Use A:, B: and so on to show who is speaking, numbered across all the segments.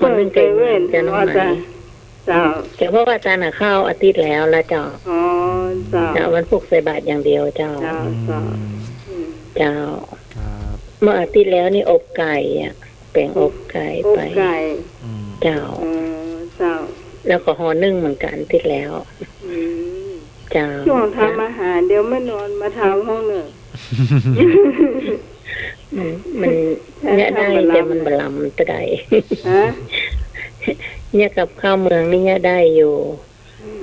A: คนนึงไก่เว้นจะน้องไหน
B: เจ้า
A: แต่เพราะว่าอาจารย์เข้าอาทิตย์แล้วละเจ้า
B: อ๋อเจ้า
A: เจ้าวันพุกใส่บาตรอย่างเดียวเจ้าเจ้าเมื่ออาทิตย์แล้วนี่อบไก่อ่ะแปลงอบไก่ไปเจ้า
B: เจ้า
A: แล้วก็ห่อนึ่งเหมือนกันอาทิตย์แล้วเจ้า
B: ช่วงทำอาหารเดี๋ยวไม่นอนมาทำห้องหนึ่ง
A: มันเนี่ยได้แต่มันบลำตะไดเนี่ยกับข้าวเมืองนี่เนี่ยได้อยู่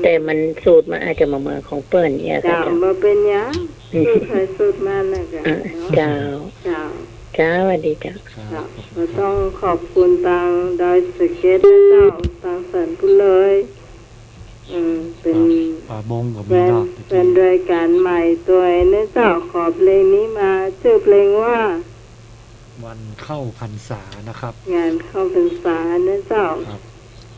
A: แต่มันสูตรมันอาจจะมาเมืองของเปิ้นเนี่ย
B: ค่ะมาเป็นยังสูตรใครสูตรมันนะจ๊ะ
A: เจ้าเจ้าสวัสดีจ้ะ
B: เราต้องขอบคุณทางดอยสะเก็ดและเจ้าทางสันพุเลยเป็น
C: บงกับ
B: เป็นรายการใหม่ตัวนี้เจ้าขอเพลงนี้มาชื่อเพลงว่า
C: วันเข้าพรรษานะครับ
B: งานเข้าพรรษาเนี่ยเจ้า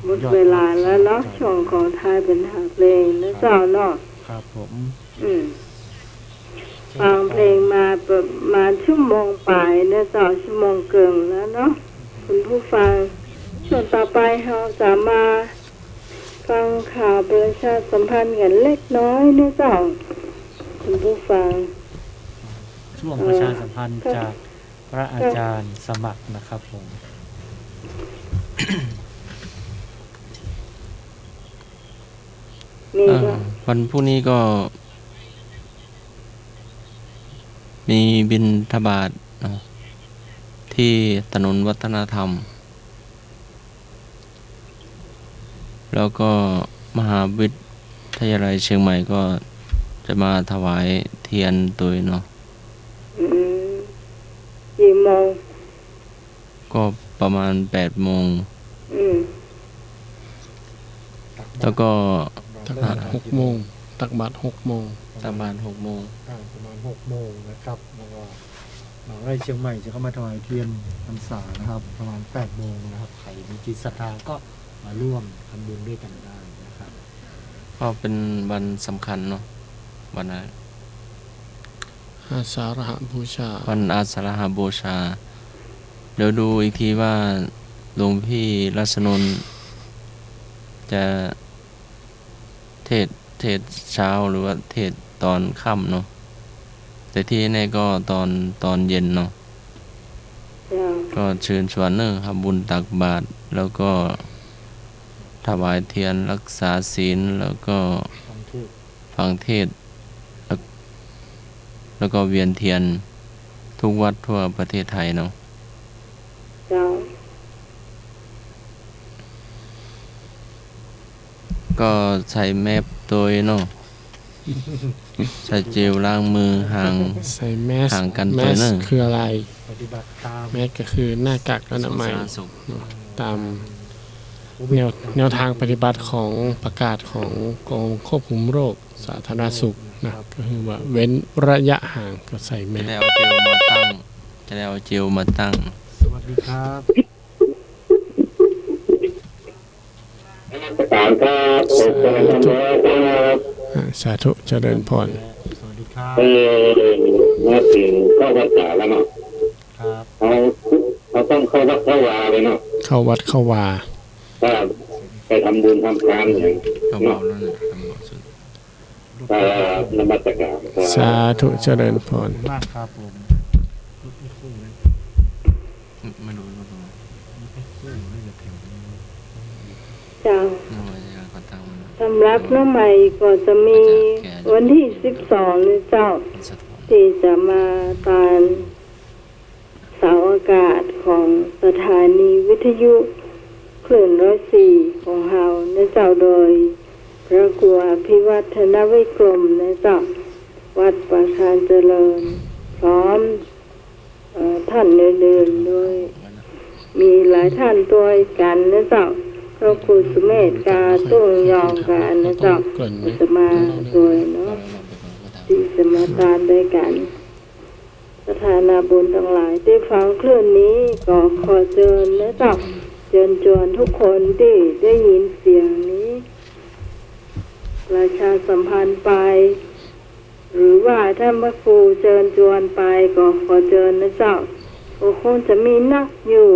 B: หมดเวลาแล้วเนาะช่วงของไทยเป็นหาเพลงเนี่ยเจ้าเนาะ
C: ครับผม
B: ฟังเพลงมาประมาณชั่วโมงปลายเนี่ยเจ้าชั่วโมงเกินแล้วเนาะคุณผู้ฟังช่วงต่อไปเราจะมาฟังข่าวประชาสัมพันธ์กันเล็กน้อยเนี่ยเจ้าคุณผู้ฟัง
C: ช่วงประชาสัมพันธ์จากพระอาจารย์สมัครนะครับผม
D: วันพรุ่งนี้ก็มีบิณฑบาตที่ถนนวัฒนธรรมแล้วก็มหาวิทยาลัยเชียงใหม่ก็จะมาถวายเทียนตัวเนาะ
B: กี่โมง
D: ก็ประมาณ8 โมงแล้วก็
E: ตักบาตร6 โมงตักบาตร6 โมง
D: ประมาณ6 โมง
C: นะครับแล้วก็มหาวิทยาลัยเชียงใหม่จะเข้ามาถวายเทียนพรรษานะครับประมาณ8 โมงนะครับใครมีจิตศรัทธาก็มาร่วมทำบุญด้วยกันได้นะครับ
D: ก็เป็นวันสำคัญเนาะวันอะไร
E: อาสาฬหบูชา
D: วันอาสาฬหบูชาเดี๋ยวดูอีกทีว่าหลวงพี่รัศนนท์จะเทศเช้าหรือว่าเทศตอนค่ำเนาะแต่ที่นี่ก็ตอนเย็นเนาะก็เชิญชวนเนอะครับบุญตักบาตรแล้วก็ถวายเทียนรักษาศีลแล้วก็ฟังเทศแล้วก็เวียนเทียนทุกวัดทั่วประเทศไทยเนาะก็ใส่แมสตัวเนาะใส่เจลล้างมือห่าง
E: ใส่แมส
D: ห่างกันตัวเนาะ
E: คืออะไร
C: ปฏิบัติตาม
E: แมสก็คือหน้ากากอนามัยตามแนวทางปฏิบัติของประกาศของกองควบคุมโรคสาธารณสุขนะก็คือว่าเว้นระยะห่างก็ใส่แมส
D: จะได้เอาเจลมาตั้ง
C: สวัสดีครับ
E: สาธุเจริญพร
C: สวัสดีครับ
F: มาถึงเข้าวัดป่าแล้วเนาะเขาต้องเข้าวัดเข้าวาเลยเนาะ
E: เข้าวัดเข้าวา
F: ถ้าไปทำบุญทำทานอย่าง
D: เนาะ
F: นมัสการ
E: สาธุเจริญพร
C: มากครับผม
D: ไม่รู้
B: จ้าสำหรับน้องใหม่ก็จะมีวันที่12นี่เจ้าที่จะมาตามเสาอากาศของสถานีวิทยุคลื่น104ของเฮาในเจ้าโดยพระครูอภิวัฒนวิกรมในเจ้าวัดประชาเจริญพร้อมท่านอื่นๆด้วยมีหลายท่านตัวกันในเจ้าพระครูสุเมธกาตุ้งยองกันนะเจ้าจะมาด้วยเนาะที่จะมาตามด้วยกันสถานาบุญทั้งหลายที่ฟังคลื่นนี้ก็ขอเชิญนะเจ้าเชิญชวนทุกคนที่ได้ยินเสียงนี้ประชาสัมพันธ์ไปหรือว่าถ้าพระครูเชิญชวนไปก็ขอเชิญนะเจ้าคงจะมีนักอยู่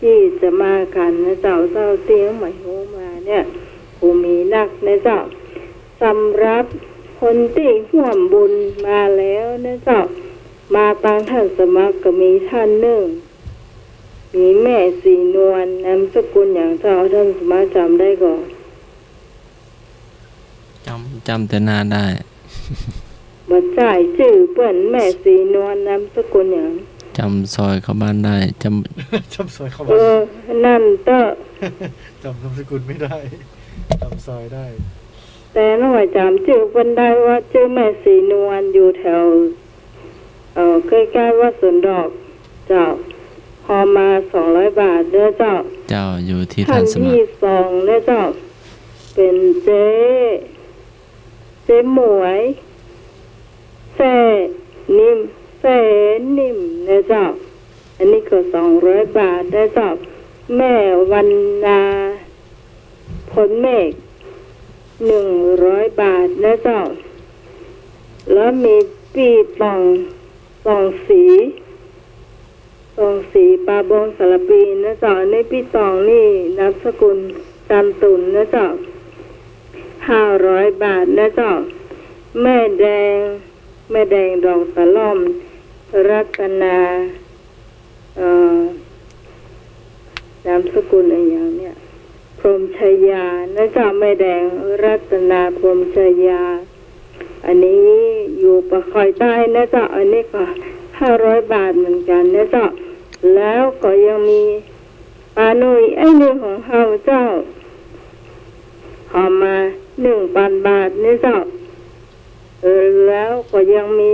B: ที่จะมากันนะเจ้าเจ้าเตียงใหม่โฮมาเนี่ยผู้มีนักนะเจ้าสำหรับคนที่ห่วมบุญมาแล้วนะเจ้ามาตามท่านสมัครก็มีท่านหนึ่งมีแม่สีนวลนามสกุลอย่างเจ้าท่านสมัครจำได้ก่อน
D: จำแต่หน้าได้
B: บัดจ่ายชื่อเปิ้นแม่สีนวลนามสกุลอย่าง
D: จำซอยเข้าบ้านได้
C: จำซอยเข้า
B: เอ
C: บ้าน
B: อนั่นเตอะ
C: จำนามสกุลไม่ได้จำซอยได้
B: แต่น้องจำชื่อเปิ้นได้ว่าชื่อแม่สีนวลอยู่แถวใกล้ๆวัดสวนดอกเจ้าพอมา200 บาทเด้อเจ้า
D: เจ้าอยู่ที่
B: ท่า
D: ท่าน นสมัค
B: ที่
D: ร
B: สองเด้อเจ้าเป็นเจ๊หมวยแซ่นิ่มเด้อเจ้าอันนี้ก็200 บาทเด้อเจ้าแม่วันนาผลเมฆ100 บาทเด้อเจ้าแล้วมีปีตองสีปลาบงสารปีนะเจ้าในปีตองนี่นามสกุลจันตุนนะเจ้า500 บาทนะเจ้าแม่แดงดอกสะล่อมรัตนานามสกุลอะไรอย่างเนี้ยพรหมชยานะเจ้าแม่แดงรัตนาพรหมชยาอันนี้อยู่ปะคอยใต้นะเจ้าอันนี้ก็500 บาทเหมือนกันนะเจ้าแล้วก็ยังมีปลาหนุ่ยไอ้นี่ของเฮาเจ้าหอมมา 1,000 บาทนะเจ้าแล้วก็ยังมี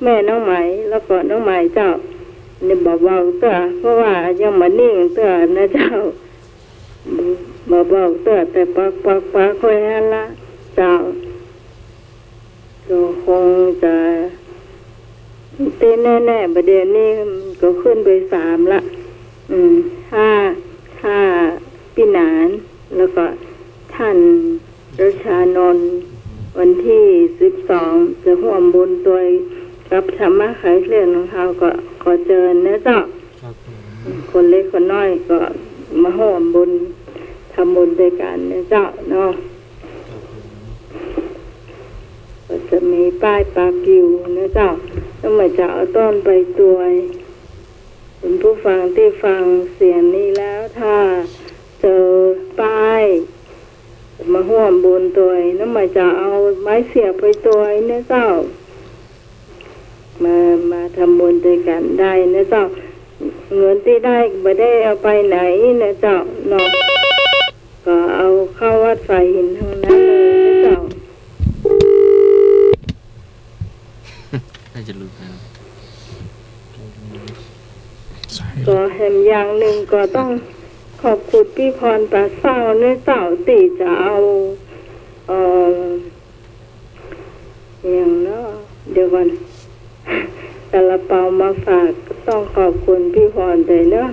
B: แม่น้องไหมแล้วก็น้องไหมเจ้านี่เบาๆเต้อเพราะว่ายังมานิ่งเต้อนะเจ้าเบาๆเต้อแต่ปักค่อยฮั่นละเจ้าก็คงจะเต้นแน่ๆประเดี๋ยวนี้ก็ขึ้นไป3ละ5พี่หนานแล้วก็ท่านรัชานนท์วันที่12จะร่วมบุญตัวกับธรรมะไขเคลื่อนของเขาก็ขอเชิญนะเจ้าคนเล็กคนน้อยก็มาร่วมบุญทำบุญด้วยกันนะเจ้าเนาะก็จะมีป้ายปากกิวนะเจ้าต้องมาจะเอาต้นไปตัวคุณผู้ฟังที่ฟังเสียงนี้แล้วถ้าเจอป้ายมาร่วมบุญตัวน้ำมาจะเอาไม้เสียบไปตัวนะเจ้ามาทำบุญด้วยกันได้นะเจ้าเงินที่ได้ไม่ได้เอาไปไหนนะเจ้าเนาะก็เอาเข้าวัดไฟหินทั้งนั้นเลยนะเจ้า
D: น่าจะรู้แล้ว
B: ก็แหมอย่างหนึ่งก็ต้องขอบคุณพี่พรปลาเศร้าเนื้อเต่าตีจะเอาอย่างเนาะเดี๋ยวก่อนแต่ละเปามาฝากต้องขอบคุณพี่พรเลยเนาะ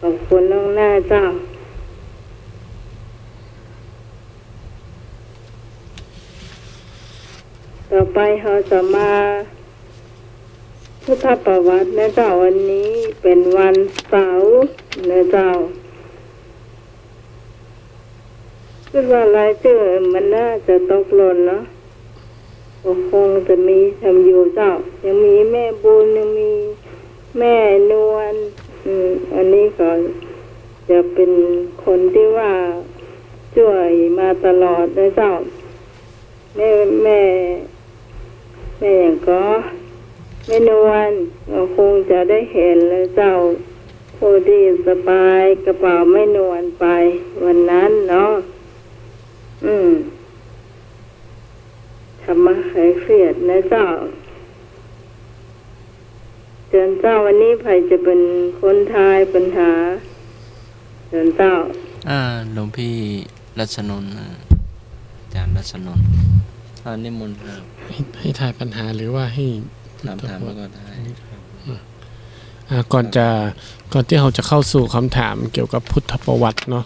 B: ขอบคุณล่วงหน้าเจ้าต่อไปเราจะมาพุทธประวัตินะเจ้าวันนี้เป็นวันเสาร์นะเจ้าคิดว่ารายชื่อมันน่าจะตกหล่นเนาะคงจะมีทำอยู่เจ้ายังมีแม่บุญยังมีแม่นวลอันนี้ก็จะเป็นคนที่ว่าช่วยมาตลอดนะเจ้าแม่อย่างก็แม่นวลเราคงจะได้เห็นแล้วเจ้าผู้ที่สบายกระเป๋าแม่นวลไปวันนั้นเนาะธรรมะไขเครียดนะเจ้าเชิญเจ้าวันนี้ใครจะเป็นคนทายปัญหาเชิญเจ้า
D: หลวงพี่รัชนนท์อาจารย์รัชนนท์นิมนต์
E: ให้ทายปัญหาหรือว่าให้
D: ถามแล้วก็ได้
E: ก่อนที่เราจะเข้าสู่คำถามเกี่ยวกับพุทธประวัติเนาะ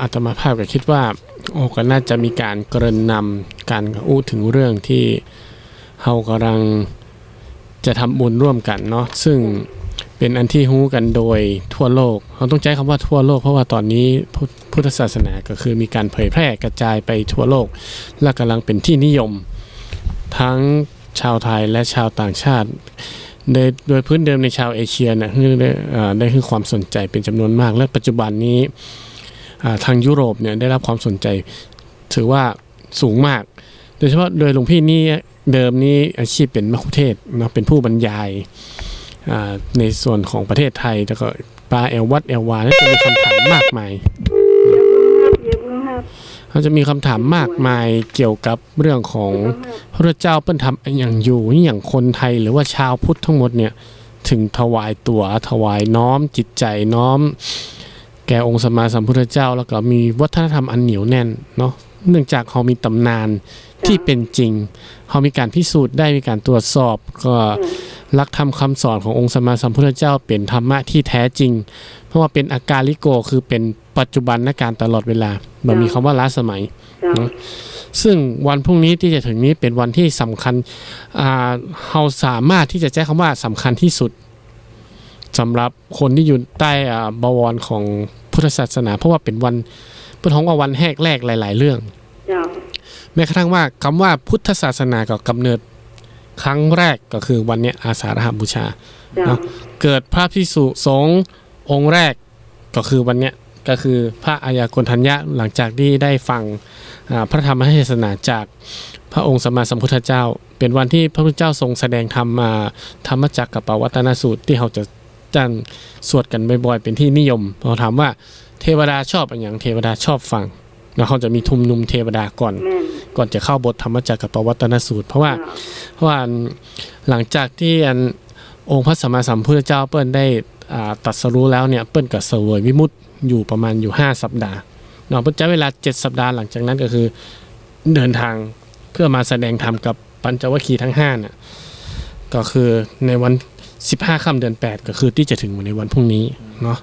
E: อาตมาภาพก็คิดว่าก็น่าจะมีการเกริ่นนำการอู้ถึงเรื่องที่เรากำลังจะทำบุญร่วมกันเนาะซึ่ง เป็นอันที่ฮู้กันโดยทั่วโลกเราต้องใช้คำว่าทั่วโลกเพราะว่าตอนนี้พุทธศาสนาก็คือมีการเผยแพร่กระจายไปทั่วโลกและกำลังเป็นที่นิยมทั้งชาวไทยและชาวต่างชาติโดยพื้นเดิมในชาวเอเชียนะได้ให้ความสนใจเป็นจำนวนมากและปัจจุบันนี้ทางยุโรปเนี่ยได้รับความสนใจถือว่าสูงมากโดยเฉพาะโดยหลวงพี่นี่เดิมนี้อาชีพเป็นมัคคุเทศก์นะเป็นผู้บรรยายในส่วนของประเทศไทยแล้วก็ปลาแอลวัดแอลวาจะมีคำถามมากมายเขาจะมีคำถามมากมายเกี่ยวกับเรื่องของพระเจ้าเปิ้นทำอย่างอยู่อย่างคนไทยหรือว่าชาวพุทธทั้งหมดเนี่ยถึงถวายตัวถวายน้อมจิตใจน้อมแก่องค์สมมาสัมพุทธเจ้าแล้วก็มีวัฒนธรรมอันเหนียวแน่นเนาะเนื่องจากเขามีตำนานที่เป็นจริงเขามีการพิสูจน์ได้มีการตรวจสอบก็หลักธรรมคำสอนขององค์สมมาสัมพุทธเจ้าเป็นธรรมะที่แท้จริงเพราะว่าเป็นอากาลิโกคือเป็นปัจจุบันนการตลอดเวลามันมีคำว่าล้าสมัยเนาะซึ่งวันพรุ่งนี้ที่จะถึงนี้เป็นวันที่สำคัญเราสามารถที่จะใช้คำว่าสำคัญที่สุดสำหรับคนที่อยู่ใต้บวรของพุทธศาสนาเพราะว่าเป็นวันเป็นของว่าวันแรกหลายๆเรื่องแม้กระทั่งว่าคำว่าพุทธศาสนาก็กำเนิดครั้งแรกก็คือวันนี้อาสาฬหบูชาเนาะเกิดพระภิกษุสงฆ์องค์แรกก็คือวันนี้ก็คือพระอัยยากนทัญญะหลังจากที่ได้ฟังพระธรรมเทศนาจากพระองค์สัมมาสัมพุทธเจ้าเป็นวันที่พระพุทธเจ้าทรงแสดงธรรมมาธรรมจักรกับปวัตตนสูตรที่เราจะจันสวดกันบ่อยๆเป็นที่นิยมเราถามว่าเทวดาชอบอย่างเทวดาชอบฟังแล้วเขาจะมีทุมนุมเทวดาก่อนจะเข้าบทธรรมจักรกับปวัตตนสูตรเพราะว่าหลังจากที่องค์พระสัมมาสัมพุทธเจ้าเปิ้ลได้ตรัสรู้แล้วเนี่ยเปิ้ลก็เสวยวิมุตติอยู่ประมาณอยู่5สัปดาห์เนาะเปิ้ลใช้เวลา7สัปดาห์หลังจากนั้นก็คือเดินทางเพื่อมาแสดงธรรมกับปัญจวัคคีย์ทั้ง5น่ะก็คือในวัน15ค่ำเดือน8ก็คือที่จะถึงในวันพรุ่งนี้เนาะ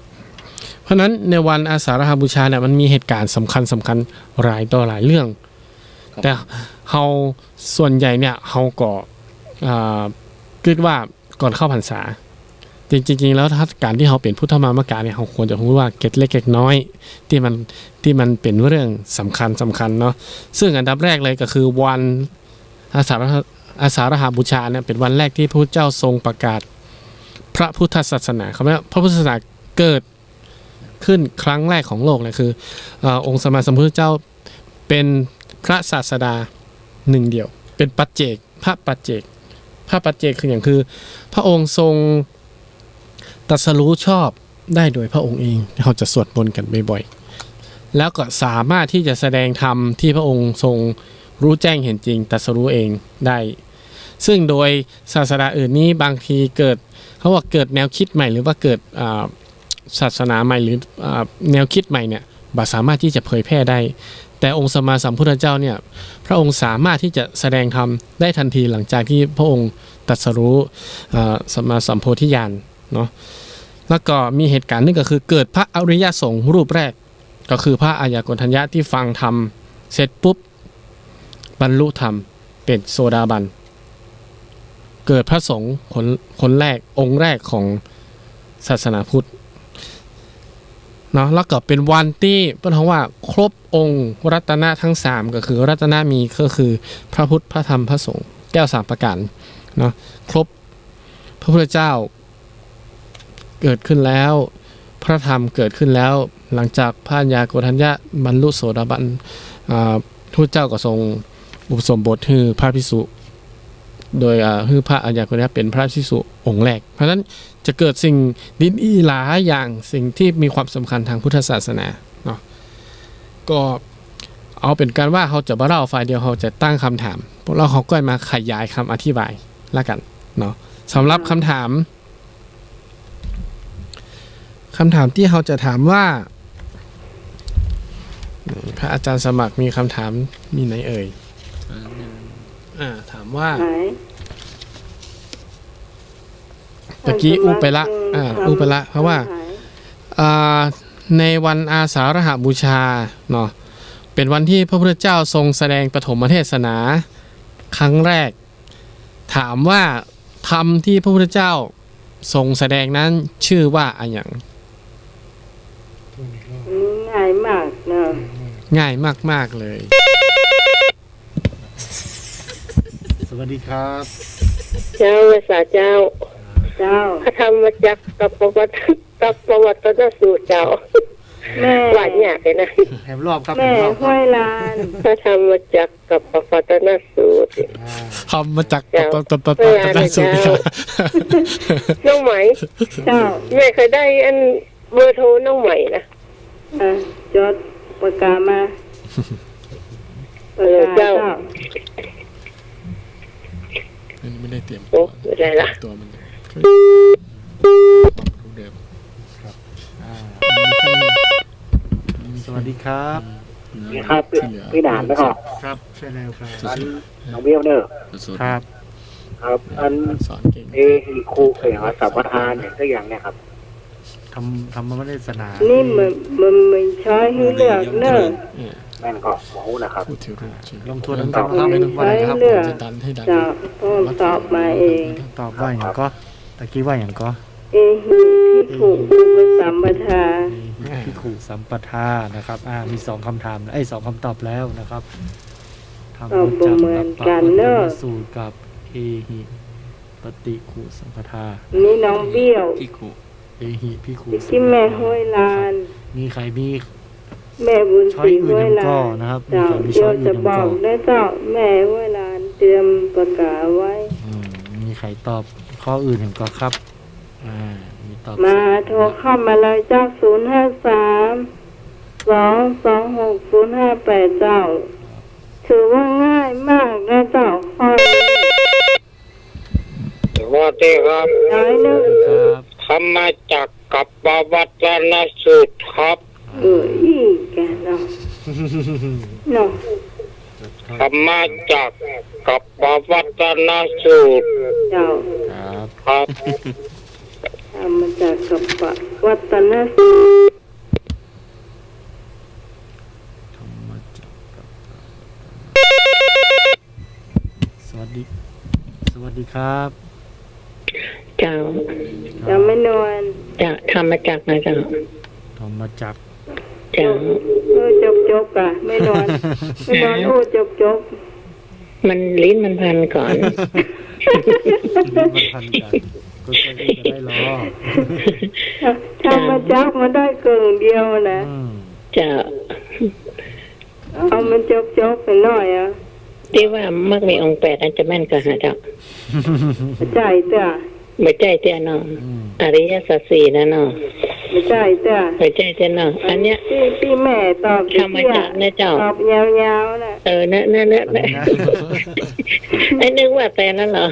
E: เพราะนั้นในวันอาสาฬหบูชาเนี่ยมันมีเหตุการณ์สำคัญหลายต่อหลายเรื่องแต่เฮาส่วนใหญ่เนี่ยเฮาก็คิดว่าก่อนเข้าพรรษาจริงๆแล้วถ้าการที่เขาเป็นพุทธมามกะเนี่ยเขาควรจะรู้ว่าเกร็ดเล็กเกร็ดน้อยที่มันเป็นเรื่องสำคัญเนาะซึ่งอันดับแรกเลยก็คือวันอาสาฬหบูชาเนี่ยเป็นวันแรกที่พระพุทธเจ้าทรงประกาศพระพุทธศาสนาคำว่าพระพุทธศาสนาเกิดขึ้นครั้งแรกของโลกเลยคือองค์สมมาสัมพุทธเจ้าเป็นพระศาสดาหนึ่งเดียวเป็นปัจเจกพระปัจเจกคืออย่างคือพระองค์ทรงตรัสรู้ชอบได้โดยพระองค์เองเราจะสวดมนต์กันบ่อยๆแล้วก็สามารถที่จะแสดงธรรมที่พระองค์ทรงรู้แจ้งเห็นจริงตรัสรู้เองได้ซึ่งโดยศาสนาอื่นนี้บางทีเกิดเขาว่าเกิดแนวคิดใหม่หรือว่าเกิดศาสนาใหม่หรือแนวคิดใหม่เนี่ยบ่สามารถที่จะเผยแพร่ได้แต่องค์สัมมาสัมพุทธเจ้าเนี่ยพระองค์สามารถที่จะแสดงธรรมได้ทันทีหลังจากที่พระองค์ตรัสรู้สัมมาสัมโพธิญาณเนาะแล้วก็มีเหตุการณ์นึงก็คือเกิดพระอริยสงฆ์รูปแรกก็คือพระอัยยากนทัญญะที่ฟังธรรมเสร็จปุ๊บบรรลุธรรมเป็นโสดาบันเกิดพระสงฆ์คนแรกองค์แรกของศาสนาพุทธเนาะแล้วก็เป็นวันที่เพิ่นว่าครบองค์รัตนะทั้ง3ก็คือรัตนะมีก็คือพระพุทธพระธรรมพระสงฆ์แก้ว3ประการเนาะครบพระพุทธเจ้าเกิดขึ้นแล้วพระธรรมเกิดขึ้นแล้วหลังจากพระอัยยากนทัญญะบรรลุโสดาบันพระพุทธเจ้าก็ทรงอุปสมบทคือพระภิกษุโดยคือพระอัยยากนทัญญะเป็นพระภิกษุองค์แรกเพราะฉะนั้นจะเกิดสิ่งดีๆหลายอย่างสิ่งที่มีความสำคัญทางพุทธศาสนาเนาะก็เอาเป็นการว่าเขาจะมาเล่าฝ่ายเดียวเขาจะตั้งคำถามพวกเราเขาก็มาขยายคำอธิบายละกันเนาะสำหรับคำถามที่เขาจะถามว่าพระอาจารย์สมัครมีคำถามมีไหนเอ่ยถามว่าตะกี้อุไปละเพราะว่าในวันอาสาฬหบูชาเนาะเป็นวันที่พระพุทธเจ้าทรงแสดงปฐมเทศนาครั้งแรกถามว่าธรรมที่พระพุทธเจ้า ทรงแสดงนั้นชื่อว่าอะไรอย่าง
B: ง่ายมากเนาะ
E: ง่ายมากๆเลย
C: สวัสดีครับ
A: เจ้าภาษาเจ้า
B: เจ้า
A: พระธรรมจักรกับประวัตินสูตรเจ้า
B: แม่
A: หวานยากเลยนะ
C: แถมรอบครับ
B: แม่
C: แถมรอบค
B: ห้
C: รั
B: ว
C: บ
B: ยลาน
A: พระธรรมจักรกับประวัตินสูตร
E: คำมาจาก
A: เจ้า
E: ตบสูตร
A: เจ้า น้องไหม
B: เจ้า
A: แม่เคยได้อันเบอร์โทรน้องใหม่นะ
B: จดปากกามาปาก
A: เจ้า
B: กา
E: ไม่ได้เตรียม
A: โอ้ไม่ได้ละ
E: ตัวมันเดิม
C: อ่าสวัสดีครับ
F: ครับ
E: ที่เหลือ
F: พี่ด่านนะครับ
C: ครับใช่แล้วครับ
F: อันน้องเบี้ยวเนอร์
D: สุด
C: ครับ
F: ครับอัน
E: สอนเก่ง
F: เอฮีคูอย่างว่าสัมปทานอย่างตัวอย่างเนี่ยครับ
C: ทำมาไม่ได้สนา
B: นี่มันใช้ให้เลือกเนอะ
F: แม่นก็หมูนะครับ
E: พูดถึงรูปจริง
C: ลงทวนกันครับ
E: ไม่ต้อง
C: ว่าอะไรครับ
E: จะดันให้ดัน
B: เจ้าพ่อตอบมาเอง
C: ตอบว่าอย่างก็ตะกี้ว่าอย่างก็
B: เอหิพิขุอุปสัมปทา
C: พิขุสัมปทานะครับมีสองคำถามสองคำตอบแล้วนะครับทำ
B: ตอบบ่เหมือนกันเนอะ
C: สูตรกับเอหิปฏิขุสัมปทา
B: นี่น้องเบี้ยว
D: พี่ครู
C: เอหิพิขุ
B: ที่แม่ห้วยลาน
C: มีใครมี
B: แม่บุญ
C: ช้อ
B: ศ
C: ย
B: รี
C: อื่น
B: ห้วย
C: ยัง
B: ลา
C: ก็
B: น
C: นะครับมี
B: เจ้า
C: ใครมี
B: เดี๋
C: ช้
B: ย
C: อ
B: วย
C: อื่
B: จะ
C: นยัง
B: บอ
C: ก็
B: กได้เจ้าแม่ห้วยลานเตรียมประกาศไว้
C: มีใครตอบข้ออื่นยังก็ครับมีตอบ
B: มาโทรเข้ามาเลยเจ้า053-226-058เจ้า ถือว่าง่ายมากนะเจ้าข้อนี้
G: สวัสดีครับ
B: น้อยนึง
C: ครับ
G: ธรรมจักรกับประวัตินสูตรครับ
B: อีกแกเนาะเนาะ
G: ธรรมจักรกับประวัตินสูตร
B: เจ้า
C: ครับ
G: ครับ
B: ทำมาจากกับปะวัตน
C: ธรรมจักรกับสวัสดีครับ
A: เจ้า
B: จะไม่นวล
A: จะทำมาจากไหนเจ้า
C: ธรรมจักร
A: เจ้า
B: จบอ่ะไม่นวลไม่นวลจบ
A: มันลิ้นมันพันก่อน
C: มันพันกันก็จะได้ล้อ
B: ทำมาจากมาได้เกินเดียวนะ
A: จะ
B: เอามันจบไปหน่อยอ่ะ
A: ที่ว่ามักมีองค์แปดอันจะแม่นก็หาเจ้า
B: ใจเจ้า
A: ไม่ใจเจ้าน้องอริยสัจสี่นะน้อง
B: ไม่ใจเจ้า
A: ไม่ใจเจ้าน้องอันเนี้ย
B: พี่แม่ตอบ
A: ธรรมจักรนะเจ้า
B: ตอบยาวๆนะ
A: นั่นไอ้นึกว่าแต่นั่นเหรอ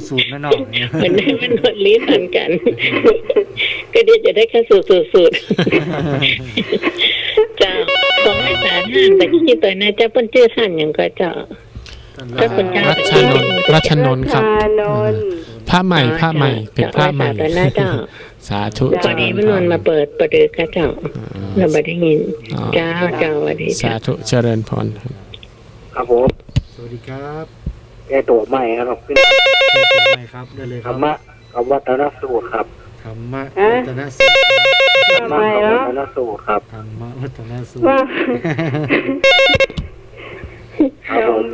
C: สูตรนั่นหน่อย
A: มันหมดลิ้นพันกัน ก็เดี๋ยวจะได้แค่สูตรเจ้าของอาจารย์ท่านไปที่ตัวนะเจ้าเปิ้นชื่อท่านอย่างก็เจ้าก็คนเจ้า
E: รัชนนท์ครับ
B: นนท์
E: ผ้าใหม่เป็นผ้าใหม่
A: ตัวนะเจ้า
E: สาธุ
A: พอดีมันนวลมาเปิดประเดือกระเจ้าเราไม่ได้ยินเจ้าสวัสดี
E: สาธุเจริญพร
F: ครับผม
C: สวัสดีครับ
F: แก้ตัวใหม่ครับขึ้น
C: ใหม่ครับได้เลยค
F: ธ
C: รั
F: ร
C: บ
F: รมะกับวัฒนสูตรครับ
C: ธรรมะวัฒนสูตร
F: ธรรมะกับวัฒนสูตรครับ
C: ธรรมะวัฒนสูตร
B: ว่า
F: ครับผม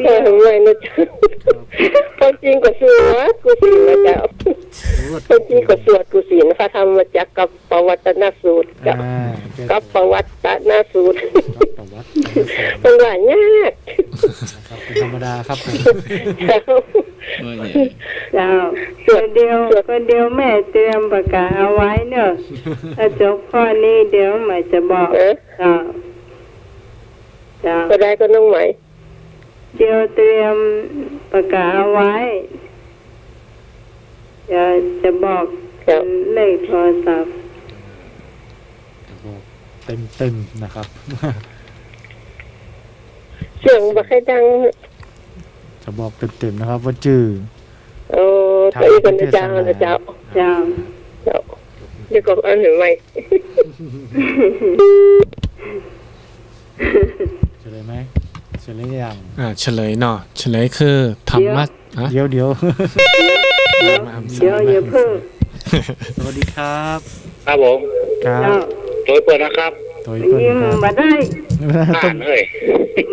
A: ไม่นะเจ้าคนจริงกว่าสวดกูศีลนะเจ้าคนจริงกว่าสวดกูศีลพระธรรมจักรกับประวัตินสูตรกับประวัตินสูตร
C: ประวัติ
A: มันหวานยาก
C: ครับเป็นธรรมดาครับ
B: เจ้าคนเดียวแม่เตรียมประกาศเอาไว้เนอะถ้าจบข้อนี้เดี๋ยวแม่จะบอกเจ้า
A: ก็ได้ก็น้องใหม่
B: เดี๋ยวเตรียมประกาศเอาไว้จะบอกเลขโทรศัพท์
C: เต็มนะครับ
A: เสียงบักให้ดัง
C: จะบอกเต็มนะครับว่าจื่อ
A: โอ้ตัวอีกคนเจ้านะเจ้า
B: เจ้า
A: เจ้าเดี๋ยวก็อันหนึ่งใหม่
C: เฉลยไหมเฉลยยัง
E: เฉลยเนาะเฉลยคือธรรมะ
C: เดี๋ยว
B: อย่าเพิ่ง
C: สวัสดีครับ
G: ครับผม
C: ครับ
B: เจ้า
G: ตัวเปิดนะครับ
C: ตัวเปิ้ล
B: ยิ้ม
C: ครับ
B: มาได้
C: ต้
G: อ่า
C: อง
G: นเฮ้ย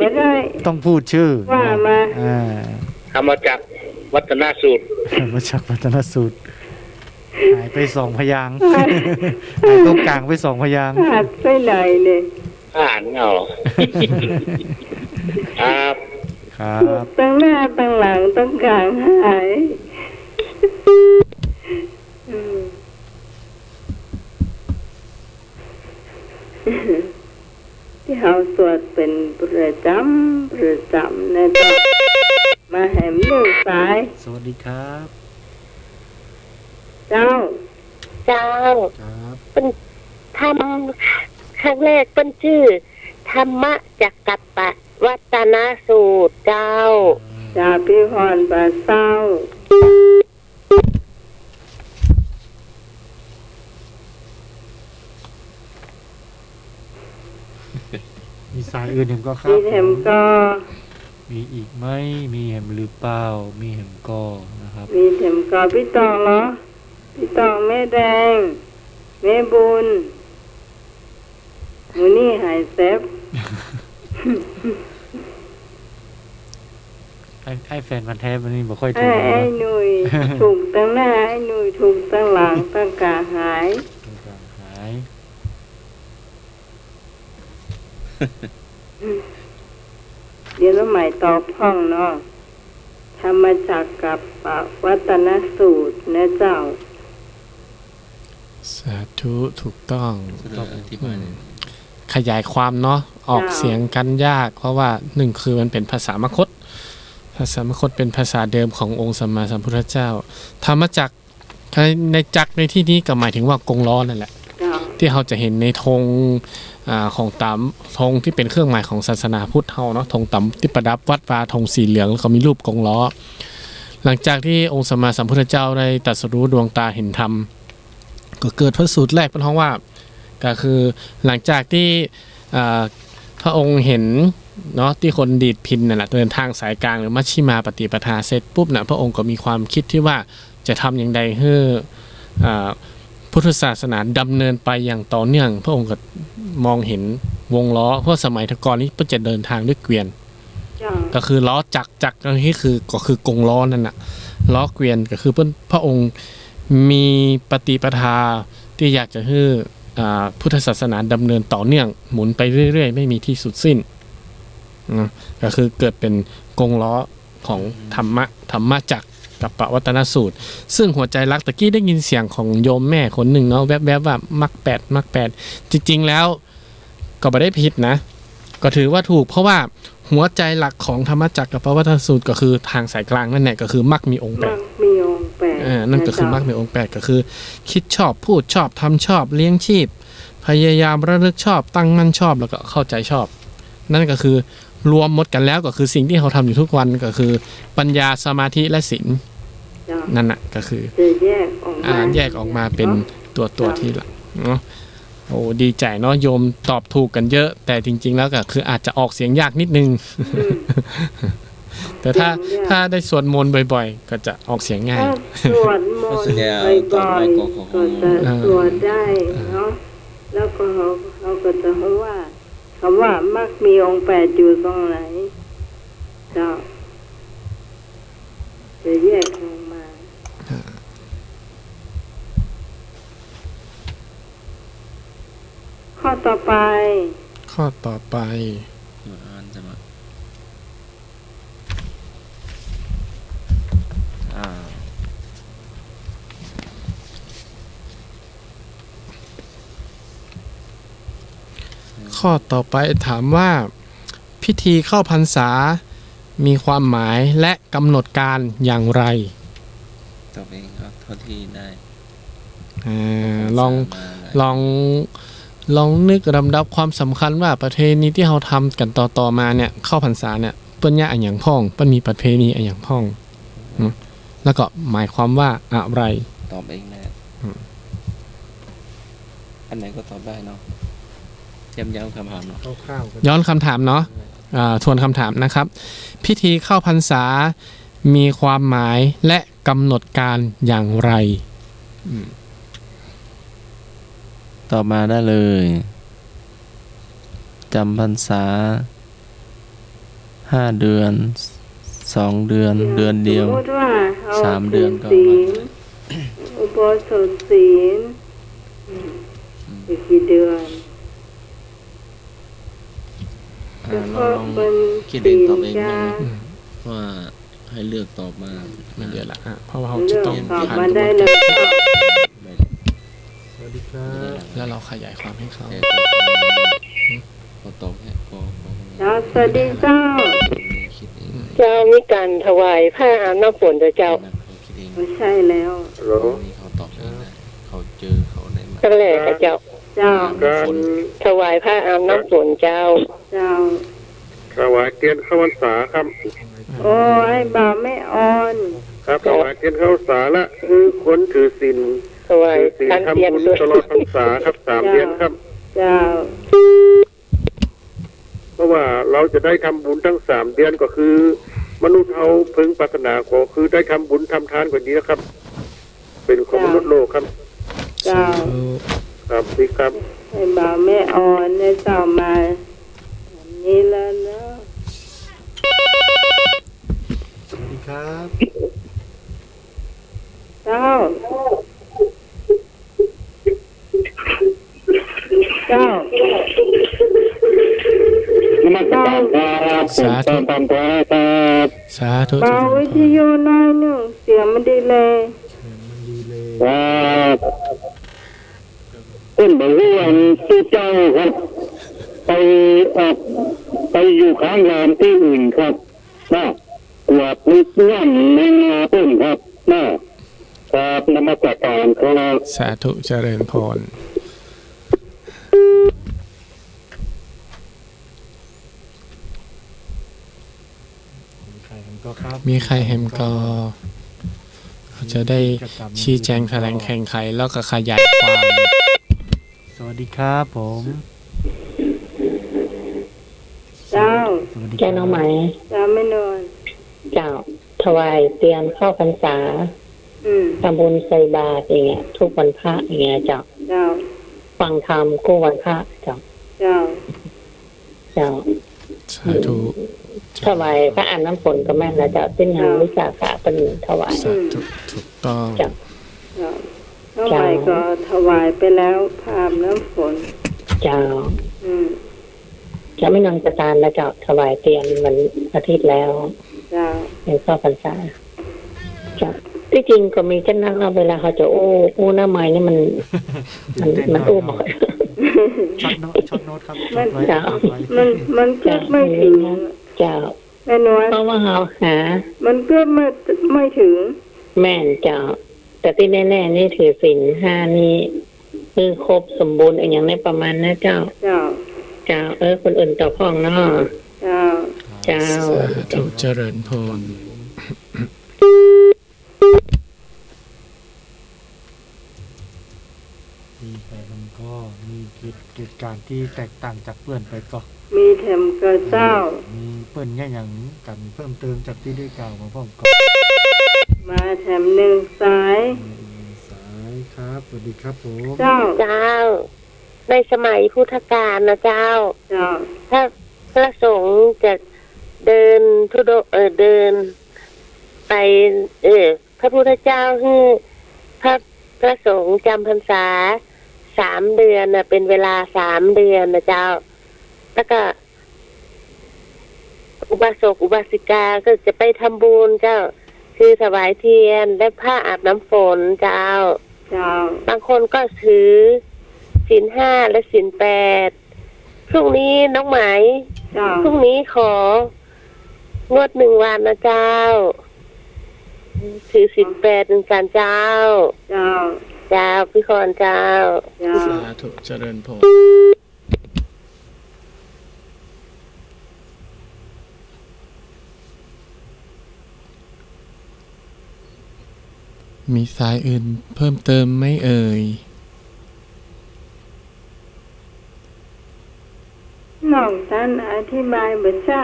B: มาได้
C: ต้องพูดชื่อ
B: ว่ามา
C: อ่า
G: ทำมาจากวัฒนสูตร
C: มาจากวัฒนสูตรหายไป2 พยางค์ หายตรงกลางไป2 พยางค์
B: ขาดไปไหนเนี่ย
G: อ่านเงาครับ
C: ครับ
B: ตั้งหน้าตั้งหลังตั้งกลางหายอืมที่เขาสวดเป็นประจำนะจ๊ะมาแหมเรื่องสาย
C: สวัสดีครับ
B: เจ้า
A: เจ้า
C: ครับ
A: เป็นทำครั้งแรกเป็นชื่อธรรมจักรปวัตนสูตรเจ้า
B: จาพิพรปาเศร้า
C: มีสายอื่นเห็นก็ครั
B: มี
C: บ
B: แถมก็
C: มีอีกไหมมีเห็มหรือเปล่ามีเห็มก็นะครับ
B: มีแถมก็พี่ตองเหรอพี่ตองแม่แดง แม่บุญหมูนี่หายเซฟ
C: ไอ้แฟนมันธุ์แท้มันนี่บ่ค่อยถู
B: ไอ้
C: ก
B: ไอ้หนุ่ย ถูกตั้งหน้าไอ้หนุ่ยถูกตั้งหลังตั้งกาหาย
C: หาย
B: เดี๋ยวเราใหม่ตอบห้องเนาะทำมาจากกับวัตนสูตรนะเจ้า
E: สาธุถูกต้อง
D: อธิบายหน่อย
E: ขยายความเนาะออกเสียงกันยาก เพราะว่าหนึ่งคือมันเป็นภาษามคธภาษามคธเป็นภาษาเดิมขององค์สัมมาสัมพุทธเจ้าธรรมจักรในจักรในที่นี้ก็หมายถึงว่ากงล้อนั่นแหละ
B: เจ้า
E: ที่เราจะเห็นในธงของตามธงที่เป็นเครื่องหมายของศาสนาพุทธเฮาเนาะธงตำที่ประดับวัดวาธงสีเหลืองแล้วก็มีรูปกงล้อ หลังจากที่องค์สัมมาสัมพุทธเจ้าได้ตรัสรู้ดวงตาเห็นธรรมก็เกิดพระสูตรแรกเป็นเพราะว่าก็คือหลังจากที่พระองค์เห็นเนาะที่คนดีดพินนั่นแหละเดินทางสายกลางหรือมัชชิมาปฏิปทาเสร็จปุ๊บนะพระองค์ก็มีความคิดที่ว่าจะทำอย่างใดให้พุทธศาสนาดำเนินไปอย่างต่อเนื่อง พระองค์ก็มองเห็นวงล้อเพราะสมัยก่อนนี้เพิ่นจะเดินทางด้วยเกวียน
B: เจ้า
E: ก็คือล้อจักรนี่คือกงล้อนั่นน่ะล้อเกวียนก็คือพระองค์มีปฏิปทาที่อยากจะให้พุทธศาสนาดำเนินต่อเนื่องหมุนไปเรื่อยๆไม่มีที่สุดสิ้นนะก็คือเกิดเป็นกงล้อของธรรมะจักรกับปวัตนสูตร ซึ่งหัวใจรักตะกี้ได้ยินเสียงของโยมแม่คนหนึ่งเนาะแวบๆว่ามักแปดจริงๆแล้วก็ไม่ได้ผิดนะก็ถือว่าถูกเพราะว่าหัวใจหลักของธรรมจักรกับปวัตนสูตรก็คือทางสายกลางนั่นแหละก็คือมักมีองค์แป
B: มั
E: ด
B: กมีองค์แปด
E: นั่นก็คือมักมีองค์แปดก็คือ คิดชอบพูดชอบทำชอบเลี้ยงชีพ พยายามระลึกชอบตั้งมั่นชอบแล้วก็เข้าใจชอบ นั่นก็คือรวมหมดกันแล้วก็คือสิ่งที่เขาทำอยู่ทุกวันก็คือปัญญาสมาธิและศีล
B: เจ้า
E: นั่นน่ะก็คือ
B: จะแยกออกมา
E: แยกออกมาเป็นตัวที่หลักเนาะโอ้ดีใจเนาะโยมตอบถูกกันเยอะ แต่จริง ๆ แล้วก็คืออาจจะออกเสียงยากนิดนึง แต่ถ้าได้สวดมนต์บ่อยๆ ก็จะออกเสียงง่าย
B: ถ้าสวดมนต์บ่อยๆก็จะสวดได้เนาะแล้วก็เขาก็จะรู้ว่าคำว่ามักมีองค์แปดอยู่ตรงไหนเจ้าจะแยกออกมาข้อต่อไป
E: ข้อต่อไป
D: อ่านจะมา
E: ข้อต่อไปถามว่า พิธีเข้าพรรษามีความหมายและกำหนดการอย่างไร
D: ตอบเองครับเท่าที่ได้
E: ลองนึกลำดับความสำคัญว่าประเพณีที่เราทำกันต่อมาเนี่ยเข้าพรรษาเนี่ยเปิ้นย่าอันอย่างพ่องเปิ้นมีประเพณีอันอย่างพ่องแล้วก็หมายความว่าอะไร
D: ตอบเองนะอันไหนก็ตอบได้เนาะย้ำคำถามเนาะ
C: คร่าวๆกัน
E: ย้อนคำถามเนาะทวนคำถามนะครับ พิธีเข้าพรรษามีความหมายและกำหนดการอย่างไร
D: ตอบมาได้เลยจำพรรษา5 เดือน 2 เดือน เดือนเดียว
B: สมมติว่าเอา
D: 3 เดือนก็
B: ศี
D: มา
B: ลอุโบสถศีลอีกกี่เดือน
D: ลองคิดเองตอบเองได้ไหมว่าให้เลือกตอบมา
E: มันเดือนละเพราะว่าเขาจะ
B: เลือก
E: ต้อง
B: ตอบ
E: ผ่าน
B: มาก
E: ระบ
B: ได้
E: วน
B: เล
E: การ
B: ย
C: สวัสดีครับ
E: แล้วเราขยายความให้เขา
D: พอตอบแค่พอ
B: สวัสดีเจ้า
D: คิดเอง
A: เจ้ามีการถวายผ้าอาบน้ำฝนเด้อเจ้า
D: เขาคิดเอง
B: ไม่ใช่แล้ว
F: หรอ
D: นี่เขาตอบเองได้เขาเจอเขาได้มา
A: ตั้งแรกกับเจ้า
B: เจ้า
F: การ
A: ถวายผ้าอาบน้ำฝนเจ้า
B: เจ้า
F: ถวายเทียนเข้าพรรษาครับ
B: โอ้ยบ่าวไม่อ่อน
F: ครับถวายเทียนเข้าพรรษาละคือคนถือศีล
A: ถวาย
F: ถือศีล
A: ทันเทียน
F: ทำบุญ
A: ด้วย
F: ตลอดพรรษาครับ3 เดือนครับ
B: เจ้า
F: เพราะว่าเราจะได้ทำบุญทั้ง3 เดือนก็คือ มนุษย์เราพึงปรารถนาขอคือได้ทำบุญทำทานกว่านี้นะครับ เป็นของมนุษย์โลกครับ
B: เจ้า
F: ครับพี่ครับ
B: ให้บ่าวไม่อ่อนได้เจ้ามาวันนี้แล้วเนาะ
C: สวัสดีครับ
B: เจ้า เจ้า
F: นมัสการครับ
E: สาธุ
F: ตามตัวครับ
E: สาธุ
B: เบาวิทยุหน้อยหนึ่งเสียงมันดีเลย
C: มันดีเลย
F: ครับต้นบอกว่าที่เจ้าครับ ไปออกไปอยู่ข้างแรมที่อื่นครับนะตรวจนิดเงื่อนในนาต้นครับนะครับนมัสการครับ
E: สาธุเจริญพร
C: มีใครกันก็ครับ
E: มีใครเห็นก็เขาจะได้ชี้แจงแถลงแข่งไขแล้วก็ขยายความ
C: สวัสดีครับผม
B: เจ้า
C: สวัสดี
A: เจ้าน้องไหม
B: เจ้าไม่นอน
A: เจ้าถวายเตรียมเข้าพรรษา ทำบุญใส่บาตรอย่างเงี้ยทุกวันพระอย่างเงี้ยเจ้า
B: เจ้า
A: ฟังธรรมกู้วันพระเจ้า
B: เจ้า
A: เจ้า
E: สาธุ
A: ถวายพระอาบน้ำฝนก็แม่นแล้วเจ้าสิ้นงานวิสาขะเป็นถวาย
E: สาธุถูกต้อง
A: เจ้า
B: เจ้าเท่าไหร่ก็ถวายไปแล้วพามน้ำฝน
A: เจ้า จะไม่นอนประทานแล้วเจ้าถวายเตรียมมันอาทิตย์แล้ว
B: เจ้า
A: ในเข้าพรรษาเจ้าที่จริงก็มีเช่นนั้นเราเวลาเขาจะอู้หน้าไม้นี่มันอู้บอก
C: ช็อตโน้ตครับ
B: มัน
C: จดไว้จดไว้
B: มันเกือบไม่ถึง
A: เจ้า
B: แม่นวล
A: เพราะว่าเราหา
B: มันเกือบไม่ถึง
A: แม่นเจ้า แต่ที่แน่ๆนี่ถือศีล5นี่คือครบสมบูรณ์อย่างในประมาณนะเจ้า
B: เจ้า
A: เจ้าคนอื่นต่อพ้องเนาะ
B: เจ้า
A: เจ้า
E: สาธุเจริญพร
C: มีใครกันก็มีเหตุการณ์ที่แตกต่างจากเพื่อนไปก็
B: มีแถมกระเจ้า
C: มีเปิ้นแง่อย่างกันเพิ่มเติมจากที่ได้กล่าวมาพร้อมก็
B: มาแถมหนึ่งสาย
C: สายครับสวัสดีครับผม
B: เจ้า
A: เจ้า ในสมัยพุทธกาลนะเจ้า
B: เจ้า
A: ถ้าพระสงฆ์จะเดินทุดงเดิน ไปพระพุทธเจ้าให้พระสงฆ์จำพรรษา3 เดือนนะเป็นเวลา3 เดือนนะเจ้า แล้วก็อุบาสกอุบาสิกาก็จะไปทำบุญเจ้า คือถวายเทียนและผ้าอาบน้ำฝนเจ้า
B: เจ้า
A: บางคนก็ถือศีล5และศีล8พรุ่งนี้น้องไหม
B: เจ้า
A: พรุ่งนี้ของด1 วันนะเจ้า ถือศีล8เป็นการเจ้า
B: เจ้า
A: เจ้าพี่คอนเจ้า
B: เจ้า
E: สาธุเจริญพรมีสายอื่นเพิ่มเติมไหมเอ่ย
B: น้องท่านอธิบายเหมือนจ้า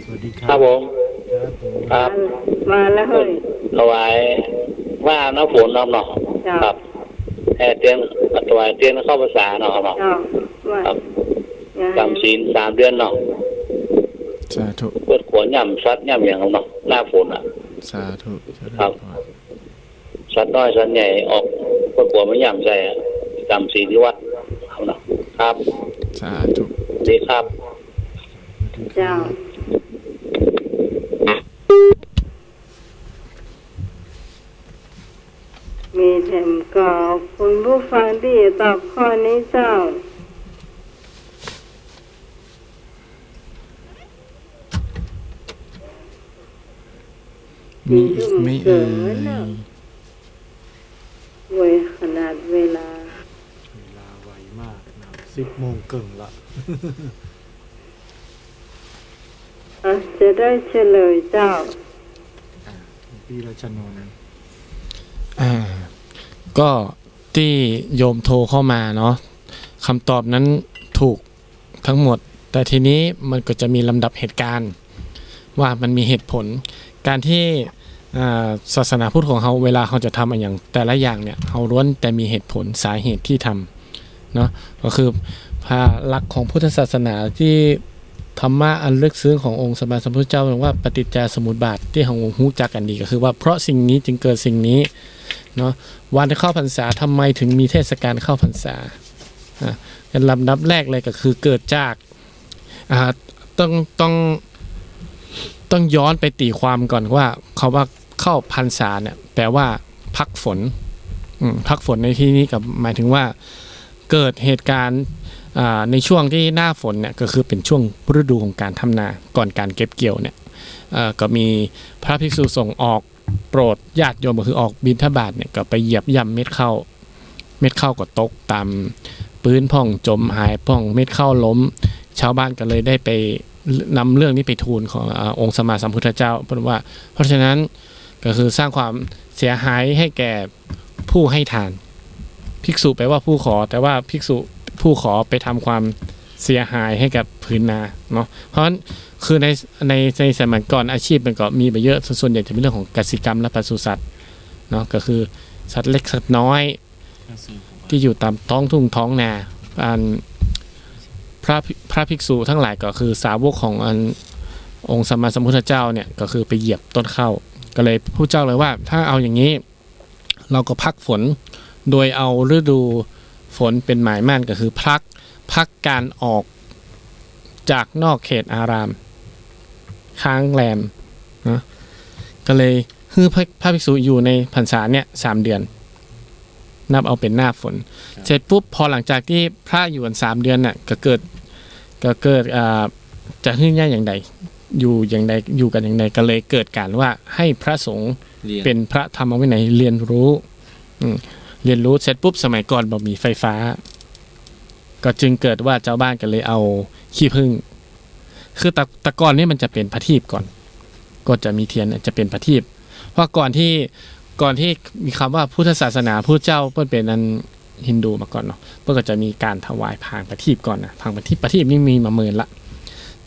C: สวัสดีค
G: ค
C: รั
G: รั
C: บบ
G: ผม
F: ครับ
B: มาแล้วเฮ้ย
F: ถวายว่าน้ำฝนเนาะ
B: เจ้า
F: ครับเตียนถวายเตียนเข้าภาษาเนาะครับ
B: เจ้าว่า
F: ครับ
B: อย่าให้
F: จำศีล3 เดือนเนาะ
E: สาธุ
F: เปิดขวย่ำซัดย่ำอย่างเนาะหน้าฝนอ่ะ
E: สาธุเจริญ
F: ครับ
E: พร
F: ซัดน้อยซัดใหญ่ออกเปิดขวไม่ย่ำใจจำศีลที่วัดเอาเนาะครับ
E: สาธุ
F: ดีครับ
B: เจ้ามีแถมกอคุณผู้ฟังที่ตอบข้อนี้เจ้า
E: มีอีกไหม่เอ่ย
B: เวยขนาดเวลา
C: เวลาไวมากนะครับ10 โมงเกิงละ
B: จะได้เฉลยเจ้า
C: พี่รัชนนท์
E: ก็ที่โยมโทรเข้ามาเนาะคำตอบนั้นถูกทั้งหมด แต่ทีนี้มันก็จะมีลำดับเหตุการณ์ว่ามันมีเหตุผล การที่ศาสนาพุทธของเขาเวลาเขาจะทำอย่างแต่ละอย่างเนี่ยเขาล้วนแต่มีเหตุผลสาเหตุที่ทำเนาะก็คือพาหลักของพุทธศาสนาที่ธรรมะอันลึกซึ้งขององค์สมมาสัมพุทธเจ้าเรียกว่าปฏิจจสมุปบาทที่ของฮู้จักกันดีก็คือว่าเพราะสิ่งนี้จึงเกิดสิ่งนี้เนาะวันเข้าพรรษาทำไมถึงมีเทศกาลเข้าพรรษาเป็นลำดับแรกเลยก็คือเกิดจากต้องย้อนไปตีความก่อนว่าเขาว่าเข้าพรรษาเนี่ยแปลว่าพักฝนพักฝนในที่นี้กับหมายถึงว่าเกิดเหตุการณ์ในช่วงที่หน้าฝนเนี่ยก็คือเป็นช่วงฤดูของการทำนาก่อนการเก็บเกี่ยวเนี่ยก็มีพระภิกษุสงฆ์ออกโปรดญาติโยมก็คือออกบิณฑบาตเนี่ยก็ไปเหยียบย่ำเม็ดข้าวก็ตกตามปื้นพ่องจมหายพ่องเม็ดข้าวล้มชาวบ้านก็เลยได้ไปนำเรื่องนี้ไปทูลขององค์สมมาสัมพุทธเจ้าเพราะฉะนั้นก็คือสร้างความเสียหายให้แก่ผู้ให้ทานภิกษุแปลว่าผู้ขอแต่ว่าภิกษุผู้ขอไปทำความเสียหายให้กับพื้นนาเนาะเพราะฉะนั้นคือในสมัยก่อนอาชีพมันก็มีไปเยอะส่วนใหญ่จะเป็นเรื่องของกสิกรรมและปศุสัตว์เนาะก็คือสัตว์เล็กสัตว์น้อยที่อยู่ตามท้องทุ่งท้องนาพระภิกษุทั้งหลายก็คือสาวกขององค์สมมาสัมพุทธเจ้าเนี่ยก็คือไปเหยียบต้นข้าวก็เลยพระเจ้าเลยว่าถ้าเอาอย่างนี้เราก็พักฝนโดยเอาฤดูฝนเป็นหมายมั่นก็คือพักการออกจากนอกเขตอารามค้างแรมนะก็เลยคือพระภิกษุอยู่ในพรรษาเนี่ย3 เดือนนับเอาเป็นหน้าฝนเสร็จปุ๊บพอหลังจากที่พระอยู่กัน3 เดือนน่ะก็เกิดจะขึ้นย่าอย่างใดอยู่อย่างใดอยู่กันอย่างใดก็เลยเกิดการว่าให้พระสงฆ์เป็นพระธรรมวินัยเรียนรู้เสร็จปุ๊บสมัยก่อนบ่มีไฟฟ้าก็จึงเกิดว่าเจ้าบ้านก็เลยเอาขี้ผึ้งคือตะกอนนี่มันจะเป็นพระทีปก่อนก็จะมีเทียนจะเป็นพระทีปเพราะก่อนที่มีคำว่าพุทธศาสนาพุทธเจ้าเพิ่นเป็นอันฮินดูมาก่อนเนาะเพิ่นก็จะมีการถวายพางประทีปก่อนนะพางประทีปนี่มีมาเมินละ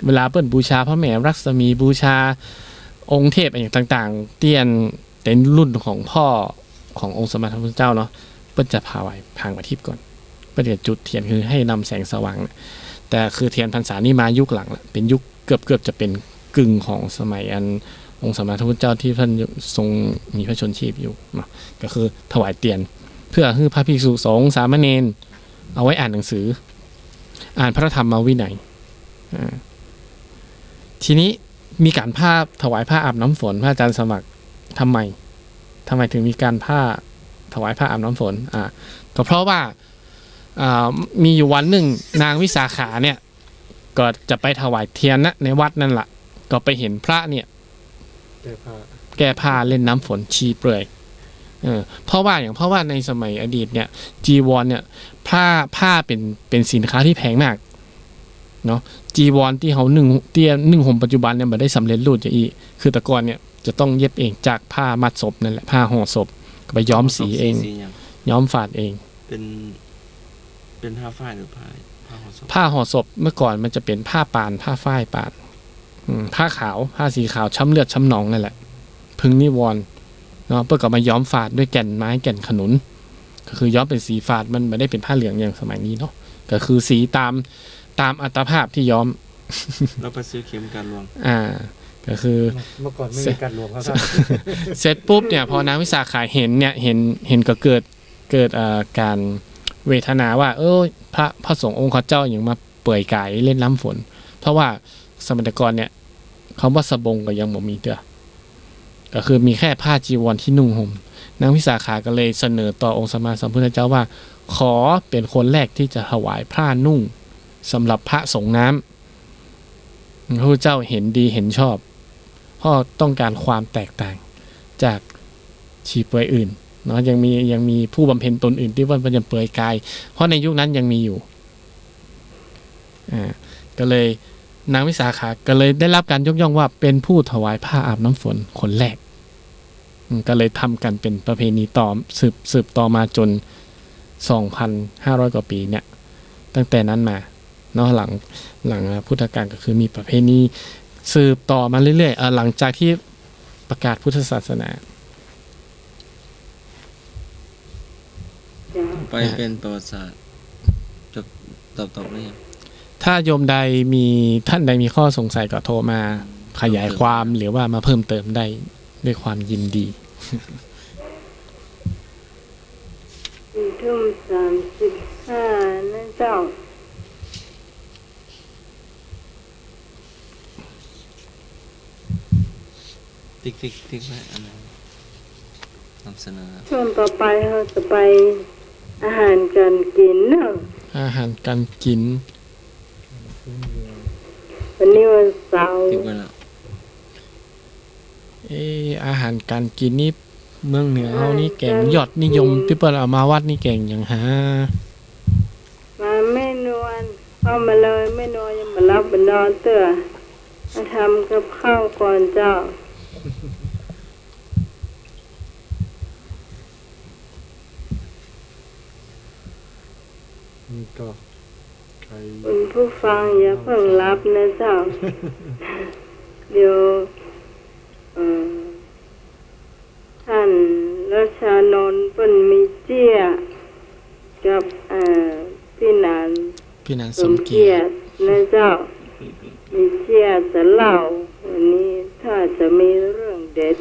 E: เวลาเพิ่นบูชาพระแม่รัศมีบูชาองค์เทพอย่างต่างๆเตียนเป็นรุ่นของพ่อขององค์สมมาสัมพุทธเจ้าเนาะเพิ่นจะถวายพางประทีปก่อนเพิ่นจะจุดเทียนคือให้นำแสงสว่างแต่คือเทียนพรรษานี่มายุคหลังละเป็นยุคเกือบจะเป็นกึ่งของสมัยอันองค์สมมาสัมพุทธเจ้าที่ท่านทรงมีพระชนชีพอยู่เนาะก็คือถวายเตียนเพื่อให้พระภิกษุสงฆ์สามเณรเอาไว้อ่านหนังสืออ่านพระธรรมวินัยทีนี้มีการถวายผ้าอาบน้ำฝนพระอาจารย์สมัครทำไมถึงมีการถวายผ้าอาบน้ำฝนก็เพราะว่ามีอยู่วันหนึ่งนางวิสาขาเนี่ยก็จะไปถวายเทียนนะในวัดนั่นแหละก็ไปเห็นพระเนี่ยแก้ผ้าเล่นน้ำฝนชีเปลือยเพราะว่าในสมัยอดีตเนี่ยจีวรเนี่ยผ้าเป็นสินค้าที่แพงมากเนาะจีวรที่เขานึ่งห่มปัจจุบันเนี่ยมันได้สำเร็จรูปจะอีคือแต่ก่อนเนี่ยจะต้องเย็บเองจากผ้ามัดศพนั่นแหละผ้าห่อศพก็ไปย้อมสีเองย้อมฝาดเอง
D: เป็นผ้าฝ้ายหรือผ้าห่อศพ
E: เมื่อก่อนมันจะเป็นผ้าปานผ้าฝ้ายปาน ผ้าขาวผ้าสีขาวช้ำเลือดช้ำหนองนั่นแหละพึงนิวรณ์เนาะเพื่อก็มาย้อมฝาดด้วยแก่นไม้แก่นขนุนก็คือย้อมเป็นสีฝาดมันไม่ได้เป็นผ้าเหลืองอย่างสมัยนี้เนาะก็คือสีตามอัตภาพที่ย้อม
D: เราไปซื้อเข็มการลวง
E: ก็คือ
C: เมื่อก่อนไม่มีการรวมครับท่าน
E: เสร็จปุ๊บเนี่ยพอนางวิสาขาเห็นเนี่ยเห็นก็เกิดการเวทนาว่าพระสงฆ์องค์ข้าเจ้าอย่างมาเปื่อยกายเล่นน้ำฝนเพราะว่าสมัยก่อนเนี่ยคำว่าสบงก็ยังบ่มีเด้อก็คือมีแค่ผ้าจีวรที่นุ่งห่มนางวิสาขาก็เลยเสนอต่อองค์สมมาสัมพุทธเจ้าว่าขอเป็นคนแรกที่จะถวายผ้านุ่งสำหรับพระสงฆ์น้ำพระเจ้าเห็นดีเห็นชอบเพราะต้องการความแตกต่างจากชีเปลือยอื่นเนาะยังมีผู้บำเพ็ญตนอื่นที่ว่าเป็นเปลือยกายเพราะในยุคนั้นยังมีอยู่ก็เลยนางวิสาขาก็เลยได้รับการยกย่องว่าเป็นผู้ถวายผ้าอาบน้ำฝนคนแรกก็เลยทำกันเป็นประเพณีต่อสืบต่อมาจน 2,500 กว่าปีเนี่ยตั้งแต่นั้นมาเนาะหลังพุทธกาลก็คือมีประเพณีสืบต่อมาเรื่อยๆหลังจากที่ประกาศพุทธศาสนา
D: ไปเป็นประวัติศาสตร์จะตอบได้ยัง
E: ถ้าโยมใดท่านใดมีข้อสงสัยก็โทรมาขยายความหรือว่ามาเพิ่มเติมได้ด้วยความยินดี
B: ทุ่ม35นั่นเจ้า
D: ติ๊กไว้อันนั้นนำเสนอ
B: ช่วงต่อไปเราจะไปอาหารการกินเนาะ
E: อาหารการกิน
B: วันนี้วันเสาร์
D: ติ๊กไว้แล้ว
E: อาหารการกินนี่เมืองเหนือเฮานี่แกงยอดนิยมพี่เปิ้ลเอามาวัดนี่แกงอย่างฮะ
B: มาแม่นวลเข้ามาเลยแม่นวลยังมารับมานอนเตื้อมาทำกับข้าวก่อนเจ้า
C: นี่ก็
B: คุณผู้ฟังอย่าเพิ่งรับนะเจ้าเดี๋ยวท่านรัชานนท์เพิ่นมีเจี้ยกับพี่นาน
E: สมเกียรติ
B: นะเจ้ามีเจี้ยจะเล่าวันนี้ถ้าจะมีเรื่องเด็ด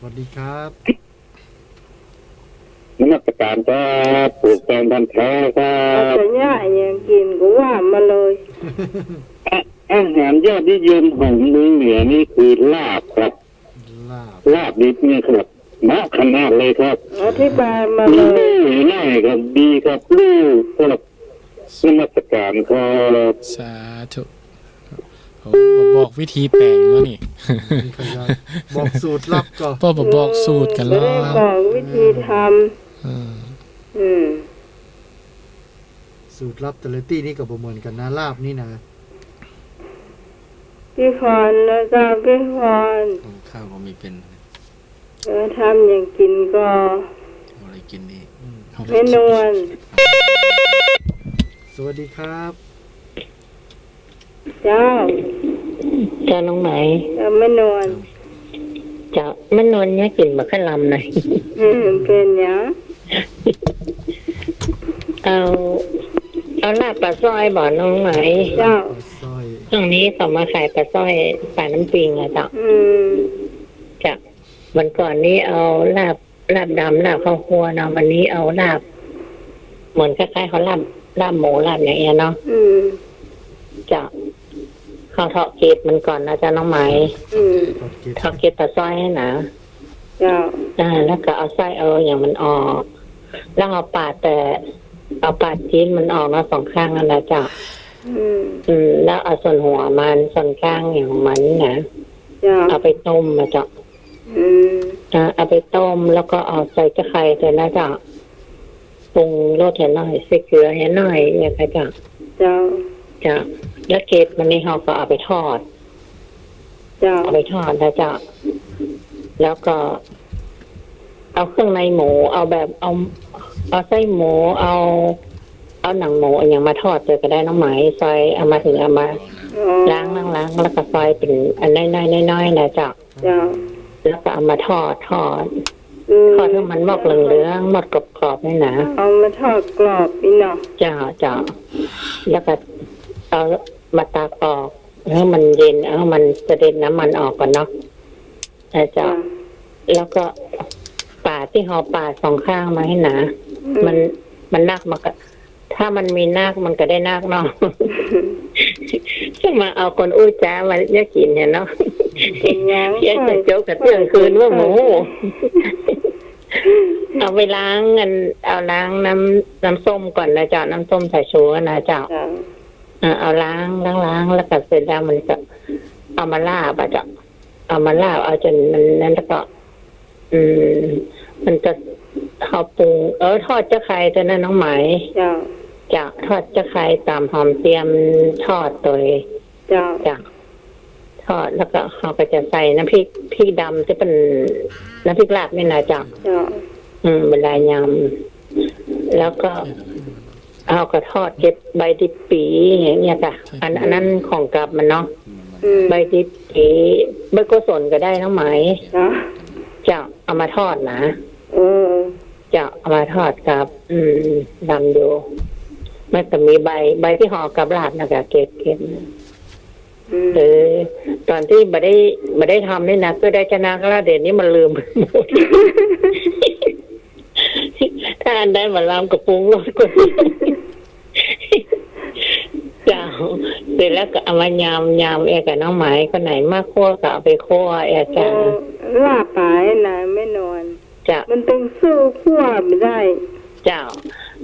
C: สวัสดีครับ
F: นมัสการครับปลูกแตงพันธุ์แท้ครับ
B: แต่ย่ายังกินก็ว่ามาเลย
F: อาหารยอดนิยมของเมืองเหนือนี่คือลาบครับลาบดิบเนี่ยครับเหมาะขนาดเลยครับ
B: อธิบายมาเลย
F: ง่ายครับดีครับลูกครับนมัสการครับ
E: สาธุบอกวิธีแปลงแล้วนี่
C: บอกสูตรลับก็
E: พ่อบอกสูตรกันแล้ว
B: บอกวิธีทำ
C: สูตรลับแต่ละที่นี่ก็บ่เหมือนกันนะลาบนี่นะ
B: พี่พรแล้วจ้าพี่พร
D: ข้าวก็มีเป็น
B: ทำอย่างกินก็
D: อะไรกินนี่
B: ไม่นวล
C: สวัสดีครับ
B: เจ้า
A: น้องไหม
B: ไม่นวล
A: จะไม่นวลเนี่ยกินมาขั้นลำหน่อย
B: เป็นยัง
A: เอาลาบปลาสร้อยบ่อน้องไหม
B: เจ้า
A: ตรงนี้เขามาขายปลาสร้อยปลาน้ำปิงอะจ้ะจ้ะวันก่อนนี้เอาลาบดำลาบข้าวคั่วเนาะวันนี้เอาลาบเหมือนคล้ายๆเขาลาบหมูลาบอย่างเงี้ยเนาะจ้ะข้าวเทาะเกล็ดมันก่อนนะจ๊ะน้องไหมเทาะเกล็ดปลาสร้อยให้นะแล้วก็เอาไส้เอาอย่างมันออกแล้วเอาปาดชิ้นมันออกมาสองข้างนั่นแหละจ้ะแล้วเอาส่วนหัวมันส่วนข้างอย่างมันนะเอาไปต้มมาจ้ะเอาไปต้มแล้วก็เอาใส่ตะไคร้ใส่นะจ้ะปรุงรสเห็นหน่อยใส่เกลือเห็นหน่อยอย่างไรจ้ะจ้ะแล้วเกล็ดมันนี่เขาก็เอาไปทอดเอาไปทอดนะจ๊ะแล้วก็ เอาเครื่องในหมูเอาแบบเอาไส้หมูเอาหนังหมูอย่างมาทอดเลยก็ได้น้องไหมซอยเอามาถึงเอามาล้างแล้วก็ซอยเป็นอันน้อยๆนะเจ้าแล้วก็เอามาทอดให้มันหมกเหลืองๆหมดกรอบๆนี่นะ
B: เอามาทอดกรอบอีเนาะ
A: เจ้าแล้วก็เอามาตากออกให้มันเย็นให้มันจะเด็นน้ำมันออกก่อนเนาะเจ้าแล้วก็ปาดที่ห่อปาดสองข้างมาให้หนามันนักมาก็ถ้ามันมีนาคมันก็ได้นาคเนาะจะมาเอาคนอุ้ยจ้ามาเนี่ยกินเนี่ยเนาะเยอะจะเจ้ากับเที่ยงคืนว่าหมูเอาไปล้างเอาล้างน้ำส้มก่อนนะเจ้าน้ำส้มใส่ชูนะเจ้าเอาล้างแล้วก็เสร็จแล้วมันก็เอามาลาบเจ้าเอามาลาบเอาจนมันนั้นแล้วก็มันจะเขาปรุงทอดจะไข่ตัวนั้นน้องไหมจะทอดจะไข่ตามหอมเตรียมทอดตัวจะทอดแล้วก็เขาก็จะใส่น้ำพริกดำที่เป็นน้ำพริกลาบนี่นะจ้ะเวลายำแล้วก็เอากระทอดเก็บใบดิบปีอย่างเงี้ยค่ะอันนั้นของกลับมันเนาะใบดิบปีใบกุศลก็ได้น้องไหมจะเอามาทอดนะจะเอามาทอดกับดำดูมันจะมีใบที่ห่อกับลาบนะคะเก็บตอนที่ไม่ได้ทำนี่นะก็ได้ชนะก็แล้วเดี๋ยวนี้มันลืมหมดถ้าอันได้มาลามกับปรุงรสก็เจ้าเสร็จแล้วก็เอามายำกับน้องไหมคนไหนมาคั่วก็เอาไปคั่วจ้า
B: ลาบปลายนะไม่นอนมันต้องสู้คั่วไม่ได้
A: เจ้า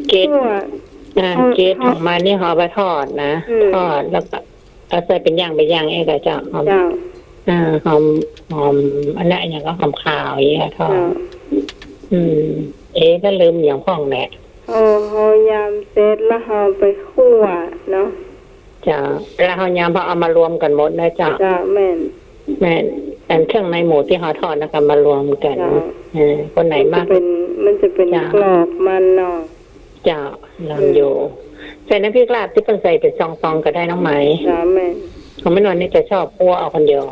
A: เกตออกมานี่ห่อไปทอดนะทอดแล้วก็เอาใส่เป็นย่างก็เจ้าหอมอันนั้นอย่างก็หอมขาวอย่างเงี้ยทอดก็ลืมอย่างพ่องแหละ
B: เขายำเสร็จแล้วเขาไปคั่วเนาะ
A: จ้าแล้วเขายำพอเอามารวมกันหมดนะจ้า
B: แม่น
A: อันเครื่องในหมูที่เขาทอดนะกันมารวมกันคนไหนมาก
B: มันจะเป็นกรอบมันเนาะ
A: จ้าลำอยู่ใส่น้ำพริกลาบที่เป็นใส่เป็นซองก็ได้น้องไหม
B: แม่
A: เขาไม่นอนนี่จะชอบคั่วเอาคนเดียว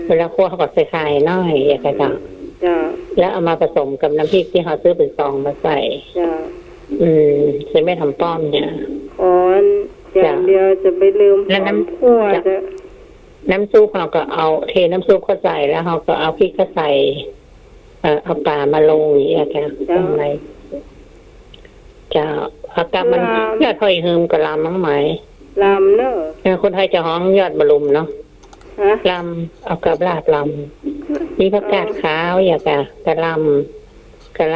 A: เวลาคั่วเขาก็ใส่ไข่น้อยอย่างเงี้ยจ้าแล้วเอามาผสมกับน้ำพริกที่เขาซื้อเป็นซองมาใส่ใส่ไม่ทำป้อมเนี่ย
B: อย่างเดียวจะไปลืม
A: แล้วน้ำคั่วน้ำซุปเราก็เอาเทน้ำซุปเข้าใส่แล้วเขาก็เอาพริกเข้าใส่เอาปลามาลงอย่างเงี้ยค่ะตรงไหนจะผักกาดมันยอดถอยหืมกับลำมั้งไหม
B: ลำเนอะ
A: คนไทยจะฮ้องยอดบะลุมเนาะลำเอากับลาบลำมีผักกาดขาวอย่างกระล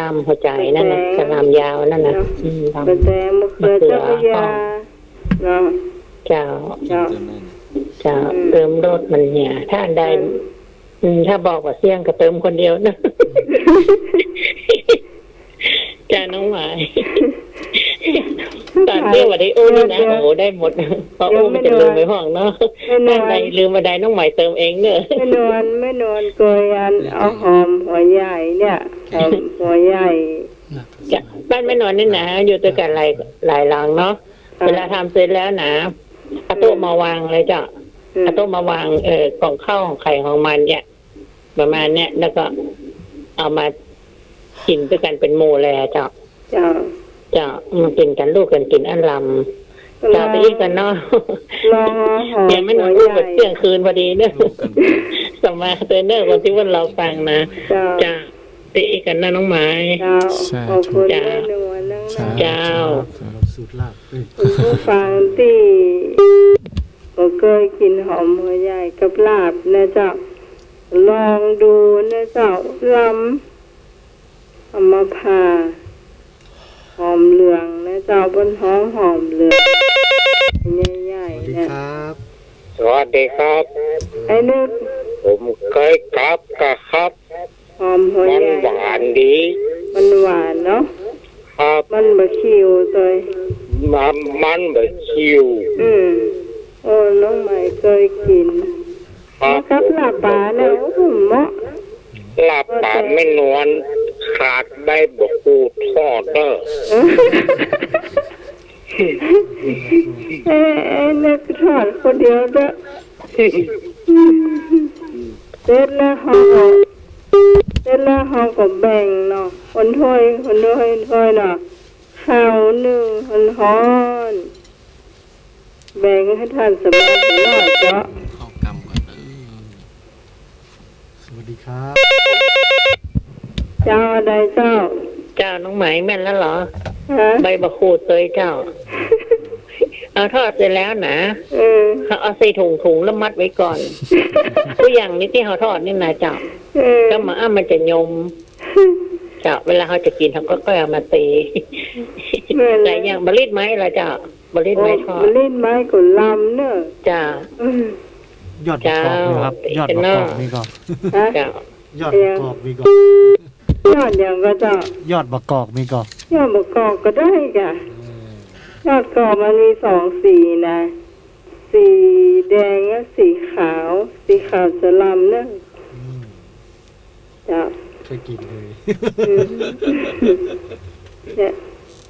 A: ำหัวใจนั่นนะกระลำยาวนั่นนะ
B: กระแตมะเขือเจ้าพยา
A: เจ้าเติมรสมันเนี่ยถ้าอันใดถ้าบอกว่าเสี่ยงก็เติมคนเดียวนะจ้าน้องหมายตอนเที่ยววันนี้นี่นะโอ้ได้หมดเพราะมันจะลืมไปห้องเนาะถ้าใดลืมมาได้น้องหมายเติมเองเนอะ
B: ไม่นอนโกยเอาหอมหัวใหญ่เนี่ยหัวใหญ่
A: บ้านไม่นอนนี่นะอยู่ตัวกันหลายหลังเนาะเวลาทำเสร็จแล้วนะเอาโต๊ะมาวางเลยจ้ะเอาโต๊ะมาวางกล่องข้าวของไข่ของมันเนี่ยประมาณเนี้ยแล้วก็เอามากินด้วยกันเป็นโมแลจ้ะมันเป็นกันลูกกันกินอันลำจะไปอีกกันเนาะยังไม่นอนลูกแบบเที่ยงคืนพอดีเนอะสมาเตอร์เนอร์คนที่วันเราฟังนะจะไปอีกกันนะน้องไม้
B: ขอบคุณ
A: เจ้า
C: สูตรลาบ
B: ผู้ฟังที่ก็เคยกินหอมหัวใหญ่กับลาบนะเจ้าลองดูนะเจ้าลำเอามาผ่าหอมเหลืองนะเจ้าบนหอมเหลืองใหญ่ๆเนี่ย
G: สวัสดีครับ
B: ไอ้นึก
G: ผมเคยกลับครับ
B: หอมหัวใหญ่
G: มันหวานดี
B: มันหวานเนาะ
G: ครับ
B: มันบะคิวตัว
G: มันบะคิว
B: โอ้น้องใหม่เคยกินครับลาบปลาเนี่ยโอ้โหเหมาะ
G: ลาบปลาไม่นวลค ขาดใบบกคูดทอดเด้อ
B: นึกทอดคนเดียวเด้อเสร็จแล้วเขาก็แบ่งเนาะคนถ้วยเนาะข้าวนึ่งคนฮ้อนแบ่งให้ท่านสบายหน่อยเจ้า
D: เข้ากรรมก่อน
C: สวัสดีครับ
B: เจ้าอะไรเจ้า
H: เจ้าน้องไหมแม่นแล้วเหรอ
B: ฮะ
H: ใบบะคูดเลยเจ้า เอาทอดเสร็จแล้วนะ เขาเอาใส่ถุงแล้วมัดไว้ก่อน ตัวอย่างนี้ที่เขาทอดนี่นะเจ้าก็มามันจะยมเจ้าเวลาเขาจะกินเขาก็ค่อยเอามาตีแต่อย่างบะลิดไม้ละเจ้าบะลิดไม้ทอด
B: บะลิดไม้ก็ลำเนอะ
H: จ้าย
C: อดประกอบนะครับยอดประกอบนี่ก็
H: เจ้าย
C: อดประกอบนี่ก็
B: ยอดอย่างก็เจ้าย
C: อดประกอบนี่ก็
B: ยอดประกอบก็ได้จ้ะยอดกรอบมันมี2 สีนะสีแดงและสีขาวจะลำเนอะจ้ะ
C: เคยกินเลย
B: เนี่ย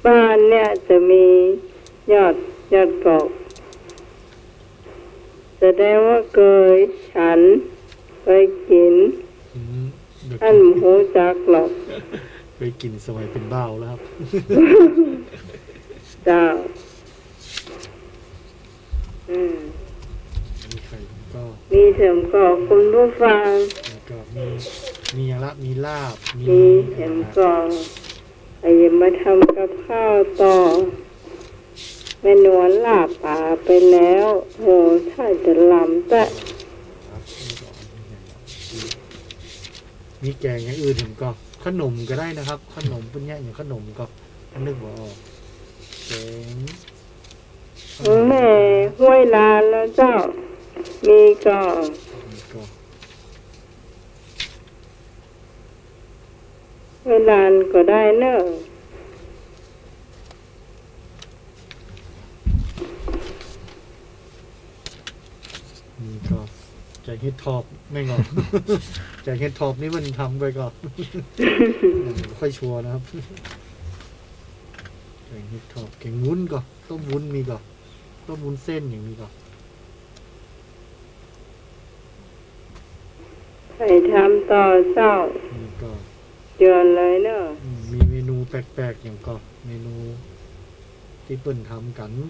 B: บ้านเนี่ยจะมียอดกรอบแสดงว่าเคยฉันเคยกินท่านหมูจักหรอก
C: เคยกินสมัยเป็นบ้าวแล้วครับ
B: จ้า
C: มีไข่ก็
B: มีเสริมกรอบคุณผู้ฟัง
C: ก็มีอย่างละมีลาบ
B: มีเสริมกรอบไอ้ยังมาทำกับข้าวต่อแม่นวลลาบป่าไปแล้วโหถ้าจะลำแต่
C: มีแกงอย่างอื่นผมก็ขนมก็ได้นะครับ ขนมเป็นอย่างขนมก็นึกว่าออกแกง
B: แม่ห้วยลานแล้วเจ้ามีก่อ
C: ก็
B: ห้วยลานก็ได้เนอะ
C: มีก็แกงเห็ดทอบไม่งอก แกงเห็ดทอบนี่มันทำไปก่อนค่อยชัวร์นะครับแกงเห็ดทอบแกงวุ้นก็ต้มวุ้นมีก็ต้มวุ้นเส้นอย่างนี้ก็
B: ใส่ทำต่อเจ้า
C: มีก็
B: เดือนเลยเนอะ
C: มีเมนูแปลกๆอย่างก็เมนูที่เปิ้นทำกัน
B: นี่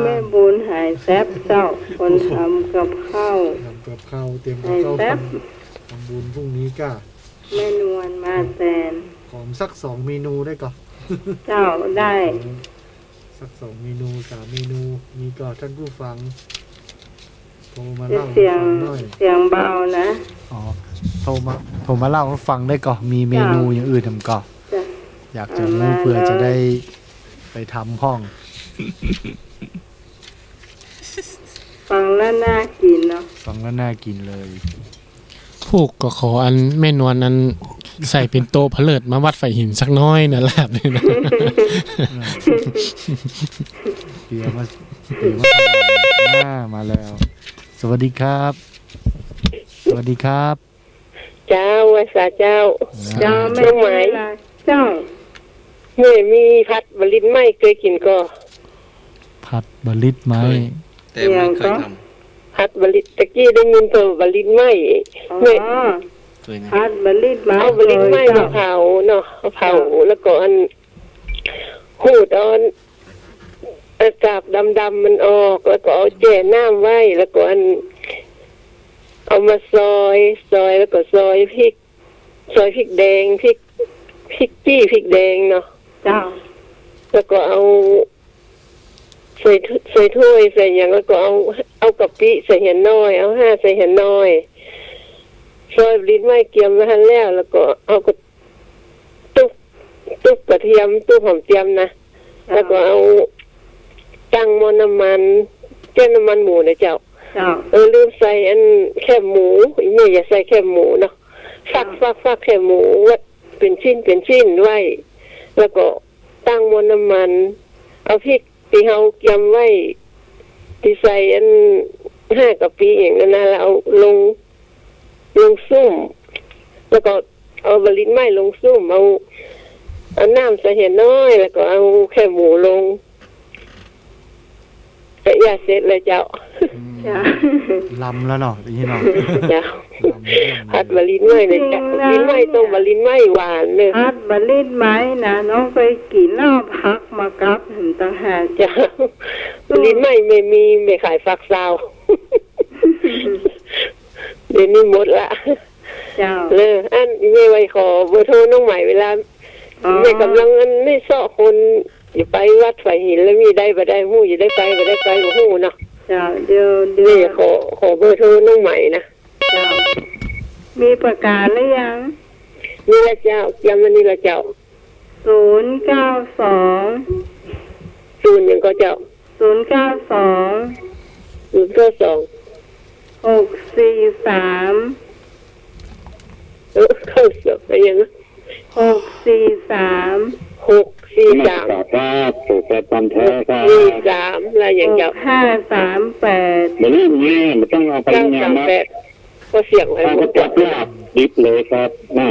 B: แม่บุญหายแซ่บเจ้าคนทำกับข้าว
C: ทำกับข้าวเตรียมกับข้าวทำบุญพรุ่งนี้ก็
B: แม่นวลมาแตน
C: ขอมสัก2 เมนูได้ก่อน
B: เจ้าได้
C: สัก2 เมนู3 เมนูมีก็ท่านผู้ฟังโทรมา
B: จะ
C: เล่าให้
B: เสียง
C: ฟังหน่อย
B: เสียงเบานะ
C: อ๋อโทรมาเล่าให้ฟังได้ก่อนมีเมนูอย่างอื่นทำก่อน
B: จ้ะ
C: อยากจะรู้เพื่อจะได้ไปทำห้อง
B: ฟังแล้วน่ากินเนาะ
C: ฟังแล้วน่ากินเลย
E: ผูกก็ขออันแม่นวลนั้นใส่เป็นโตผเลิดมาวัดไฟหินสักน้อยนะลาบเลยนะ
C: เดี๋ยวมามาแล้ว สวัสดีครับ สวัสดีครับ
A: เจ้าวาสาเจ้า
B: เจ้าแม่
A: น้องไหม
B: เจ้า
A: แม่มีพัดบะลินไหมเคยกินก็
C: ผัดบะลิดไหม
D: แต่ไม่เคยท
A: พัดบะลินตะกี้ได้ยินเพิ่มบะลินไหม
B: อ๋อ
A: แม่
D: ำเคยนะ
B: พัดบะลิดไม้
A: เอาบะลินไหมมาเผาเนาะเผาแล้วก็อันหูดเอากาบดำๆมันออกแล้วก็เอาแจ่น้ำไว้แล้วก็อันเอามาซอยแล้วก็ซอยพริกแดงพริกจี้พริกแดงเนาะ
B: เจ้า
A: แล้วก็เอาใส่ถ้วยใส่อย่างแล้วก็เอากะปิใส่เห็นน้อยเอา5ใส่เห็นน้อยซอยลิ้นไม้เกียมไว้ทันแล้วก็เอากระตุ๊บกระเทียมตุ๊บหอมเจียมนะแล้วก็เอาตั้งหม้อน้ำมันแก้น้ำมันหมูนะเจ้า
B: เจ้า
A: ลืมใส่อันแคบหมูไม่อย่าใส่แคบหมูเนาะฟักแคบหมูไว้เป็นชิ้นไว้แล้วก็ตั้งหม้อน้ำมันเอาพริกที่เฮาเกียมไว้ที่ใส่อัน5 กะปิอย่างนั้นนะแล้วเอาลงซุ่มแล้วก็ เอาบลิ้นไม้ลงซุ่มเอาน้ำใส่เห็นน้อยแล้วก็เอาแค่หมูลงก็อย่าเสร็จเลยเจ้า
B: จ้า
C: ลำแล้วเนาะอย่างนี้เนาะ
A: เจ้าผัดบลิ้นไม้เลยจ้ะลิ้นไม้ต้องบลิ้นไม้หวานเลย
B: ฮัดบลิ้นไม้นะน้องไปกินเหล้าพักมากับเห็นต่างหาก
A: เจ้าลิ้นไม้ไม่ขายฝักซาว เดี๋ยวนี้หมดละ
B: เจ้า
A: เลยอันไม่ไว้ขอเบอร์โทรน้องใหม่เวลาไม่กำลังอันไม่ซ้อคนอย่าไปวัดไฟหินแล้วมีได้บ่ได้หู้อย่าได้ไปบ่ได้ไปบ่หู้เนาะ
B: เจ้าเดี๋ยว
A: นี่ขอเบอร์โทรน้องใหม่นะ
B: เจ้ามีประกาศหรือยัง
A: นี่ละเจ้าย้ำวันนี้ละเจ้า
B: 092
A: 0ยังก็เจ้า
B: 092
A: 092
B: 643
A: เข้าเสือกไปยัง
B: 643
A: 643
F: ครับถูกแต่ตามแท้ครับ
A: 43อะไรอย่างเจ้า
B: 538
F: เดี๋ยวนี้มันต้องเอาไปงานมา
A: 938ก็เสียงไว้
F: ถ้า
A: หม
F: เขา
A: ด
F: จับลาบดิบเลยครับน่า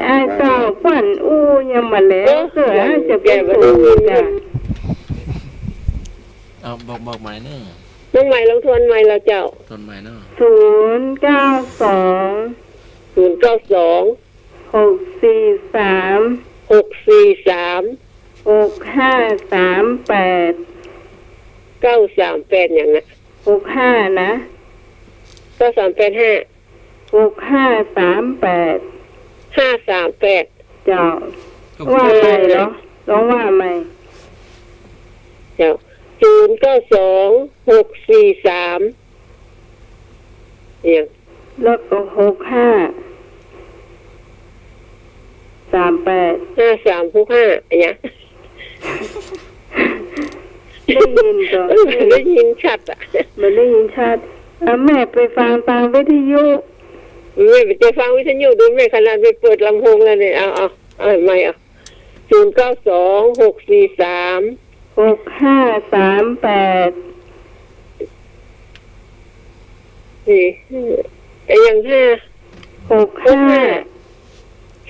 B: ไอ้เจ้าฝันอู้ยังมาแล้วเสือจะเป็นสูงจ้ะ
D: เอาบอกหมายเนอะ
A: น้องใหม่ลงทวนใหม่แล้วเจ้า
D: ต้นไม้เนอะ
B: 092
A: 092
B: 643
A: 643
B: 6538
A: 938อย่างนะ
B: 65นะ
A: 9385
B: 6538
A: 538
B: เจ้าว่าไหมเหรอร้องว่าไหม
A: เจ้า092 643อย่าง
B: แล้วก็6538
A: 5365อย่าง
B: ได้ยินก่อน
A: ได้ยินชัดอ่ะ
B: มันได้ยินชัดแม่ไปฟังตามวิทยุ
A: ไม่ไปฟังวิทยุดูแม่ขนาดไปเปิดลำโพงแล้วเนี่ยเอาไม่เอา092 643
B: 6538
A: นี่อย่าง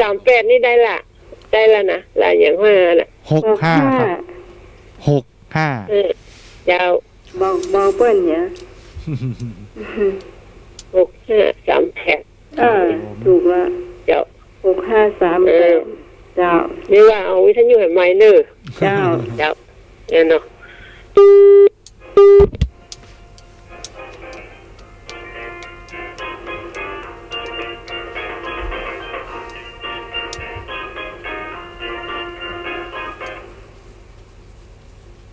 A: 38นี่ได้ละนะละอย่าง5น่ะ
C: 65ครับ65
A: ยาว
B: บอกเปิ้นเนี่ย
A: 6538
B: ถูกละ
A: เจ้า
B: 6538 เจ้า
A: นี่ว่าเอาวิทยุให้ใหม่เนอะ
B: เจ้า
A: เจ้าเนี่ยเนาะ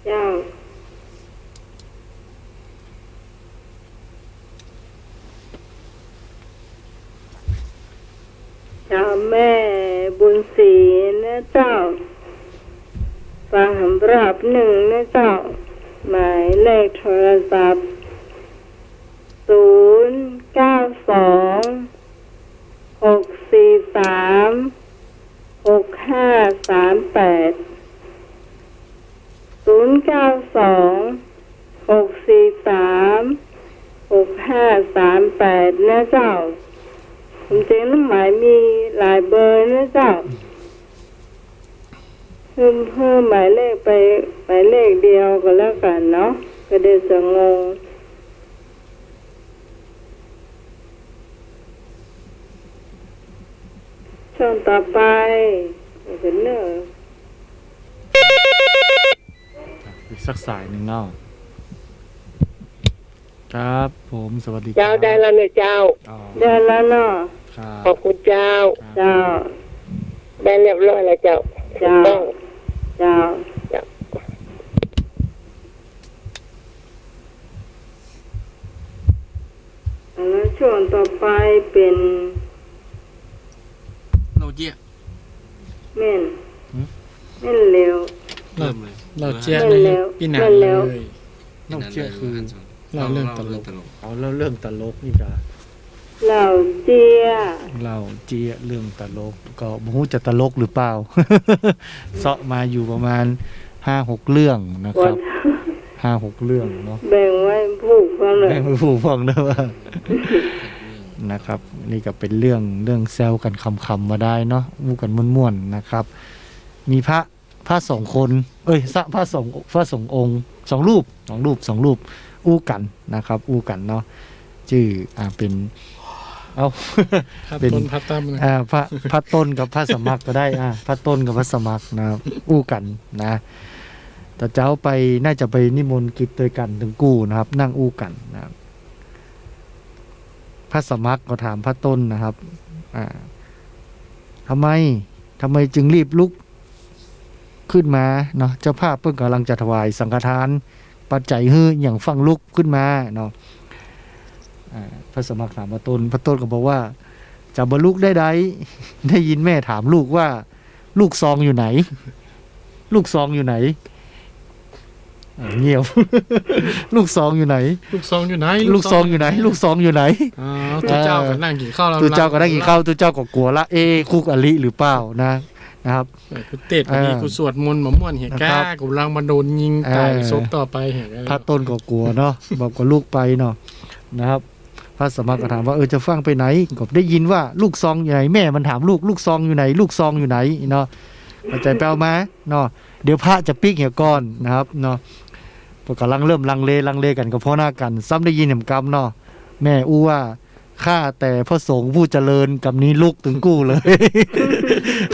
B: เจ้า เจ้าแม่บุญศรีนะเจ้า ฟังสำหรับ1นะเจ้า หมายเลขโทรศัพท์ 092 643 6538 092 643 6538นะเจ้าผมจริงๆหมายมีหลายเบอร์นะเจ้าเพิ่มหมายเลขไปหมายเลขเดียวก็แล้วกันเนาะก็เดี๋ยวจะงงช่องต่อไปเป็นเนอร์
C: อีกสักสายหนึ่งเนาะครับผมสวัสดีครับ
A: เจ้าได้แล้วเนอะเจ้า
C: อ๋อ
B: เดือนละเนาะ
C: ครับ
A: ขอบคุณเจ้า
B: เจ้า
A: ได้เรียบร้อยแล้วเจ้า
B: เจ้า
A: ต้อง
B: เจ้า
A: เจ้า
B: แล้วช่วงต่อไปเป็น
D: เราเจี๊ย
B: เม่นเร็ว
D: เริ่มเลย
E: เราเจี๊ย
B: เล่น
E: ใน
B: แล้ว
E: พี่หนา
B: เล่น
E: เล
B: แล้ว
E: ย
C: นอกเชื่อคือ
E: เราเรื่องตลก
C: เอาแล้วเรื่องตลกนี่จ้ะ
B: เหล่าเจีย
C: เราเจียเรื่องตลกก็บ่ฮู้จะตลกหรือเปล่า เซาะมาอยู่ประมาณ 5-6 เรื่องนะค
B: วั
C: รั
B: น
C: บ 5-6 เรื่องเนาะ
B: แบ่งไว้ผูกฟังเลย
C: แม่งผู้ฟังได้ว่า นะครับนี่ก็เป็นเรื่องแซวกันคำมาได้เนาะมู่กันม่วนๆนะครับมีพระสองคนพระสององค์สองรูปอู้กันนะครับอู้กันเนาะชื่อเป็น
E: เป็นพระต้น
C: พระต้นกับพระสมัครก็ได้พระต้นกับพระสมัครนะครับอู้กันนะแต่เจ้าไปน่าจะไปนิมนต์กิจเตยกันถึงกู้นะครับนั่งอู้กันนะครับพระสมัครก็ถามพระต้นนะครับทำไมจึงรีบลุกขึ้นมาเนาะเจ้าภาพเพิ่งกำลังจะถวายสังฆทานปัจจัยฮื้ออย่างฟังลุกขึ้นมาเนาะพระสมัครถามพระต้นก็บอกว่าจะบรรลุได้ยินแม่ถามลูกว่าลูกซองอยู่ไหนเงียบ ลูกซองอยู่ไหน
E: ตัวเจ้าก็นั่งกินข้าว
C: ตัวเจ้าก็กลัวละคุกอลิหรือเปล่านะครับ
E: กูเตะนี่กูสวดมนต์ม่วนเห็นแก่กูลังมาโดนยิงตายศพต่อไปเห็น
C: พระต้นก็กลัวเนาะบอกกับลูกไปเนาะนะครับพระสมัครก็ถามว่าจะฟังไปไหนก็ได้ยินว่าลูกซองอยู่ไหนแม่มันถามลูกซองอยู่ไหนเนาะเข้าใจแปลมาเนาะเดี๋ยวพระจะปิ๊กเหี่ยก้อนนะครับเนาะพวกกำลังเริ่มลังเลกันกับพ่อหน้ากันซ้ำได้ยินเห็นกรรมเนาะแม่อู้ว่าข้าแต่พระสงฆ์ผู้เจริญกับนี้ลุกถึงกู้เลย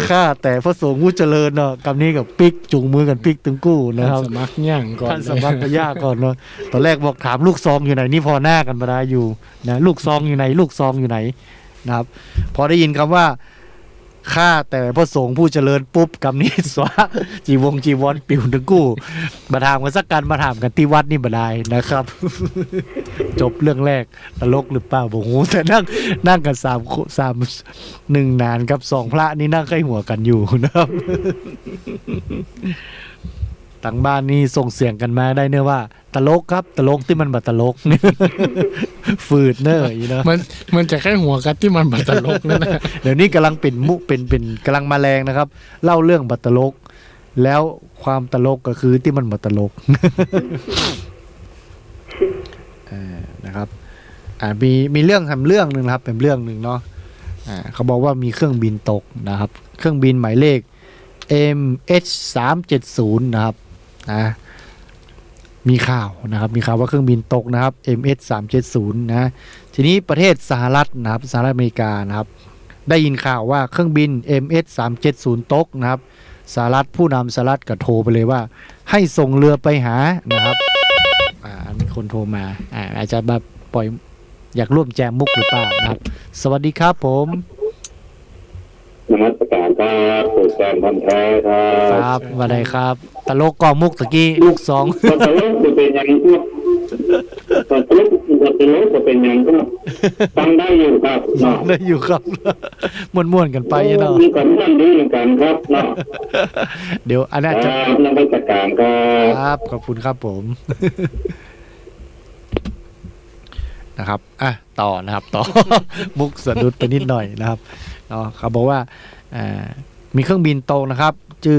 C: ข้าแต่พระสงฆ์ผู้เจริญเนาะกับนี้กับปิ๊กจุงมือกันปิ๊กถึงกู้นะครับ
E: สมัครย่างก่อน
C: ท่านสมัครก็ยากก่อนเนาะตอนแรกบอกถามลูกซองอยู่ไหนนี่พอหน้ากันมาได้อยู่นะลูกซองอยู่ไหนนะครับพอได้ยินคำว่าข้าแต่พระสงฆ์ผู้เจริญปุ๊บกับนี้สวะจีวรปิวถึงกู้มาถามกันสักกันมาถามกันที่วัดนี่บ่ได้นะครับ จบเรื่องแรกตลกหรือเปล่าบอกโหแต่นั่งกัน1นานกับ2พระนี่นั่งใกล้หัวกันอยู่นะครับต่างบ้านนี่ส่งเสียงกันมาได้เนื้อว่าตลกครับตลกที่มันบัดตลกฝืดเนอะเนาะ
E: มันจะแค่หัวกันที่มันบัดตลกนั่นนะ
C: เดี๋ยวนี้กำลังเป็นกำลังมาแรงนะครับเล่าเรื่องบัดตลกแล้วความตลกก็คือที่มันบัดตลกนะครับมีเรื่องทำเรื่องนึงนะครับเป็นเรื่องนึงเนาะเขาบอกว่ามีเครื่องบินตกนะครับเครื่องบินหมายเลข MH370 นะครับมีข่าวว่าเครื่องบินตกนะครับ MH370 นะทีนี้ประเทศสหรัฐนะครับสหรัฐอเมริกานะครับได้ยินข่าวว่าเครื่องบิน MH370 ตกนะครับสหรัฐผู้นำสหรัฐก็โทรไปเลยว่าให้ส่งเรือไปหานะครับมีคนโทรมาอาจจะแบบปล่อยอยากร่วมแจมมุกหรือเปล่านะครับสวัสดีครับผม
F: นมัสการครับผู้แทนพันแท้
C: ครับสวัสดีครับตลกกอมุกตะกี้ลูก2
F: ตลกจะเป็นอย่างนี้ตลกจะเป็นอย่างก็ฟังได้อยู่ครับ
C: ได้อยู่ครับม่วนๆกันไปเนาะ
F: มีกันนั่นดีเหมือนกันครับเนาะ
C: เดี๋ยวอันนั้นจะ
F: นมัสการ
C: ครับขอบคุณครับผมนะครับต่อนะครับต่อมุกสะดุดไปนิดหน่อยนะครับเขาบอกว่ามีเครื่องบินตกนะครับชื่อ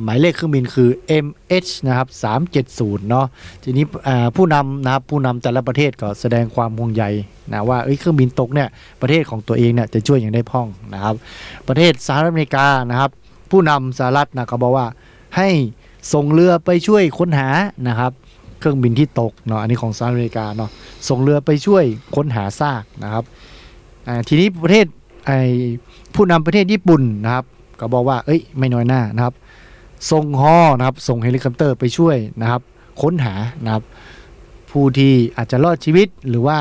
C: หมายเลขเครื่องบินคือ MH นะครับ370เนาะทีนี้ผู้นำแต่ละประเทศก็แสดงความห่วงใยนะว่าเครื่องบินตกเนี่ยประเทศของตัวเองเนี่ยจะช่วยอย่างได้พ้องนะครับประเทศสหรัฐอเมริกานะครับผู้นำสหรัฐนะเขาบอกว่าให้ส่งเรือไปช่วยค้นหานะครับเครื่องบินที่ตกเนาะอันนี้ของสหรัฐอเมริกาเนาะส่งเรือไปช่วยค้นหาซากนะครับทีนี้ประเทศผู้นำประเทศญี่ปุ่นนะครับก็บอกว่าไม่น้อยหน้านะครับส่งนะครับส่งเฮลิคอปเตอร์ไปช่วยนะครับค้นหานะครับผู้ที่อาจจะรอดชีวิตหรือว่า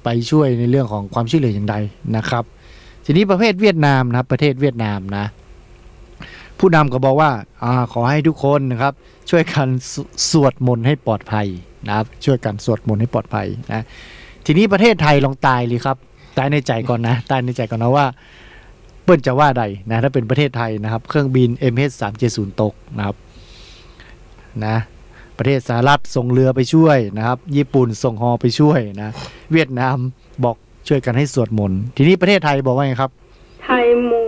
C: ไปช่วยในเรื่องของความช่วยเหลืออย่างใดนะครับทีนี้ประเทศเวียดนามนะครับประเทศเวียดนามนะผู้นำก็บอกว่าขอให้ทุกคนนะครับช่วยกันสวดมนต์ให้ปลอดภัยนะครับช่วยกันสวดมนต์ให้ปลอดภัยนะทีนี้ประเทศไทยลองตายเลยครับตายในใจก่อนนะว่าเปิ้ลจะว่าใดนะถ้าเป็นประเทศไทยนะครับเครื่องบิน MH370 ตกนะครับนะประเทศสหรัฐส่งเรือไปช่วยนะครับญี่ปุ่นส่งฮอไปช่วยนะเวียดนามบอกช่วยกันให้สวดมนต์ทีนี้ประเทศไทยบอกว่าไงครับ
B: ไทยมุง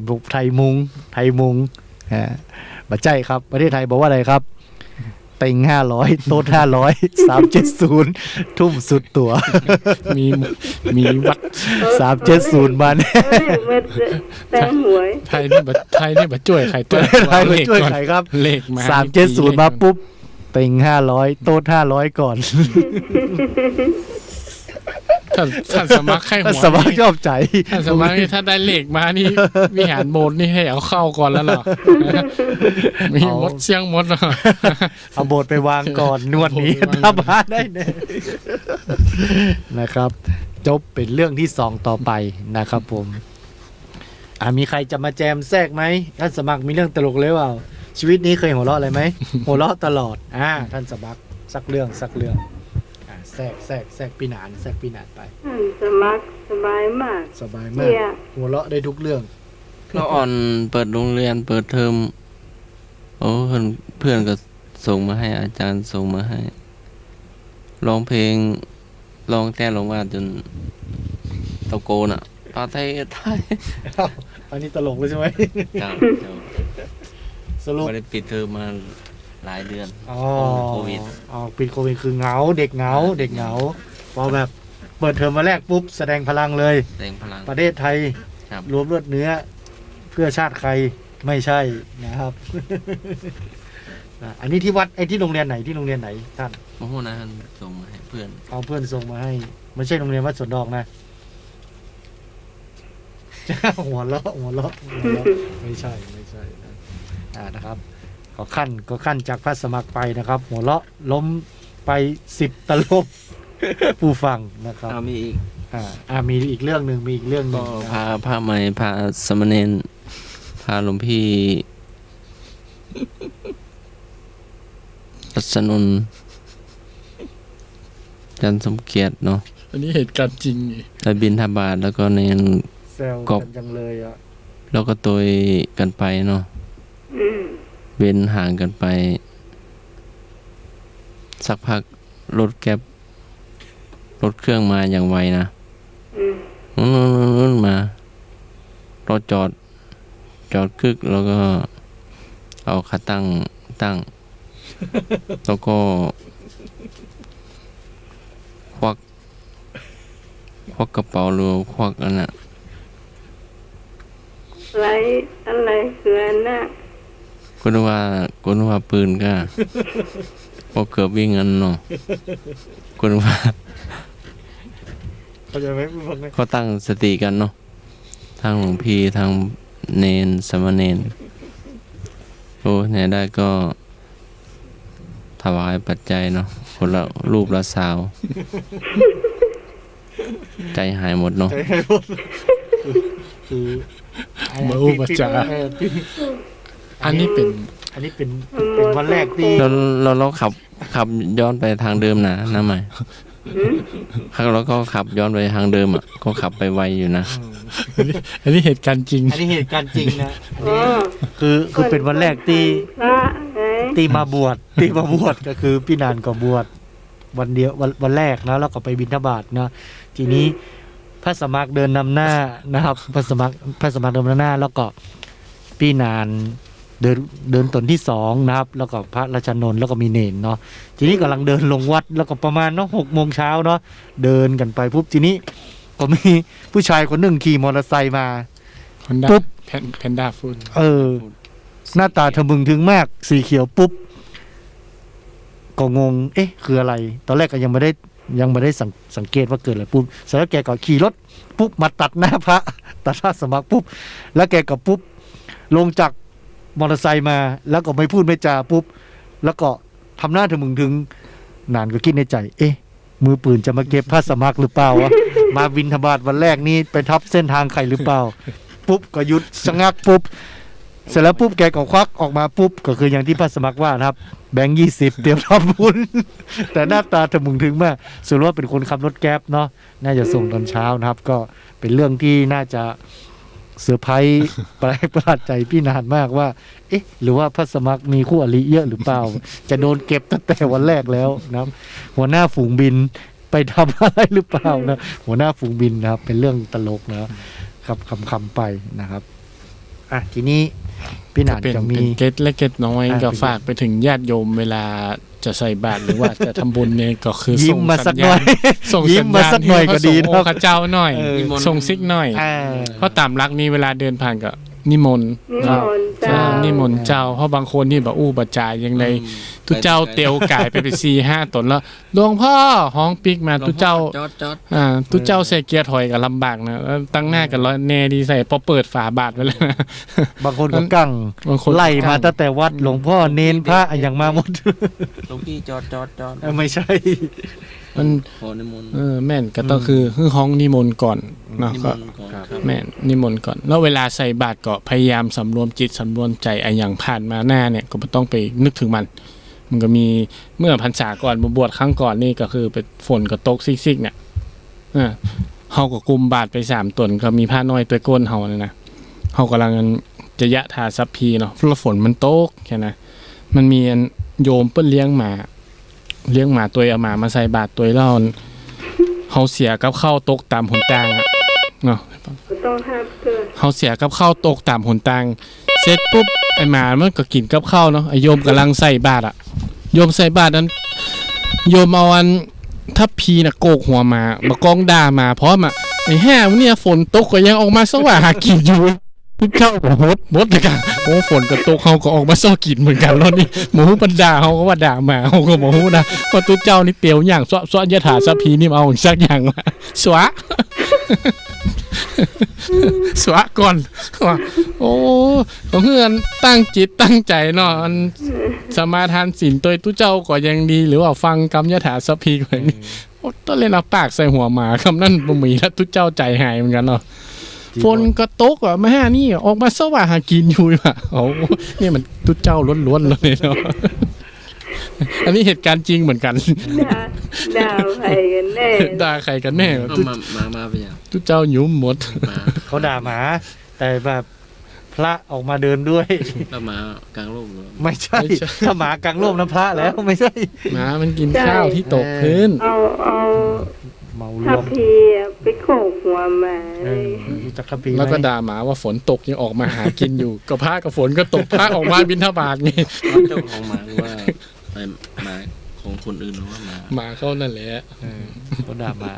C: บุกไทยมุงบัดใจครับประเทศไทยบอกว่าอะไรครับ เต็ง500โต๊ด500 370ทุ่มสุดตัว
E: มีวัด
C: 370มาแน่
B: แต่งหวย
E: ไทยนี่บัจ่วยใครตัว
C: ไทยช่วยใครครับ
E: เลขมา
C: 370มาปุ๊บเต็ง500โต๊ด500ก่อน
E: ท่านสมัครให้หัว
C: สมัครชอบใจ
E: ท่านสมัครนี่ถ้าได้เลขมานี่วิหารโบสถ์นี่ให้เอาเข้าก่อนแล้วเหรอมีมดเสียงมดเหรอ
C: เอาโบสถ์ไปวางก่อนนวดนี้ทำมาได้แน่นะครับ จบเป็นเรื่องที่2ต่อไปนะครับผมมีใครจะมาแจมแทรกไหมท่านสมัครมีเรื่องตลกเลยเปล่าชีวิตนี้เคยหัวเราะอะไรไหมหัวเราะตลอดท่านสมัครสักเรื่องแทรกปีหนานไป
B: สมัครสบายมาก
C: สบายมากหัวเราะได้ทุกเรื่อง
D: เราอ่อนเปิดโรงเรียนเปิดเทอมโอ้เพื่อนก็ส่งมาให้อาจารย์ส่งมาให้ร้องเพลงร้องแต่ร้องว่าจนตะโกนอ่ะปาไทย
C: อันนี้ตลกเลยใช่ไหม
D: เจ้า
C: สรุป
D: ไม่ได้ปิดเทอมมาหลายเดือน
C: โควิดปิดโควิดคือเหงาเด็กเหงาพอแบบเปิดเทอมมาแรกปุ๊บแสดงพลังเลย
D: แรงพลัง
C: ประเทศไทย
D: ครับ
C: รวมเลือดเนื้อเพื่อชาติใครไม่ใช่นะครับ อันนี้ที่วัดที่โรงเรียนไหนท่าน
D: โอ้โหนะส่งมาให้เพื่อน
C: เอาเพื่อนส่งมาให้ไม่ใช่โรงเรียนวัดสวนดอกนะ หัวเราะไม่ใช่นะครับก็ขั้นจากพระสมัครไปนะครับ หัวเราะล้มไป10 ตลบ ผู้ฟังนะครับ
D: มีอีก
C: มีอีกเรื่องหนึ่ง
D: ก็พาพระใหม่พาสมณเณรพาหลวงพี่รัศนนท์จันทร์สมเกียรติเนาะ
E: อันนี้เหตุการณ์จริงนี่
D: ไปบิณฑบาตแล้วก็เนร
C: แซวกันจังเลยอ่ะ
D: แล้วก็ตัวกันไปเนาะเว้นห่างกันไป สักพักรถแก๊ปรถเครื่องมาอย่างไวนะนู่นมารถจอดกึกแล้วก็เอาขาตั้งแล้วก็ควักกระเป๋าหรือควักอันน่ะ
B: อะไรคืออันน่ะ
D: ก็นึกว่าปืนก็พอเกือบวิ่งอันเนาะก็นึกว่า
C: เข้าใจไหมผู้ฟังไหม
D: เขาตั้งสติกันเนาะทางหลวงพี่ทางเนนสมณเณรโอ้เนี่ยได้ก็ถวายปัจจัยเนาะคนละรูปละสาว ใจหายหมดเนาะ
C: คือ
E: มาอุปจาระอันนี้เป็น
C: วันแรกที่
D: เราขับย้อนไปทางเดิมนะใหม่แล้วก็ขับย้อนไปทางเดิมอ่ะก็ขับไปไวอยู่นะ
E: อันนี้เหตุการณ์จริง
C: นะคือเป็นวันแรกที่มาบวชก็คือพี่นานก็บวชวันเดียววันแรกนะแล้วก็ไปบิณฑบาตนะทีนี้พระสมัครเดินนำหน้านะครับพระสมัครเดินนำหน้าแล้วก็พี่นานเดินตนที่2นะครับแล้วก็พระราชนนท์แล้วก็มีเนรเนาะทีนี้กำลังเดินลงวัดแล้วก็ประมาณ6 โมงเช้าเนาะเดินกันไปปุ๊บทีนี้ก็มีผู้ชายคนหนึ่งขี่มอเตอร์ไซค์มาปุ๊บ
E: แพนด้าฟูด
C: หน้าตาทะมึงถึงมากสีเขียวปุ๊บก็งงคืออะไรตอนแรกก็ยังไม่ได้สังเกตว่าเกิดอะไรปุ๊บเสร็จแล้วแกก็ขี่รถปุ๊บมาตัดหน้าพระสมัครปุ๊บแล้วแกก็ปุ๊บลงจากมอเตอร์ไซค์มาแล้วก็ไม่พูดไม่จาปุ๊บแล้วก็ทำหน้าทะมึงถึงนานก็คิดในใจมือปืนจะมาเก็บพระสมัครหรือเปล่าวะ มาบิณฑบาตวันแรกนี่ไปทับเส้นทางใครหรือเปล่าปุ๊บก็หยุดชะงักปุ๊บเสร็จแล้วปุ๊บแกก็ควักออกมาปุ๊บก็คืออย่างที่พระสมัครว่านะครับแบงค์20เตรียมทำบุญ แต่หน้าตาทะมึงถึงมากส่วนว่าเป็นคนขับรถแก๊ปเนาะน่าจะส่งตอนเช้านะครับก็เป็นเรื่องที่น่าจะเซอร์ไพรส์ประหลาดใจพี่นานมากว่าหรือว่าพระสมัครมีคู่อริเยอะหรือเปล่า จะโดนเก็บตั้งแต่วันแรกแล้วนะครับหัวหน้าฝูงบินไปทำอะไรหรือเปล่านะหัวหน้าฝูงบินนะครับเป็นเรื่องตลกนะครับคำไปนะครับทีนี้ พี่หนา
E: เป็น
C: จะมี
E: เกล็ดเล็กเกล็ดน้อย
C: อ่า
E: ก็ฝากไปถึงญาติโยมเวลาจะใส่บาตรหรือว่าจะทำบุญเนี่ยก็คือ
C: ยิ้
E: ส่
C: ม
E: ง
C: มาสั
E: สั
C: ก
E: ญ
C: หน่
E: ญา
C: อย
E: ณส่ง
C: ยิ้
E: สั
C: ม
E: ญ
C: มา
E: ญาณ
C: สักหน่อยก็ดี
E: ให้พ
C: นะ
E: ระสงฆ์องค์ข้าเจ้าหน่อย
C: เออ
E: ส่งซิกหน่อย
C: อ่า
E: เพราะตามรักนี้เวลาเดินผ่านก็นิมนต์
B: นิมนต์เจ้า
E: นิมนต์เจ้าเพราะบางคนนี่แบบอู้บาจ่ายยังไงทุเจ้าเตียวกายไป4-5 ตนแล้วหลวงพ่อห้องปิกมาทุเจ้า
D: จอด
E: ทุเจ้าใส่เกียร์ถอยกับลำบากนะแล้วตั้งหน้ากันร้อยแน่ดีใส่พอเปิดฝาบาทไปแล้วนะ
C: บางคนก็กั้ง
E: บางคน
C: ไล่มาตั้งแต่วัดหลวงพ่อเน้นพระอย่างมาหมด
D: หลวงพี่จอด
C: ไม่ใช่
E: มัน
D: ขอนิมนต์
E: แม่นก็ต้องคือห้องนิมนต์ก่อนเนาะ
D: นิม
E: ก็
D: นต์ก่อนครับ
E: แม่นนิมนต์ก่อน แล้วเวลาใส่บาตรก็พยายามสำรวมจิตสำรวมใจไอ้อย่างผ่านมาหน้าเนี่ยก็ไม่ต้องไปนึกถึงมัน มันก็มีเมื่อพรรษาก่อนบวชครั้งก่อนนี่ก็คือเป็นฝนก็ตกซิกๆเนี่ยเฮาก็กุมบาตรไป3 ตนก็มีผ้าน้อยตัวก้นเฮาเนี่ยนะเฮากำลังจะยะทาซัพพีเนาะแล้วฝนมันตกแค่นะมันมีโยมเปิ้นเลี้ยงหมาตัวเอาหมาใส่บาตรตัวแล้วเฮาเสียกับข้าวตกตามหนทางอะเนาะ
B: ต้องทับเกิด
E: เฮาเสียกับข้าวตกตามหนทางเสร็จปุ๊บไอ้หมามันก็กินกับข้าวเนาะไอ้โยมกำลังใส่บาตรอะโยมใส่บาตรนั้นโยมเอาทัพพีน่ะโกกหัวหมากองด่ามาพร้อมอ่ะไอ้แห่วันเนี่ยฝนตกก็ยังออกมาสว่าหากินอยู่ทุกเจ้าก็หมดเลยกันโอ้ฝนก็ตกเฮาก็ออกมาซ้อกินเหมือนกันแล้วนี่หมูบรรดาเฮาก็ว่าด่าหมาเฮาก็บ่ฮู้นะว่าทุกเจ้านี่เตียวอย่างซ้อยะถาสัพพีนี่เอาสักอย่างมาสวะ สวะก่อนว่าโอ้เพื่อนตั้งจิตตั้งใจเนาะอันสมาทานศีลตัวทุเจ้าก็ยังดีหรือว่าฟังกรรมยถาสัพพีแบบนี้โอ้ต้องเล่นเอาปากใส่หัวหมาคำนั้นบ่มีแล้วทุเจ้าใจหายเหมือนกันเนาะฝนก็ตกอ่ะมานี่ออกมาสว่าหากินอยู่ว่ะโอ้นี่มันทุเจ้าล้วนๆเลยเนาะอันนี้เหตุการณ์จริงเหมือนกัน
B: ด่าใครกันแน่
E: ด่าใครกันแน่
D: เอามาไปอย่าง
E: ทุเจ้าหยุมหมด
D: หมา
C: เขาด่าหมา แต่แบบพระออกมาเดินด้วย
D: แล้วหมากลางโลกเหรอ
C: ไม่ใช่ ถ้าหมากลางโลกน้ำพระแล้วไม่ใช่
E: หมามันกินข้าวที่ตกพื้น
B: เอา
C: เมาร
B: ทั
C: ว
B: บ
C: ม
B: พีไปโขกหัวหมา
C: รู้จักครับปี
E: แล้วก็
C: ไหม
E: ด่าหมาว่าฝนตกยังออกมาหากินอยู่ ก็พระกับฝนก็ตกพระออกมาบิณฑบาตไง
D: เจ้าของหมาหรือว่าอะไรหมาของคนอื่นหรือว่าหมา
E: หมาเขานั่นแหละ
C: เขาด่าหมา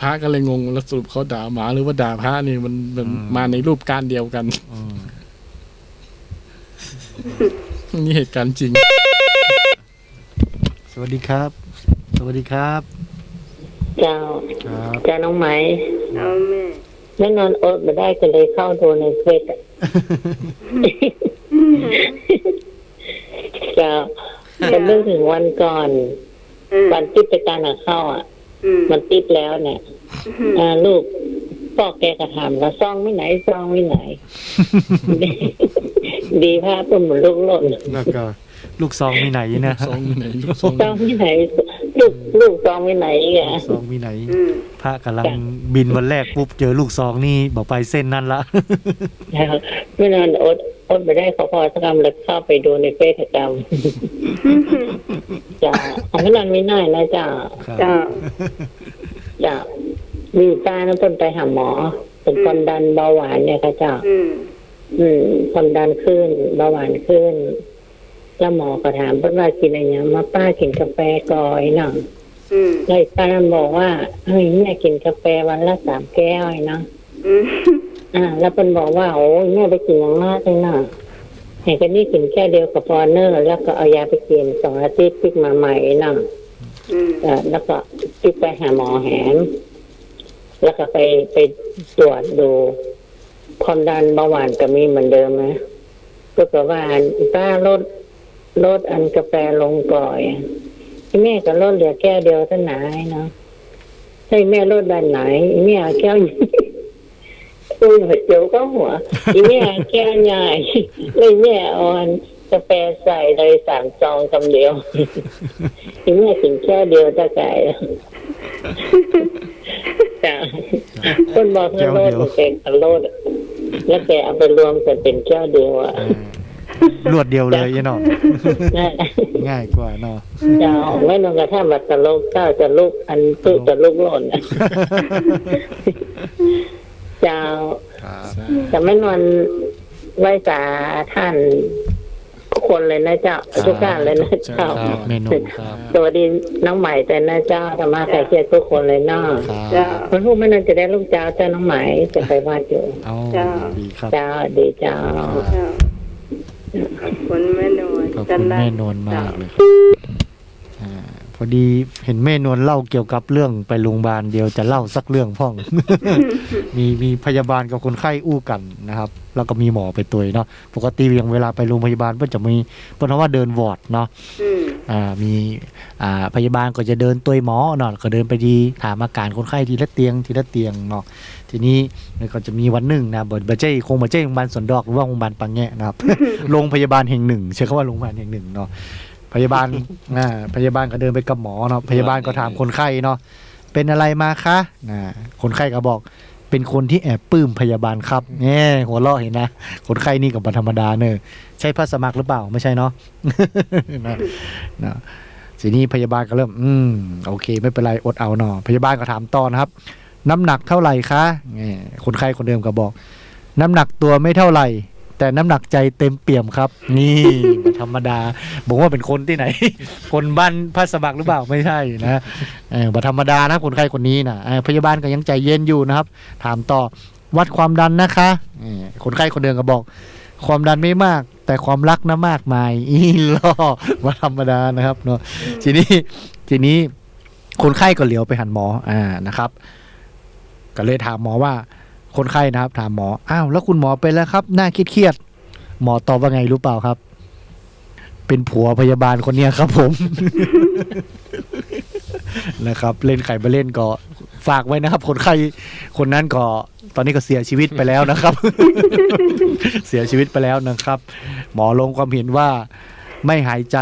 E: พระก็เลยงงแล้วสรุปเขาด่าหมาหรือว่าด่าพระนี่มัน
C: อืม
E: มาในรูปการเดียวกัน
C: อืม
E: นี่เหตุการณ์จริง
C: สวัสดีครับ สวัสดีครับ
H: เจ้า
C: ครับ
H: เจ้าน้องไหม
B: เอาแม่
H: ไม่นอนอดมาได้ก็เลยเข้าดูในเฟซอะเจ้าจะนึกถึงวันก่อน วันติดไปการหาเข้าอ่ะ มันติดแล้วเนี่ยลูกพ่อแกก็ถามแล้วซ่องไม่ไหนซ่องไม่ไหน ดีภาพเป็นเหมือนลูกหล่น
C: แล้วก็ลูกซองมีไหนนะ
E: ซองไหนลูกซอง
H: ซ่องไม่ไหนลูกซ่องไม่ไหนอีกอ่ะ
C: ลูกซองมีไหน พระกำลังบินวันแรกปุ๊บเจอลูกซองนี่บอกไปเส้นนั่นละ
H: ไม่นอนอดไม่ได้ขอพอสักคำเลยเข้าไปดูในเฟซกรรมจ้าเอาไม่นอนไม่น่ายนะจ้า
B: จ้า
H: จ้ามีป้าน้ำต้นไปหาหมอ เป็นความดันเบาหวานเนี่ยค่ะจ้าความดันขึ้นเบาหวานขึ้น แล้วหมอก็ถามว่ากินอะไรเนี่ยมาป้ากินกาแฟก่อยเนาะแล้วป้าบอกว่าเฮ้ยแม่กินกาแฟวันละ3 แก้วเนาะแล้วเป็นบอกว่าโอ้ยแม่ไปกินอย่างมากเลยเนาะเห็นกันนี่กินแค่เดียวกับพอเนอร์แล้วก็เอายาไปกิน2 อาทิตย์พิกมาใหม่เนาะแล้วก็พิกไปหาหมอแหมแล้วก็ไปตรวจดูความดันเบาหวานก็มีเหมือนเดิมนะก็ว่าป้าลดอันกาแฟลงก่อยแม่ก็ลดเหลือแก้วเดียวเท่าไหร่เนาะใช่แม่ลดด้านไหนแม่แก้วอุ้ยหัวเจียวก็หัวแม่แก้วใหญ่เลยแม่อ่อนกาแฟใส่เลย3 ซองคำเดียวแม่กินแก้วเดียวตะไก่จ้ะคนบอกให้โลดแกก็โลดแล้วแกเอาไปรวมกันเป็นแก้วเดียวอ่ะ
C: รวดเดียวเลยยันเนาะง่ายกว่าเนาะ
H: จ้าไม่นอนกระทั่งบัตรโลกเจ้าจะลุกอันตู้จะลุกหล่นเจ้าแต่ไม่นอน ไหว้สาท่านทุกคนเลยนะเจ้าทุกท่านเลยนะเจ้า
C: ครับแม่นงครับ
H: สวัสดีน้องใหม่แต่นะเจ้าธรรมะใส่เกียรติทุกคนเลยเนาะ
C: ครับ
B: เจ้า
H: คนผู้ไม่น่าจะได้ลูกเจ้าเจ้าน้องใหม่จะไปวาดอยู่
C: เอา
B: จ้า
C: ดีครับ
H: เจ้าดีเจ้า
B: เจ้าขอบคุณแม่นวล
C: ขอบ
B: จั
C: คุ
B: น
C: ณ
B: ได้
C: แม่นวลมากเลยครับพอดีเห็นแม่นวลเล่าเกี่ยวกับเรื่องไปโรงพยาบาลเดียวจะเล่าสักเรื่องพ่อง มีพยาบาลกับคนไข้อู้กันนะครับ แล้วก็มีหมอไปตัวยเนาะปกติอย่างเวลาไปโรงพยาบาลเพื่อจะมีเพราะว่าเดินวอร์ดเนาะ
B: อืม
C: มีพยาบาลก็จะเดินตัวยหมอเนาะก็เดินไปดีถามอาการคนไข้ทีละเตียงเนาะทีนี้มันก็จะมีวันหนึ่งนะบ่เจ้คงบ่เจ้โรงพยาบาลสวนดอกหรือว่าโรงพยาบาลปังแงะนะครับ โรงพยาบาลแห่งหนึ่งใช้คำว่าโรงพยาบาลแห่งหนึ่งเนาะพยาบาลพยาบาลก็เดินไปกับหมอเนาะพยาบาลก็ถามคนไข้เนาะเป็นอะไรมาคะคนไข้ก็บอกเป็นคนที่แอบปลื้มพยาบาลครับเนี่ยหัวเราะเห็นนะคนไข้นี่กับธรรมดาเนอะใช่พระสมัครหรือเปล่าไม่ใช่เนาะ นะทีนี้พยาบาลก็เริ่มโอเคไม่เป็นไรอดเอาเนาะพยาบาลก็ถามต่อนะครับ น้ำหนักเท่าไหร่คะคนไข้คนเดิมก็บอก น้ำหนักตัวไม่เท่าไหร่ แต่น้ำหนักใจเต็มเปี่ยมครับ นี่ธรรมดาบอกว่าเป็นคนที่ไหน คนบ้านพระสมัครหรือเปล่าไม่ใช่นะบัธรรมดานะคนไข้คนนี้นะพยาบาลก็ยังใจเย็นอยู่นะครับ ถามต่อวัดความดันนะคะคนไข้คนเดิมก็บอก ความดันไม่มาก แต่ความรักนะมากมายอีล่อมาธรรมดานะครับเนาะทีนี้คนไข้ก็เหลียวไปหันหมอนะครับ ก็เลยถามหมอว่าคนไข้นะครับถามหมออ้าวแล้วคุณหมอเป็นแล้วครับหน้าเครียดๆหมอตอบว่าไงรู้เปล่าครับ เป็นผัวพยาบาลคนเนี้ยครับผม นะครับเล่นไข่มาเล่นก็ฝากไว้นะครับคนไข้คนนั้นก็ตอนนี้ก็เสียชีวิตไปแล้วนะครับ เสียชีวิตไปแล้วนะครับ หมอลงความเห็นว่าไม่หายใจ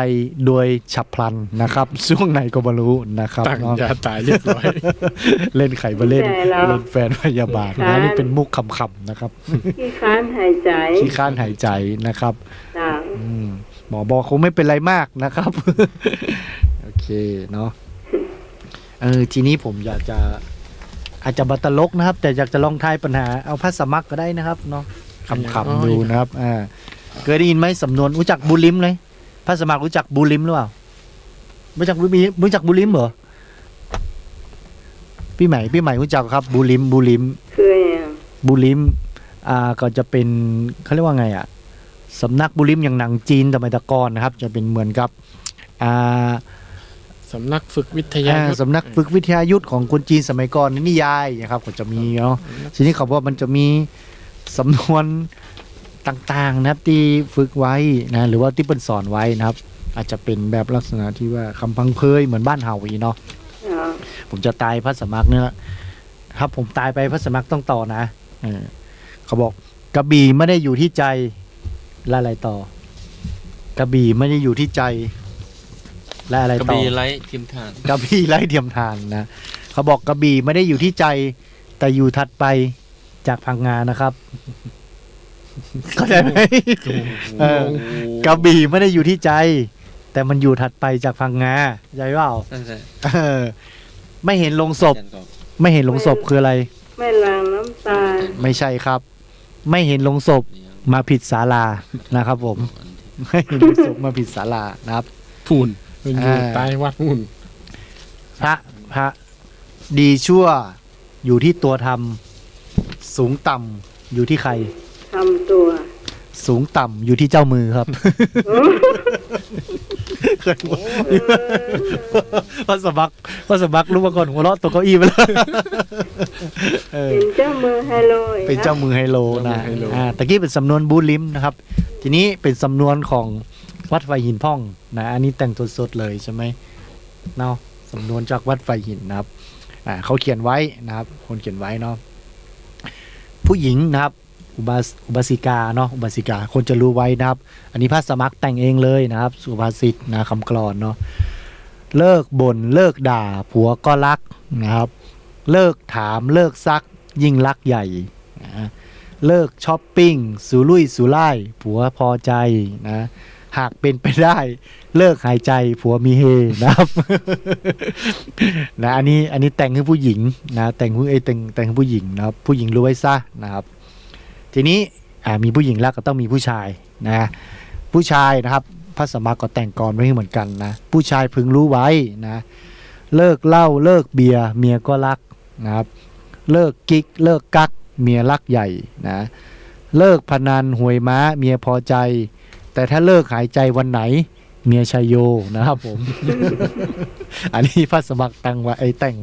C: โดยฉับพลันนะครับช่วงไหนก็ไม่รู้นะครับ
E: ตั้งยาตายเรียบร้อย
C: เล่นไข่มาเล่นแฟนพยาบาลนะนี่เป็นมุกขำๆนะครับ
B: ขี้ค้านหายใจ
C: ขี้ข้านหายใจนะครับ
B: จ้า
C: หมอบอกคงไม่เป็นไรมากนะครับ โอเคเนาะทีนี้ผมอยากจะอาจจะบัตลกนะครับ แต่อยากจะลองทายปัญหาเอาพระสมัครก็ได้นะครับเนาะขำๆดูนะครับเคยได้ยินไหมสำนวนรู้จักบูลิมเลยพระสมัครรู้จักบูลิมหรือเปล่ารู้จักบูลิมเหรอพี่ใหม่รู้จักครับบูลิม
B: คืออย่าง
C: บูลิมก็จะเป็นเขาเรียกว่าไงสำนักบูลิมอย่างหนังจีนสมัยตะกอนนะครับจะเป็นเหมือนกับ
E: สำนักฝึกวิทยายุทธ
C: สำนักฝึกวิทยายุทธของคนจีนสมัยก่อนนิยายนะครับก็จะมีเนาะทีนี้เขาบอกมันจะมีสำนวนต่างๆนะครับที่ฝึกไว้นะหรือว่าที่เป็นสอนไว้นะครับ อาจจะเป็นแบบลักษณะที่ว่าคำพังเพยเหมือนบ้านเฮาอีเนาะผมจะตายพระสมัครเนี่ยครับผมตายไปพระสมัครต้องต่อนะเขาบอกกระบี่ไม่ได้อยู่ที่ใจและอะไรต่อกระบี่ไม่ได้อยู่ที่ใจและอะไร
D: กระ
C: ต่อ
D: บี่ไร้ทิมทาน
C: กระบี่ไร้เทียมทานนะเขาบอกกระบี่ไม่ได้อยู่ที่ใจแต่อยู่ถัดไปจากพังงานะครับเข้าใจไหมกระบี่ไม่ได้อยู่ที่ใจแต่มันอยู่ถัดไปจากพังงาใจเปล่าไม่เห็นลงศพไม่เห็นลงศพคืออะไร
B: ไม่ล้างน้ำตา
C: ไม่ใช่ครับ ไม่เห็นลงศพมาผิดศาลานะครับผมไม่เห็นลงศพมาผิดศาลานะครับ
E: พูนเป็นอยู่ใต้วัดพูน
C: พระดีชั่วอยู่ที่ตัวทำสูงต่ำอยู่ที่ใคร
B: ทำตัว
C: สูงต่ำอยู่ที่เจ้ามือครับพระสมัครรู้มาก่อนหัวเราะตกเก้าอี้ไปแล้ว
B: เป็นเจ้ามือไฮโล
C: เป็นเจ้ามือไฮโลนะตะกี้เป็นสำนวนบูลิมนะครับ ทีนี้เป็นสำนวนของวัดไฟหินพ่องนะอันนี้แต่งสดๆเลยใช่ไหมเนาะสำนวนจากวัดไฟหินนะครับเขาเขียนไว้นะครับคนเขียนไว้เนาะผู้หญิงนะครับอุบาสิกาเนาะอุบาสิกาคนจะรู้ไว้นะครับ อันนี้พระสมัครแต่งเองเลยนะครับสุภาษิตนะคำกลอนเนาะเลิกบ่นเลิกด่าผัวก็รักนะครับเลิกถามเลิกซักยิ่งรักใหญ่นะเลิกช้อปปิ้งสุรุ่ยสุร่ายผัวพอใจนะหากเป็นไปได้เลิกหายใจผัวมีเฮนะครับ นะอันนี้แต่งให้ผู้หญิงนะแต่งให้ผู้หญิงนะครับผู้หญิงรู้ไว้ซะนะครับทีนี้ มีผู้หญิงแล้วก็ต้องมีผู้ชายนะผู้ชายนะครับพระสมมาก็แต่งกรไว้เหมือนกันนะผู้ชายพึงรู้ไว้นะเลิกเหล้าเลิกเบียร์เมียก็รักนะครับเลิกกิ๊กเลิกกักเมียรักใหญ่นะเลิกพนันหวยม้าเมียพอใจแต่ถ้าเลิกหายใจวันไหนเมียชัยโยนะครับผม อันนี้พระสมัครแต่งไ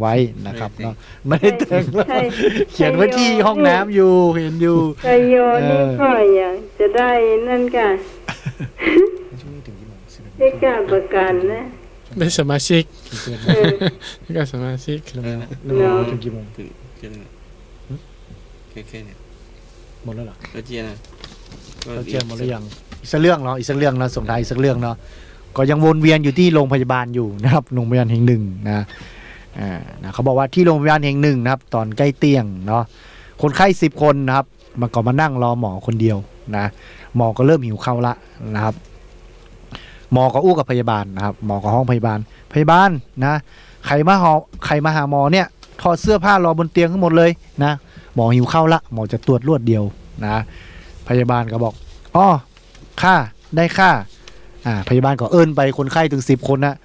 C: ว้นะครับเนาะไม่ได้แต่งแล้วเขียนไว้ที่ห้องน้ำอยู่เห็นอยู่
B: ชัยโยนี่ก็อย่างจะได้นั่นกันได้การประกันนะ
E: ได้สมาชิกได้การสมาชิก
C: ถึงกี่โมงหมดแล้วเหรอ
D: เจียนะ
C: เจียหมดหรือยังอีกสักเรื่องเนาะส่งท้ายอีกสักเรื่องเนาะก็ยังวนเวียนอยู่ที่โรงพยาบาลอยู่นะครับโรงพยาบาลแห่งหนึ่งนะเขาบอกว่าที่โรงพยาบาลแห่งหนึ่งนะครับตอนใกล้เตียงเนาะคนไข้10 คนนะครับมันก็มานั่งรอหมอคนเดียวนะหมอก็เริ่มหิวข้าวละนะครับหมอก็อู้กับพยาบาลนะครับหมอก็ห้องพยาบาลนะใครมาหาหมอเนี่ยถอดเสื้อผ้ารอบนเตียงทั้งหมดเลยนะหมอหิวข้าวละหมอจะตรวจรวดเดียวนะพยาบาลก็บอกอ๋อค่าได้ค่าพยาบาลก็เอิ้นไปคนไข้ถึง10 คนนะ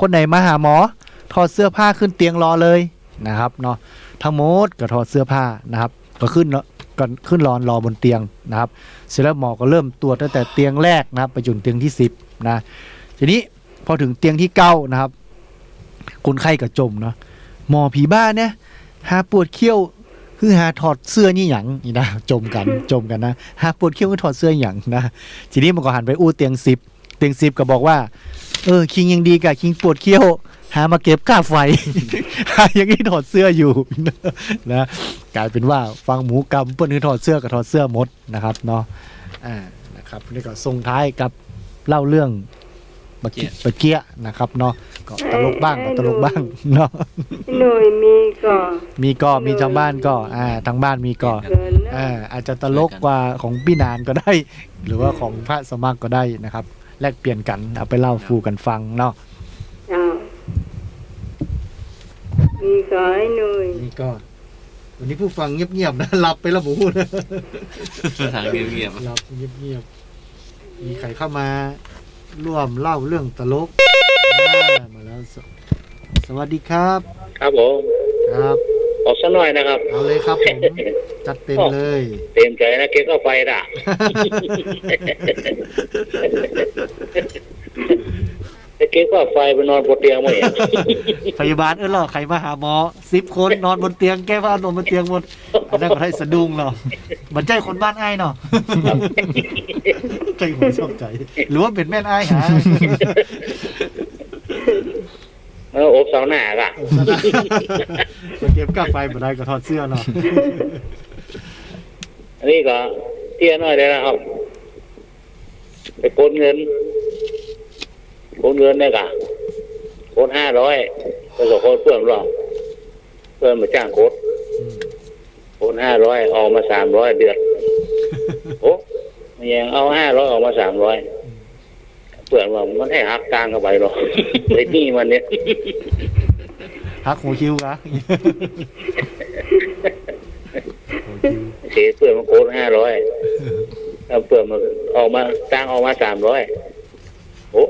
C: คนไหนมาหาหมอถอดเสื้อผ้าขึ้นเตียงรอเลยนะครับเนาะทั้งหมดก็ถอดเสื้อผ้านะครับก็ขึ้นรอบนเตียงนะครับเสร็จแล้วหมอก็เริ่มตรวจตั้งแต่เตียงแรกนะครับไปจนเตียงที่10นะทีนี้พอถึงเตียงที่9นะครับคนไข้ก็จมเนาะหมอผีบ้าเนี่ยหาปวดเขี้ยวคือหาถอดเสื้อนี่หยังนี่นะจมกันนะหาปวดเขี้ยวคือถอดเสื้อหยังนะทีนี้มันก็หันไปอู้เตียง10ก็บอกว่าคิงยังดีกับคิงปวดเขี้ยวหามาเก็บค่าไฟ หาอย่างนี้ถอดเสื้ออยู่ นะกลายเป็นว่าฟังหมูกำเปิ้นคือถอดเสื้อกับถอดเสื้อหมดนะครับเนาะนะครับนี่ก็ส่งท้ายกับเล่าเรื่องปะเกียนะครับเนาะก็ตลกบ้างเนาะ
B: หน่วย
C: มีทางบ้านก็ทางบ้านมีก็อาจจะตลกกว่าของพี่นานก็ได้ หรือว่าของพระสมัครก็ได้นะครับแลกเปลี่ยนกันเอาไปเล่าสู่กันฟังเนาะ
B: มีก็ไอ้หน่วย
C: นี่ก็วันนี้ผู้ฟังเงียบๆนะหลับไปแล้วหมูนะ
D: ทางเงียบ
C: หลับเงียบมีใครเข้ามาร่วมเล่าเรื่องตลกมาแล้วสวัสดีครับ
G: ครับผม
C: ครับ
G: ออกสักหน่อยนะครับ
C: เอาเลยครับผมจัดเต็มเลย
G: เต็มใจนะเก็บเข้าไฟด่ะเก็บเข้าไฟไปนอนบนเตียงหมด
C: พยาบาลหรอใครมาหาหมอ10 คนนอนบนเตียงแก้ผ้านอนบนเตียงหมดอันนั้นก็ให้สะดุ้งเนาะมันใจคนบ้านอ้ายเนาะใจหัวชอบใจหรือว่าเป็นแม่นอ้ายหา
G: อบเสาหน้าล่ะ
C: เก็บกาไฟบ่ได้ก็ถอดเสื้อเนาะ
G: อันนี้ก็เตี้ยน้อยเลยนะครับไปโกนเงินเนี่ยกะโกน500ไปส่งโคตรเพื่อนหรอเพื่อนมาจ้างโคตร500ออกมา300เดือดโอ้ยังเอา500ออกมา300เพื่อนว่ามันให้หักกลางเข้าไปหรอไอ้นี่มันเนี่ย
C: หักหัวคิวกะ
G: เสียเพื่อนมาโกน500แล้วเพื่อนมาออกมาจ้างออกมา300โอ้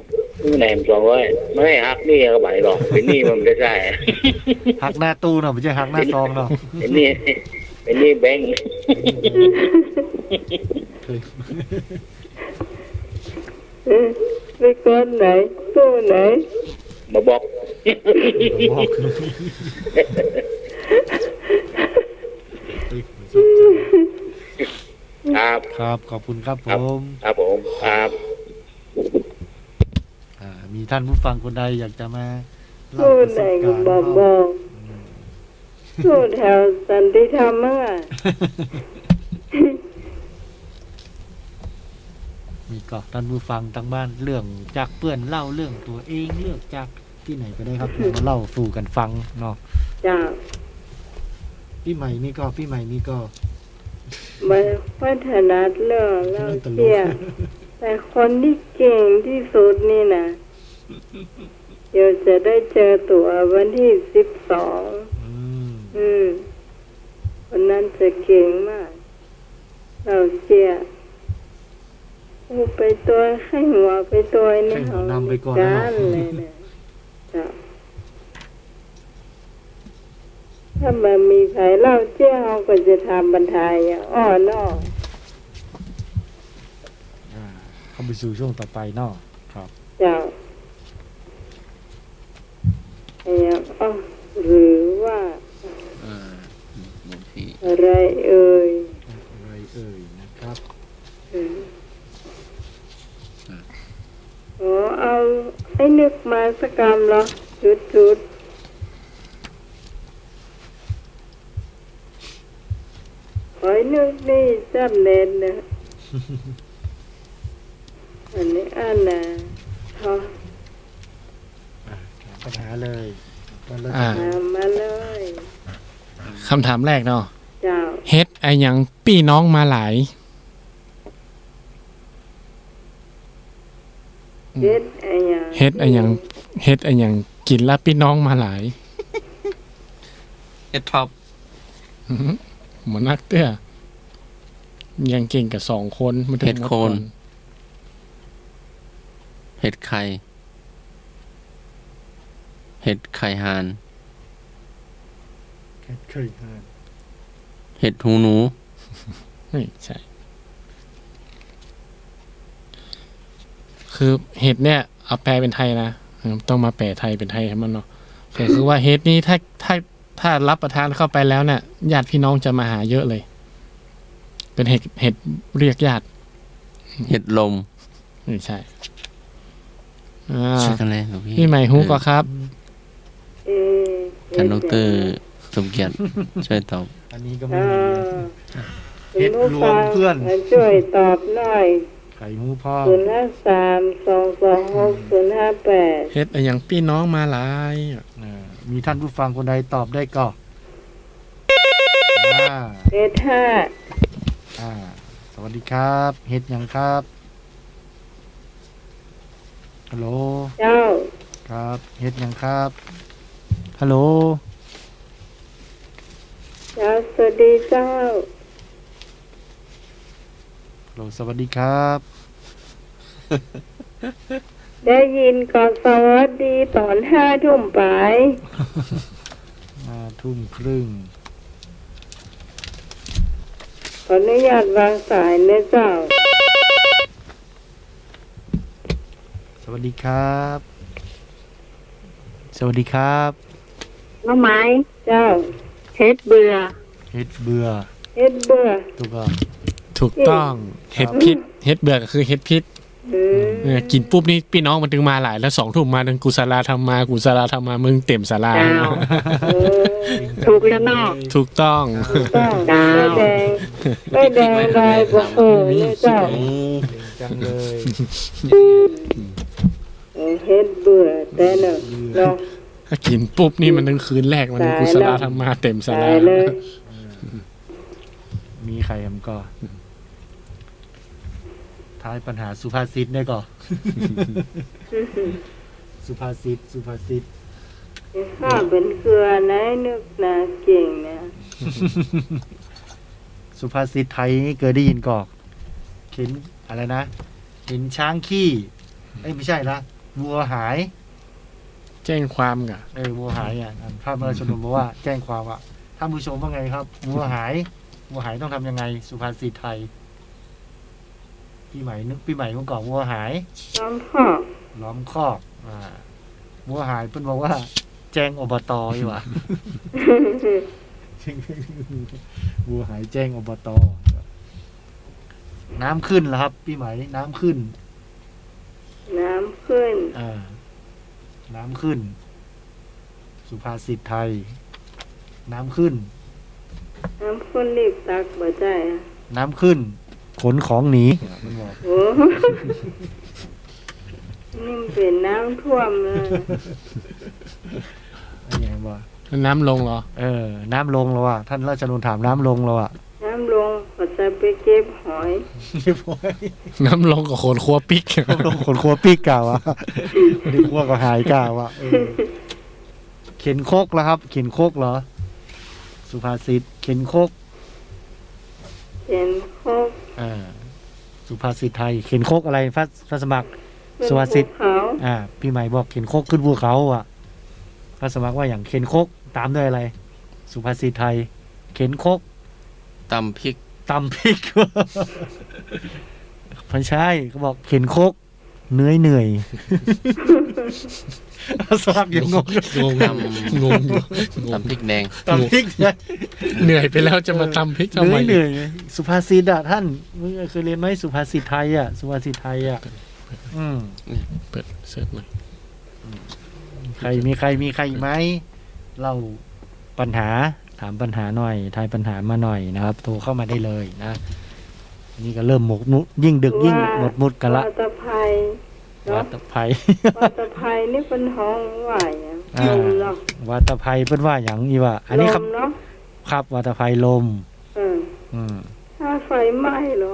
G: นี่แหนม200ไม่ให้หักนี่เข้าไปหรอกไอ้นี่มันไม่ใช่
C: หักหน้าตู้เนาะไม่ใช่หักหน้าซองเนาะ
G: ไอ้นี่แบงค์
B: ไปก้อนไหนตู้ไหน
G: มาบอก
C: ครับขอบคุณครับผม
G: ครับผมครับ
C: มีท่านผู้ฟังคนใดอยากจะมา
B: ตู้ไหนก็บอกตู้แถวสันติธรรมมั้ง
C: มีก็ท่านผู้ฟังทางบ้านเรื่องจากเพื่อนเล่าเรื่องตัวเองเรื่องจากที่ไหนก็ได้ครับมาเล่าสู่กันฟังเนาะ
B: จ้า
C: พี่ใหม่นี่ก็
B: ไม่พัฒนาเรื่องเล่าเชี่ยแต่คนที่เก่งที่สุดนี่นะเดี๋ยวจะได้เจอตัววันที่12วันนั้นจะเก่งมาก เราเจียโอ้ไปตัวให้หัวไปตัวนี่
C: ให้หัวนำไปก่อน
B: จา
C: นะ
B: นเลยเนี่ยจ้ะถ้ามันมีใครเล่าเจ้าเขาก็จะทำบรรทายอ่ะอ้อนอ
C: เข้าไปสู่ช่วงต่อไปเนาะครับ
B: เจ้าไอ้ยังอ้อหรือว่า
D: หลวงพี่
B: อะไรเอ่ย
C: อะไรเอ่ยนะครับ
B: อ๋อเอาให้นึกมาสักกรรมเหรอจุดขอให้นึกนี่จำเน้นนะอันนี้อ่านนะทอ
C: ถามปัญหาเลยมันเริ่ม
B: มาเลย
E: คำถามแรกเนาะ
B: เจ้า
E: เฮ็ดไอ้หยังพี่น้องมาหลาย
B: เฮ็ดไอ้ยัง
E: เฮ็ดไอ้หยังกินแล้วพี่น้องมาหลาย
D: เฮ็ดท็อป
E: เหมือนนักเตี้ยยังเก่งกับ2 คนมันถึง
D: เฮ็ดโคน เห็ดไข่ เห็ดไข่ห่าน
C: เคยทาน
D: เห็ดหูหนู
E: ไม่ใช่ คือเห็ดเนี่ยเอาแปลเป็นไทยนะต้องมาแปลไทยเป็นไทยให้มันเนาะก็คือว่าเห็ดนี้ถ้ารับประทานเข้าไปแล้วเนี่ยญาติพี่น้องจะมาหาเยอะเลย เป็นเห็ดเรียกญาติ
D: เห็ดลม
E: ไม่ใช่
D: ช่วยกันเลยหลวงพี่
E: พี่ใหม่ฮู้ก็ครับ
D: ท่านดรสมเกียรติช่วยตอบ
C: อันนี้ก็ไม่
B: อ่า
C: มีเฮ็ดรวมเพื่อน
B: ช่วยตอบหน่อย
C: ไข่หมูพ่อ
B: 053-226-058
E: เฮ็ดอะไรอย่างพี่น้องมาหลาย
C: มีท่านผู้ฟังคนใดตอบได้ก็อ่า
B: เฮ็ดห้า
C: สวัสดีครับเฮ็ดหยังครับฮัลโหล
B: เจ้า
C: ครับเฮ็ดหยังครับฮัลโหล
B: เจ้าสวัสดีเจ้า
C: ฮัลโหลสวัสดีครับ
B: ได้ยินก่อนสวัสดีตอน5 ทุ่มไป
C: ทุ่มครึ่ง
B: ขออนุญาตวางสายนะเจ้า
C: สวัสดีครับ สวัสดีครับ
H: น้องไม้
B: เจ้า
H: เฮ็ดเบื่อ
C: เฮ็ดเบื่อ
B: เฮ็ดเบื่อ
C: ถูกก็
E: ถูกต้องเห็ดพิษเห็ดเบื่อก็คือเห็ดพิษกินปุ๊บนี่พี่น้องมันถึงมาหลายแล้ว2 ทุ่มมาถึงกุศลาธรรมามึงเต็มศาลา
H: เจ้า ถูกแล้วเนาะ
E: ถูกต้อง
B: ต้อง
H: ดาว
B: ไม่แดงลายบ่เนี่ยเจ้า
C: จังเลย
B: เฮ็ดเบื่อแต่เนาะเนาะ
E: ถ้ากินปุ๊บนี่มันถึงคืนแรกมันถึงกุศลาธรรมาเต็มศาลา
B: ตายเลย
C: มีใครทำก็ทายปัญหาสุภาษิตได้ก่อน สุภาษิต
B: ข้าเป็นเครือไหนนึกนาเก่งนะ
C: สุภาษิตไทยนี่เคยได้ยินก่อนเห็นอะไรนะ เห็นช้างขี้ไม่ใช่ละวัวหาย
E: แจ้งความกะ
C: วัวหายภาพเมื่อชนบอกว่าแจ้งความว่าท่านผู้ชมว่าไงครับวัวหายต้องทำยังไง สุภาษิตไทยปีใหม่เมื่อก่อนวัวหาย
B: น้องพ่อ
C: ล้อมคอกวัวหายเพิ่นบอกว่า แจ้งอบตอยู่ว่ะ วัวหายแจ้งอบตน้ำขึ้นแล้วครับพี่ไหมน้ำขึ้น
B: น้ำขึ้น
C: น้ำขึ้น สุภาษิตไทย น้ำขึ้น
B: น้ำขึ้นรีบตักบ่ได้อะ
C: น้ำขึ้น ขนของหนีมันบอก
B: โอ้ นี่มันเป็นน้ำท่วมเลย
C: อะไรอย่างบอก
E: น้ำลงเหรอ
C: น้ำลงแล้วอ่ะท่านราชนุนถามน้ำลงแล้วอ่ะ
B: น้ำลงก็จะไปเก็บหอย
C: เรียบร้อย
E: น้ำลงกับโขนครัวปิก
C: ลงขนครัวปีกกล่าวอ่ะไม่ได้ครัวก็หายกล่าวอ่ะเข็นโคกแล้วครับ เข็นโคกเหรอ สุภาษิตเข็นโคก
B: เข ข็นคก
C: สุภาษิตไทยเข็นโคกอะไรพระสมัครสุภาษิต
B: เขา
C: พี่ใหม่บอกเข็นโคกขึ้นภูเขาอ่ะพระสมัครว่าอย่างเข็นโคกตามด้วยอะไร สุภาษิตไทย เข็นโคก
D: ตำพริก
C: ตำพริก พันชัยเขาบอกเข็นโคกเหนื่อย สมัครยังงง
E: งง
D: ต
E: งงอยู่
D: ำตำพริกแดง
C: ตำพริกเนี่ย
E: เหนื่อยไปแล้วจะมาตำพริกทำไม
C: เหนื่อยสุภาษิตอ่ะท่านเคยเรียนไหมสุภาษิตไทยอ่ะสุภาษิตไทยอ่ะ
E: เปิดเสิร์ชหน่อย
C: ใครมีใครอีกไหมเล่าปัญหาถามปัญหาหน่อยทายปัญหามาหน่อยนะครับโทรเข้ามาได้เลยนะนี่ก็เริ่มหมกมุดยิ่งดึกยิ่งหมดมุดกันละ
B: วาตภัย
C: วัตภัยว
B: าตภัยนี่เป็นห้องไหวลมเนาะ
C: วัตภัยเป็นว่าอย่างนี้ว่า อันนี้ครับ
B: ลมเนาะ
C: ครับวัตภัยลม
B: ถ้าไฟไหม้เหรอ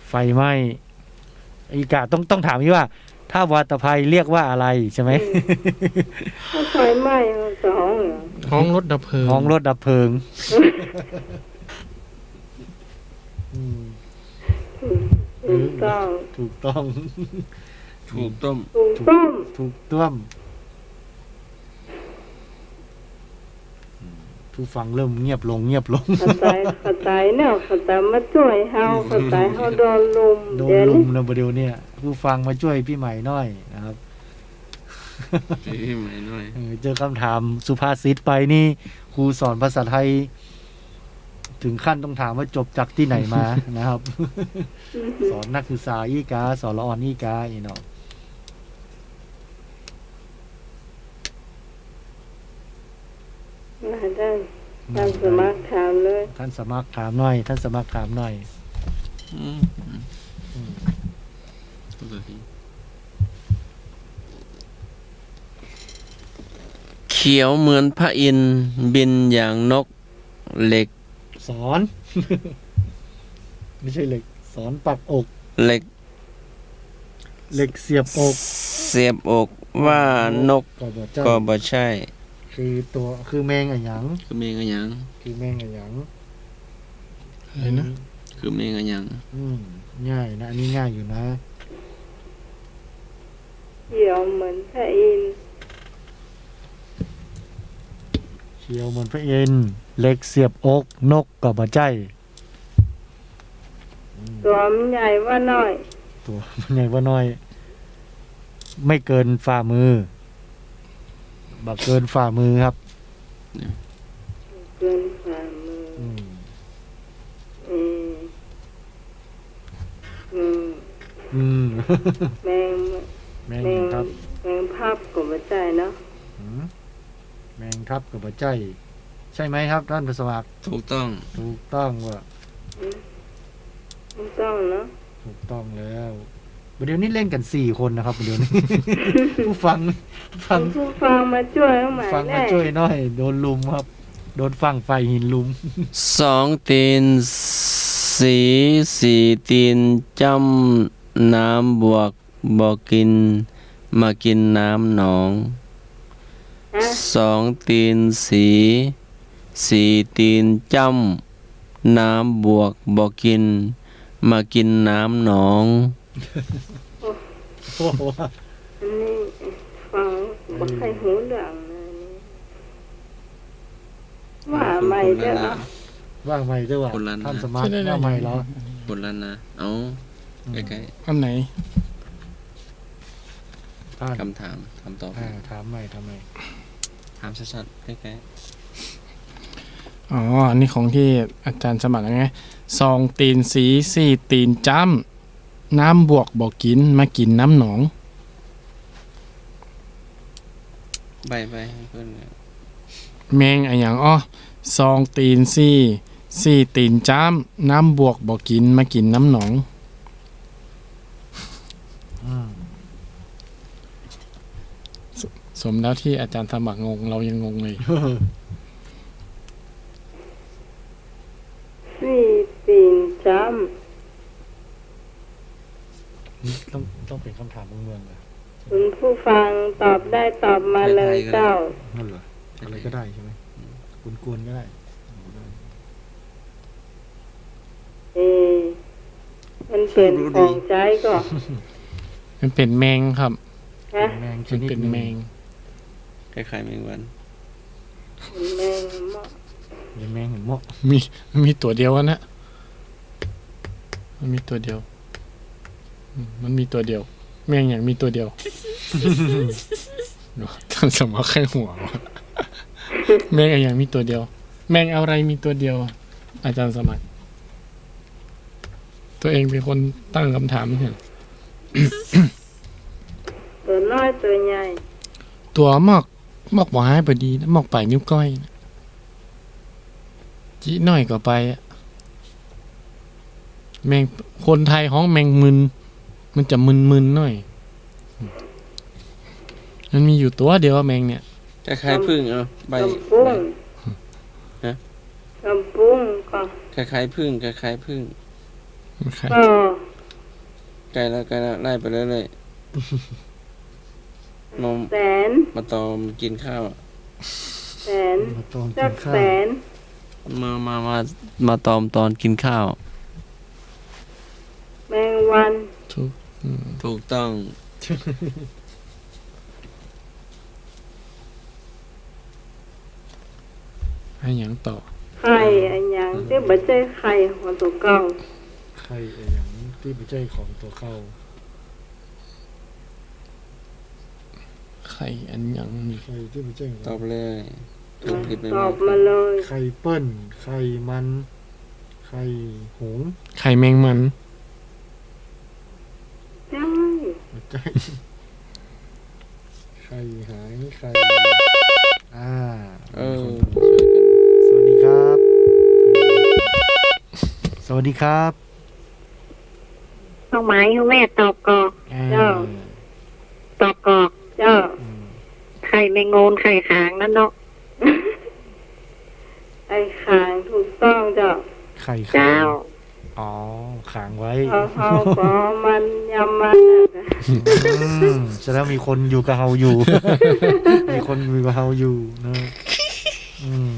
C: ไฟไหม้อีกาต้องถามอีกว่า ถ้าวัตภัยเรียกว่าอะไรใช่ไหม
B: ถ้าไฟไหม้สองเหรอ
E: ห้องรถดับเพลิง
C: ห้องรถดับเพลิง
B: ถูกต้อง
C: ถูกต้อง
D: ถูกต้ม
B: ถูกต้อง
C: ถูกต้องผู้ฟังเริ่มเงียบลง
B: เข้าใจเนาะเข้าใจมาช่วยเฮาเข้าใจเฮาโดนลุม
C: โดน
B: เดี๋ยว
C: ลุ
B: นี้
C: มนะประเดี๋ยวเนี่ยผู้ฟังมาช่วยพี่ใหม่หน่อยนะครับ
D: พี่ใหม่หน่อย
C: เจอคำถามสุภาษิตไปนี่ครูสอนภาษาไทย ถึงขั้นต้องถามว่าจบจากที่ไหนมา นะครับ สอนนักศึกษาอีกาสอนละออนอีกาอีเนาะ
B: ได้ท่านสมัครถามเลย
C: ท่านสมัครถามหน่อย ท่านสมัครถามหน่อย
D: เขียวเหมือนพระอินทร์บินอย่างนกเหล็ก
C: สอน ไม่ใช่เหล็ก สอนปักอก
D: เหล็ก
C: เหล็กเสียบอก
D: เสียบอกว่านก
C: ก็บ่
D: ก็บ่ใช่
C: คือแมงอะหยัง
D: คือเมงอะหยัง
C: คือแมงอะหยัง
E: อะไรนะ
D: คือเมงอะหยัง
C: ง่ายนะอันนี้ง่ายอยู่นะ
B: เขียวเหมือนพระอินทร์
C: เชียวเหมือนพระเอ็นเหล็กเสียบอกนกก็บ่ใช่
B: ตัวมันใหญ่ว่าน้อย
C: ตัวมันใหญ่ว่าน้อย ไม่เกินฝ่ามือบักเกินฝ่ามือครับ
B: เกินฝ่ามือแมง
C: แมงครับ
B: แมงพับก็บ่ใจเนาะ
C: แมงทับกับบ่ใช่ใช่ไหมครับท่านผู้สมัคร
D: ถูกต้อง
C: ถูกต้องว่า
B: ถูกต้องเนาะ
C: ถูกต้องแล้วเดี๋ยวนี้เล่นกัน4 คนนะครับเดี๋ยวนี้ ผู้ฟัง
B: ผู้ฟังมาช่วยเอาใหม่
C: ฟังมาช่วยหน่อย โดนลุมครับ โดนฟังไฟหินลุม
D: 2 ตีนสี4 ตีนจำน้ำบวกบ่กิน มากินน้ำหนอง 2 ตีนสี4 ตีนจำน้ำบวกบ่กิน มากินน้ำหนอง
C: โอ้โห
B: อันนี้ฟังบ่ใครหูเรื่องนะนี่ว่าใหม่เด้อ
C: ว่างใหม่ด้วยว่า
D: คนละนะ
C: ท่านสมัครว่าใหม่แล้ว
D: บนแล้วนะ เอาใกล้
E: อันไหน
C: ท่าน
D: ๆคำถามคำตอบ
C: ถามใหม่ทำไม
D: ถามชัดๆใกล้
E: อ๋อ อันนี้ของที่อาจารย์สมัครไง2 ตีนสี4 ตีนจ้ำน้ำบวกบ่กินมากินน้ำหนอง
D: ๆใบให้เพื่อน
E: แมงอะหยังอ้อ2 ตีน4 ตีนจ้ำน้ำบวกบ่กินมากินน้ำหนอง สมแล้วที่อาจารย์สมัครงงเรายังงงเลย
B: สี่ตีนจ้
C: ต้องเป็นคำถามเมืองๆเลย
B: ำคุณผู้ฟังตอบได้ตอบมาเลยเจ้า
C: นั่นเหรออะไรก็ได้ใช่ไหมกวนๆก็ได้
B: มันเป็นของใจก็
E: มันเป็นแมงครับ
B: ฮะ
C: แมงช
E: มัน
C: นิด
E: เป็น
C: หนึ่ง
E: แมง
D: คล้ายๆแมงวัน
B: เป็นแมงเมาะ
C: เป็นแมงเห็นหมก
E: มีตัวเดียวอะนะมันมีตัวเดียวมันมีตัวเดียว แมงอย่างมีตัวเดียวท่านสมองแค่หัววะแมงอย่างมีตัวเดียว แมงอะไรมีตัวเดียวอะอาจารย์สมัคร ตัวเองเป็นคนตั้งคำถามไม่ใช่
B: ตัวน้อยตัวใหญ่
E: ตัวมอกบ่หายพอดีนะมอกปลายนิ้วก้อยนะจีน้อยก็ไปอะแมงคนไทยห้องแมงมึน มันจะมึนๆหน่อย มันมีอยู่ตัวเดียวแมงเนี่ย
D: คล้ายๆพึ่งใบ
B: กำปุ้ง
D: ฮะ
B: กำปุ้งก็
D: คล้ายๆพึ่งคล้ายๆพึ่ง
B: ก็
D: ใกล้แล้วไล่ไปเรื่อยๆนม
B: แสน
D: มาตอมกินข้าว
B: แสน
C: มาตองกิ
B: จั
C: น
B: ก
C: ข้า
B: แส
C: วน
D: มาตอมตอนกินข้าว
B: แมงวัน
D: ถูกต้อง
E: ให้หยังต่อ
B: ไข่อันหยังที่บ่ใช่ไข่ของตัวเก่า
C: ไข่ไอ้อย่างที่ไม่ใช่ของตัวเข้า
E: ไข่อันหยังมี
C: ไข่ที่ไม่ใช่ของ
D: ตอบเลยถูกผิดไป
B: ตอบมาเลย
C: ไข่เปิ้ลไข่มันไข่หงส์
E: ไข่แมงมัน
B: ใช่
C: ไม่ใช่ไข่หายไข่อ่า
D: ช่วยกัน
C: สวัสดีครับ สวัสดีครับ
H: ต้องหมายให้แม่ตอบกอก
C: อ่า
H: ตอบกอก
B: เจ้า
C: อืม
H: ไข่แมงโงนไข่ขางนั่นเนาะ
B: ไอ้ขางถูกต้องเจ้า
C: ไข่
H: เจ้า
C: ขางอ๋อขางไว้
B: เอาพอมันยำมันน่ะ
C: แสดงว่ามีคนอยู่กับเฮาอยู่ มีคนอยู่กับเฮาอยู่นะอืม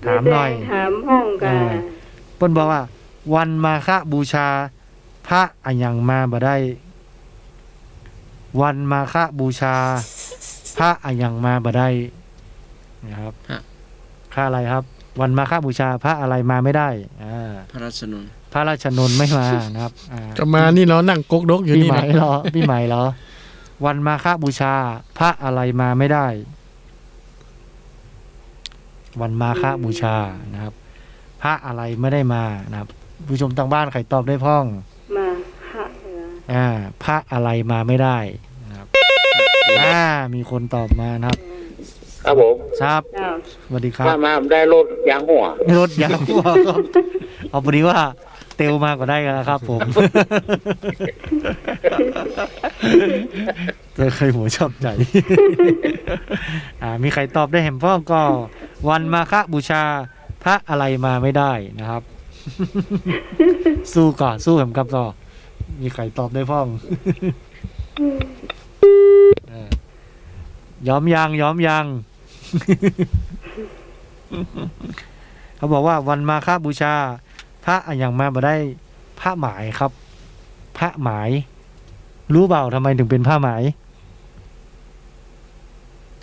C: ถามหน่อย
B: ถามห้องกัน
C: เปิ้นบอกว่า วันมาฆบูชา พระอะหยังมาบ่ได้ วันมาฆบูชา พระอะหยังมาบ่ได้นะครับพระอะไรครับ วันมาฆบูชา พระอะไรมาไม่ได้
D: พระราชนนท์
C: พระราชนนท์ไม่มานะครับ
E: ก็มานี่เรานั่งกกดกอยู่
C: พี่
E: นี่
C: ใหม่
E: นะ
C: เหรอพี่ใหม่เหรอ วันมาฆบูชา พระอะไรมาไม่ได้ วันมาฆบูชานะครับ พระอะไรไม่ได้มานะครับ ผู้ชมทางบ้านใครตอบได้พ้อง
B: มาค่ะเหรอ
C: พระอะไรมาไม่ได้นะครับมีคนตอบมานะครับ
G: ครับผม
C: ครับ
B: เจ้า
C: สวัสดีครับ
G: ถ้ามาได้รถยางหัว
C: รถยางหัวครับเอาพอดีว่าเตลมาก็ได้กันนะครับ ผม เจอใครหัวชอบใจ มีใครตอบได้แหมพ้องก็ วันมาฆบูชา พระอะไรมาไม่ได้นะครับ สู้ก่อนสู้แหมกับต่อมีใครตอบได้พ้อง ย้อมยาง เขาบอกว่าวันมาฆบูชา พระอะหยังมาบ่ได้ผ้าหมายครับ ผ้าหมาย รู้เปล่าทำไมถึงเป็นผ้าหมาย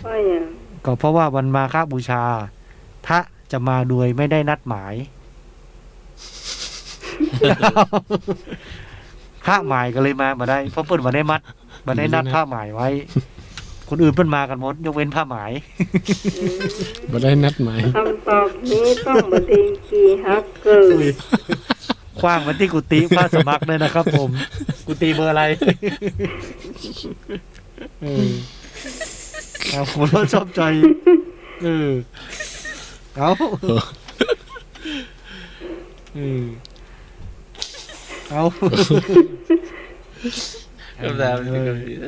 B: ว่าอย่าง
C: ก็เพราะว่าวันมาฆบูชา พระจะมาโดยไม่ได้นัดหมาย ผ้าหมายก็เลยมาบ่ได้เพราะเพิ่นบ่ได้นัดผ้าหมายไว้ คนอื่นเพิ่นมากันหมดยกเว้นผ้าหมาย
E: บ่ได้นัดหมาย
B: คำตอบนี้ต้องบดีกีฮักเกิด
C: คว้างมาที่กุฏิพระสมัครเลยนะครับ ผม กุฏิเบอร์อะไรเอาผมก็ชอบใจเอาเอา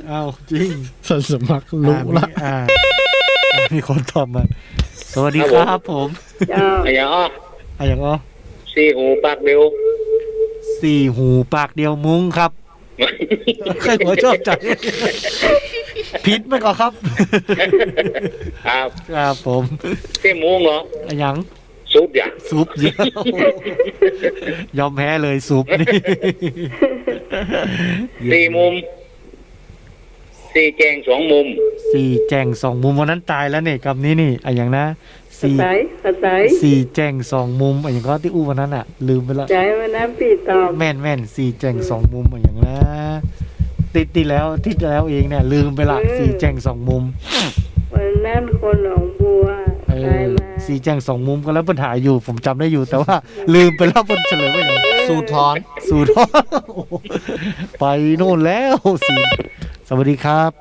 C: เอาจริง
E: สันสมัครรู้ละ
C: มีคนตอบมาสวัสดีครับผม
B: เจ้า
G: อะไรอย่างอ้อ
C: อย่างอ๋อ
G: ซีหูปากเดียว
C: สี่หูปากเดียวมุ้งครับใครหัวชอบใจผิดไหมก่อนครับ
G: ครับ
C: ครับผม
G: เส้นมุ้งเหรอ
C: อย่าง
G: ซ ซุปอย่าง
C: ซุปเยอะยอมแพ้เลยซุปนี่
G: สี่มุมสี่แจง2 มุม
C: สี่แจง2 มุมวันนั้นตายแล้วเนี่ยกับนี้นี่อย่างนะ
B: ภาษาภาษา
C: สี่แจง2 มุมอย่างก็ที่อู้วันนั้นอ่ะ ลืมไปละ
B: ใจวันนั้นปีตอบ
C: แม่นสี่แจง2 มุมอย่างนะติดแล้วเองเนี่ยลืมไปละสี่แจง2 มุม
B: วันนั้นคนหนองบัวตายมา
C: สี่แจง2 มุมก็แล้วปัญหาอยู่ผมจำได้อยู่แต่ว่า ลืมไปแล้วบนเฉลยไว้ไหน
D: สูทอน
C: สูตร ไปโน่นแล้วสี่สวัสดีครับ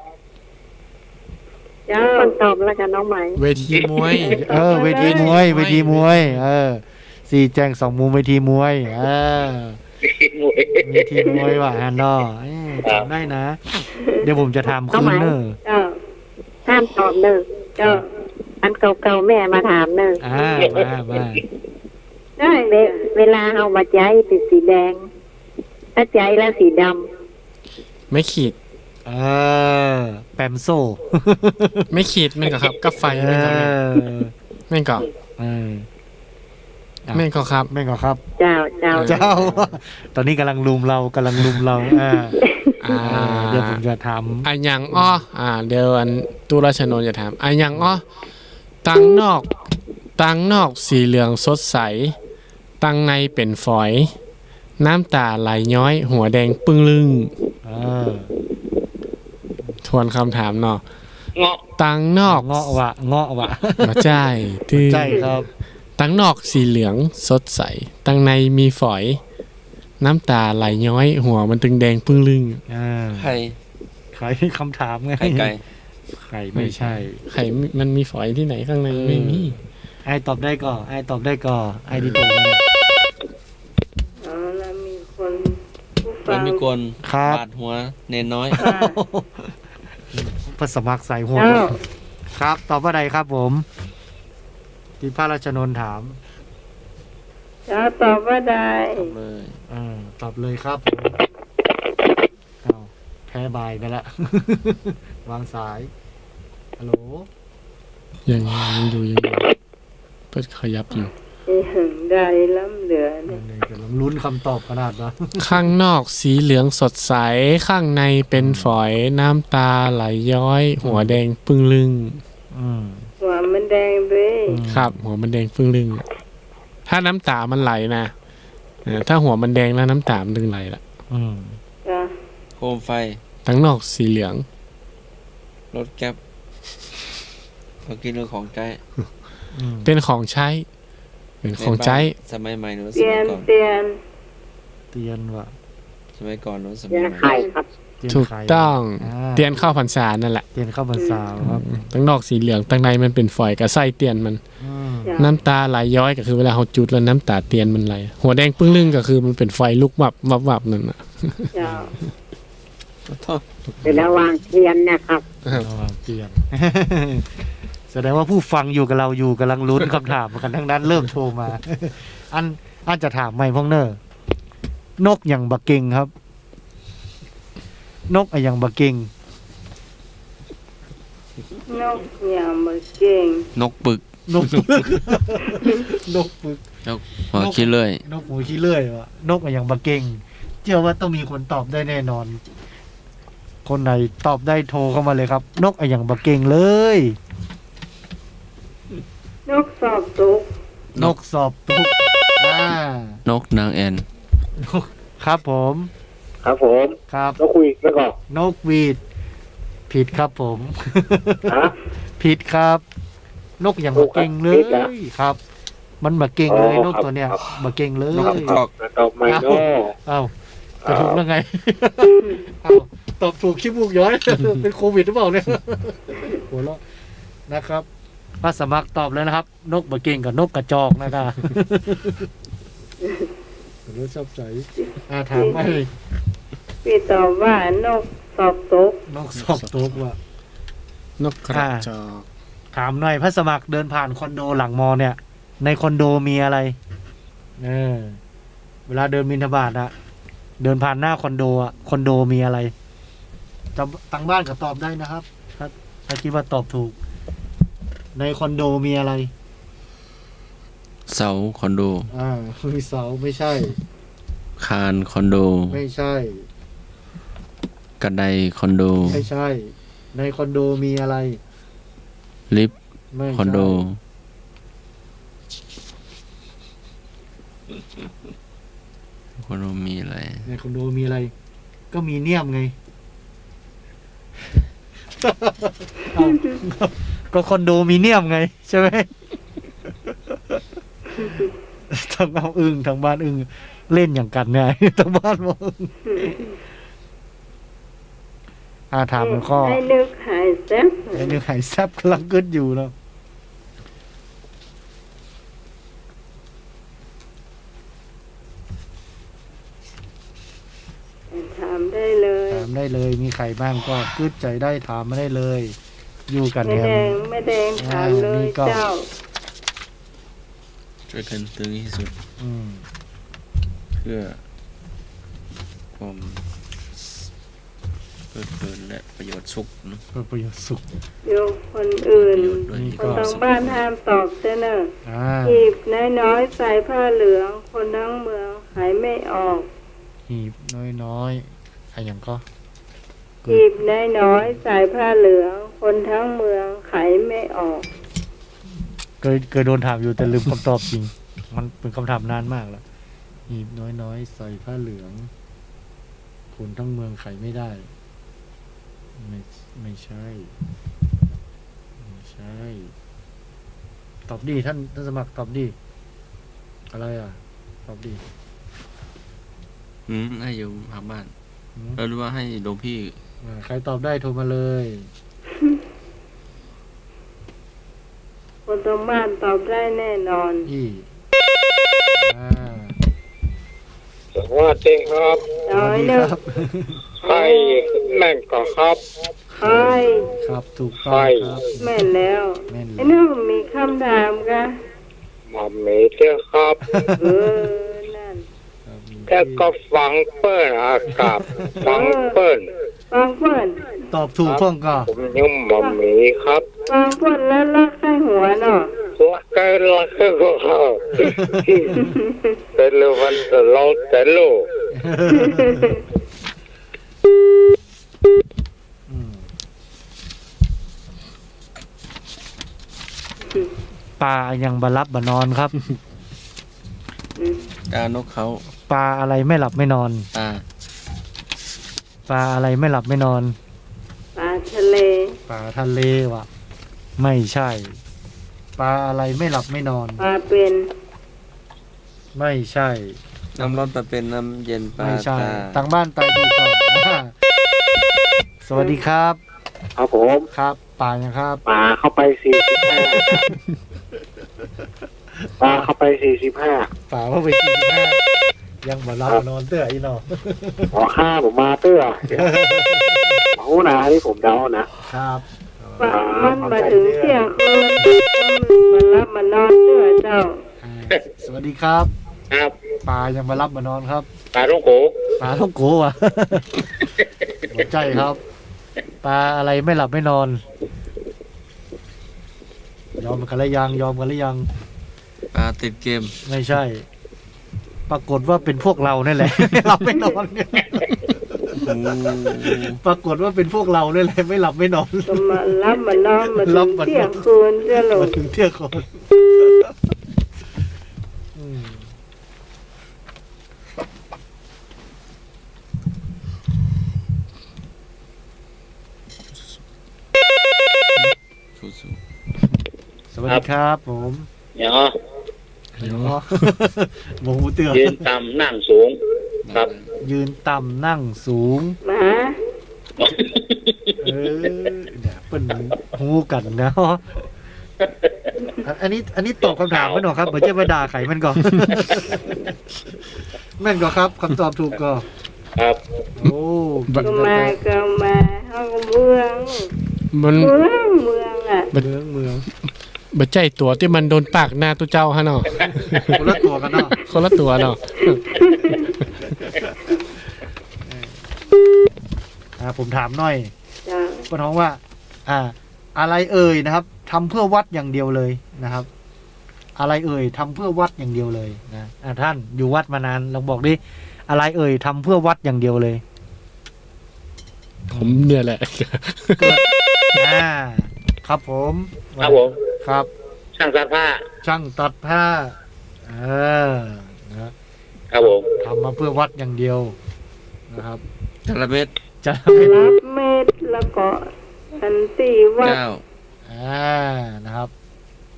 B: เจ้าคนตอบแล้วกันน้องใหม่
E: เวทีมวย
C: เวทีมวยสี่แจง2 มุมเวทีมวย
G: มวย
C: เวทีมวยว่ะฮันดอจำได้นะ เดี๋ยวผมจะทำคืนเนอะ
B: เจ้าห้ามตอบเนอะเจ้าอันเก่าๆแม่มาถามเนอะ
C: มา
B: ได้เวลาเอามาใจเป็นสีแดง ถ้าใจแล้วสีด
E: ไม่ขีด
C: แปมโซ่
E: ไม่ขีดแม่นก็ครับกับไฟแม่นก็แม่นก็แม่นก็ครับ
C: แม่งก็ครับ
B: ำเจ้า
C: เจ้า ตอนนี้กำลังลุมเราเดี๋ยวผมจะทำ
E: อันยังอ้อเดี๋ยวอันตุลาชนนท์จะถามอันยังอ้อตังนอกสีเหลืองสดใสตังในเป็นฝอย น้ำตาไหลย้อย หัวแดงปึ้งลึงทวนคำถามเนาะ
G: เงาะ
E: ตังนอก
C: เงาะวะ
E: มาใช่ที่
C: ใช่ครับ
E: ตังนอกสีเหลืองสดใสตังในมีฝอย น้ำตาไหลย้อย หัวมันตึงแดงปึ้งลึง
D: ไข่
C: ใครคำถามไง
D: ไข่ไก่
C: ไข่ไม่ใช่
E: ไข่มันมีฝอยที่ไหนข้างในไม่มี
C: ไอตอบได้ก่อนไอที่โตมาเนี่ย
B: อ๋อแล้วมีคนผู้ฟั
D: มัน
B: ง
D: มีคน
C: ครับ
D: บาดหัวเนนน้อย
C: พระสมัครใส่หัวครับ ตอบว่าใดครับผมที่พระราชนนท์ถาม
B: เจ้าตอบว่าได้
D: เลย
C: ตอบเลยครับผมอ้าวแพ้บายไปละ วางสายฮัลโหล
E: ยังอยู่เปิดขยับอยู่
B: ได้ล้ำเหลือเนี่ย
C: กำลังลุ้นคำตอบขนาดนะ
E: ข้างนอกสีเหลืองสดใส ข้างในเป็นฝอย น้ำตาไหลย้อย หัวแดงปึ้งลึง
B: หัวมันแดงด้วย
E: ครับ หัวมันแดงปึ้งลึง ถ้าน้ำตามันไหลนะถ้าหัวมันแดงแล้วน้ำตามันดึงไหลละ
B: จ้ะ
D: โคมไฟ
E: ทั้งนอกสีเหลือง
D: รถแก๊ปเรากินเรื่องของใจ
E: เป็นของใช้ เป็นของใช้
D: สมัยใหม่หรือส
B: เตีย
D: มัย
B: น
D: ก่อน
B: เตียน
C: เตียนว่ะ
D: สมัยก่อนหรือสมั
A: เตี
D: ย
A: ยน
D: ใหม่
A: ไข่ครับ
C: เตียน
E: ถูก
C: ไข่
E: ต้อง
C: อ่า
E: เตียนเข้าพรรษานั่นแหละ
C: เตียนเข้าพรรษาครับ
E: ทั้งนอกสีเหลืองทั้งในมันเป็นฝอยกับไส้เตียนมัน
B: จ้ะ
E: น้ำตาไหลย้อยก็คือเวลาเขาจุดแล้วน้ำตาเตียนมันไหล หัวแดงปึ้งลึงก็คือมันเป็นไฟลุกวับนั่นน่ะ
B: เจ้า
A: เป็นระหว่างเทียนนะครับ
C: เตียน แสดงว่าผู้ฟังอยู่กับเราอยู่กำลังลุ้นคำถามกันทั้งนั้นเริ่มโทรมา อันจะถามไม่พ้องเนอร์นกอย่างบะเก่งครับ นกอย่างบะเก่ง
B: นกยามมาเก่ง
D: นกปึก
C: นกปึกนกปึก
D: หัวขี้เลื่อย
C: นกหูขี้เลื่อยวะนกอย่างบะเก่งเชื่อว่าต้องมีคนตอบได้แน่นอน คนไหนตอบได้โทรเข้ามาเลยครับ นกอย่างบะเก่งเลย
B: นกสอบตุก
C: นกสอบทุก
D: นกนางแอน
C: ครับผม
F: ครับผม
C: ครับ
F: แล้วคุยแล้วก็
C: นกหวีดผิดครับผม
F: ฮะ
C: ผิดครับ นกอย่างบะเก่งเล
F: ผิดเหรอ
C: ยครับ มันบะเก่งเลย
F: อ๋อน
C: กตัวเนี้ย
F: ครับ
C: บะเก่งเลย
D: นกกระจอก
F: ตอบไม่เนาะ
C: เอ้าจะถูกแล้วไง เอ้าตอบถูกขี้มูกย้อย เป็นโควิดหรือเปล่าเนี่ยหัวเราะนะครับป้าสมัครตอบแล้วนะครับ นกบะเก่งกับนกกระจอกนะครับรู้ชอบใจถามไม่
B: พี่ตอบว่านกสอบตุก
C: นกสอบตกว่ะ
E: นกกระจอก
C: ถามหน่อยพระสมัครเดินผ่านคอนโดหลังมอเนี่ย ในคอนโดมีอะไรเวลาเดินบิณฑบาตอะเดินผ่านหน้าคอนโดอะคอนโดมีอะไรทางบ้านก็ตอบได้นะครับถ้าคิดว่าตอบถูก ในคอนโดมีอะไร
D: ส เสาคอนโด
C: มีเสาไม่ใช่
D: คานคอนโด
C: ไม่ใช่
D: กระไดคอนโด
C: ไม่ใช่ ในคอนโดมีอะไร
D: ลิฟต์
C: ไม่ใช่
D: คอนโด คอนโดมีอะไร
C: ในคอนโดมีอะไร ก็มีเนียมไง เอาก็คอนโดมีเนียมไง ใช่ไหม ทางบ้านอึ้งทางบ้านอึ้งเล่นอย่างกันเนี่ย ทางบ้านมองถามมันข้อ
B: ให้นึกหายแซ่บ
C: ไอ้นี่หายแซบกำลังกึดอยู่แล้ว
B: ถามได้เลย
C: ถามได้เลย มีใครบ้างก็กึดใจได้ถามมาได้เลย อยู่กัน
B: แม่
C: แฮ
B: แด
C: ม
B: งแม่แดงถามเลย
C: นี่ก็
B: เจ้า
D: ช่วยกันตึงที่สุด
C: อืม
D: เพื่อความเพลิดเพลินและประโยชน์สุขเนอะ
C: เพื่อประโยชน์สุข
B: เดี๋ยวคนอื่น
D: ด้วย
C: นี่
D: มี
B: ค
D: คน วาม
B: ทาง
D: สุข
B: บ้านห้ามตอบเจ้าเนอะ
C: หี
B: หีบน้อยๆใส่ผ้าเหลือง คนทั้งเมืองขายไม่ออก
C: หีบน้อยๆอะไรอย่างก็
B: หีบน้อยๆใส่ผ้าเหลือง คนทั้งเมืองขายไม่ออก
C: เคยโดนถามอยู่แต่ลืมคำตอบจริง มันเป็นคำถามนานมากแล้วหีบน้อยๆใส่ผ้าเหลือง คนทั้งเมืองไขไม่ได้ ไม่ใช่ ไม่ใช่ ตอบดีท่านสมัครตอบดีอะไรอ่ะ ตอบดี
D: ให้อยู่ทางบ้าน
C: อืม
D: แล้วหรือว่าให้หลวงพี่
C: ใครตอบได้โทรมาเลย
B: คนทางบ้านตอบได้แน่นอน
C: อีอ่า
F: สวัสดีครับ
C: ส
B: น้อ
C: วัส
B: ย
C: ดี
B: นึก
C: ครับ
F: ใครแม่นก็ครับ
B: ใคร
C: ครับถูกต้อง
F: ใช่
C: ครับ
B: แม่นแล้ว
C: แม่นเล
B: ไอ้
C: ย
B: นึกมีคำถามกะ
F: มาเมเตอร์ครับ
B: เออ นั่น
C: ครับมี
F: แล้วก็ฟังเปิ้ลอากาศฟังเปิ้ล
B: ฟังเพื่อน
C: ตอบถูกพ่องก็
F: ผมยังมาเมครับ
B: ฟังเพื่อนแล้วลักให้หัวเนาะ
F: ว่าเกินละก็เป็นเรื่องวันตลอดแต่ลูก
C: อืมปลายังบรับบนอนครับ
D: การนกเขา
C: ปลาอะไรไม่หลับไม่นอน
D: ตา
C: ปลาอะไรไม่หลับไม่นอน
B: ปลาทะเล
C: ปลาทะเลวะไม่ใช่ ปลาอะไรไม่หลับไม่นอน
B: ปลาเป็น
C: ไม่ใช่
D: น้ำร้อนปลาเป็นน้ำเย็นปลา
C: ไม่ใช่
D: ตา
C: ทางบ้านไตถูกก่อนสวัสดีครับ
F: ครับผม
C: ครับปลายังครับ
F: ปลาเข้าไป45ปลาเข้าไป45
C: ปลาว่าไป45ยังบ่หลับบ่นอนเตื้ออีหนอ
F: ขอค่าผมมาเตื้อโอ้นะที่ผมเดานะครับ
B: ปลามันมาถึงเที่ยงคืนมันรับมานอนเด้อเจ้า
C: สวัสดีครับ
G: ครับ
C: ปลายังมารับมานอนครับ
G: ปลาท่องโก
C: ปลาท่องโกวะ หัวใจครับ ปลาอะไรไม่หลับไม่นอน ยอมกันหรือยังยอมกันหรือยัง
D: ปลาติดเกม
C: ไม่ใช่ ปรากฏว่าเป็นพวกเราเนี่ยแหละ ไม่หลับไม่นอนเนี่ยปรากฏว่าเป็นพวกเราเนี่ยแหละไม่หลับไม่นอน
B: ก็มารับมานอนมาถึงเที่ยงคืนเจ้าหล
C: มาง ถึงเที่ยงคืนอืม
D: สู้
C: สวัสดีครับผม
G: เนี่ยอ๋อ
C: อ๋อ หมูเตือน
G: ยืนต่ำนั่งสูง
D: ๆ
G: ครับ
C: ยืนต่ำนั่งสูง
B: หมา
C: เออเนี่ยเป็นหูกันนะอันนี้ตอบคำถามไม่หนอครับเหมือนจะมาด่าไขมันก่อน แม่นก็ครับคำตอบถูกก็
G: ครับ
C: โอ้
B: ก็มาเฮาก็เมือง
E: มัน
B: เมืองอ่ะ
C: เมือง
E: บัใจตัวที่มันโดนปากหน้าตัวเจ้าฮะเนาะ
C: คนละตัวกันเนาะ
E: คนละตัวเนาะ
C: ผมถามหน่อย
B: จ้า
C: ป้าท้องว่า อะไรเอ่ยนะครับทำเพื่อวัดอย่างเดียวเลยนะครับ อะไรเอ่ยทำเพื่อวัดอย่างเดียวเลยนะท่านอยู่วัดมานานลองบอกดิอะไรเอ่ยทำเพื่อวัดอย่างเดียวเลย
E: ผมเนี่ยแหละ
C: ครับผม
G: ครับผม
C: ครับ
G: ช่างซักผ้า
C: ช่างตัดผ้านะครับ
G: ผม
C: ทำมาเพื่อวัดอย่างเดียวนะครับ
D: จระเม็ด
C: จะ
B: รับเม็ดแล้วก็อันตีวัด
D: เก้า
C: นะครับ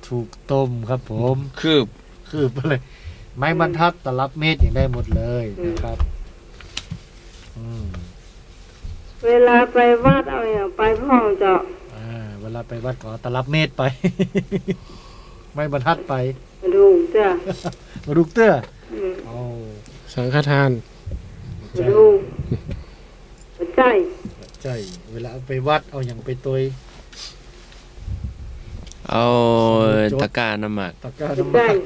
C: ถูกต้มครับผม
D: คืบ
C: คือไปเลย ไม้บรรทัดตลับเมตรอย่างได้หมดเลยนะครับ
B: เวลาไปวัดเอาอย่างไปพ่องเจาะ
C: เวลาไปวัดก็ตลับเมตรไป ไม้บรรทัดไป
B: ถูกจ้ะ
C: มาดูเตื้อ เอา
E: สังฆทาน
B: ถูกใจ
C: ใจเวลาเอาไปวัดเอาอย่างไปตัว
D: เอาตะกร้าน้ำหมัก
C: ตะกร้าน้ำ
B: ใจ
C: มัน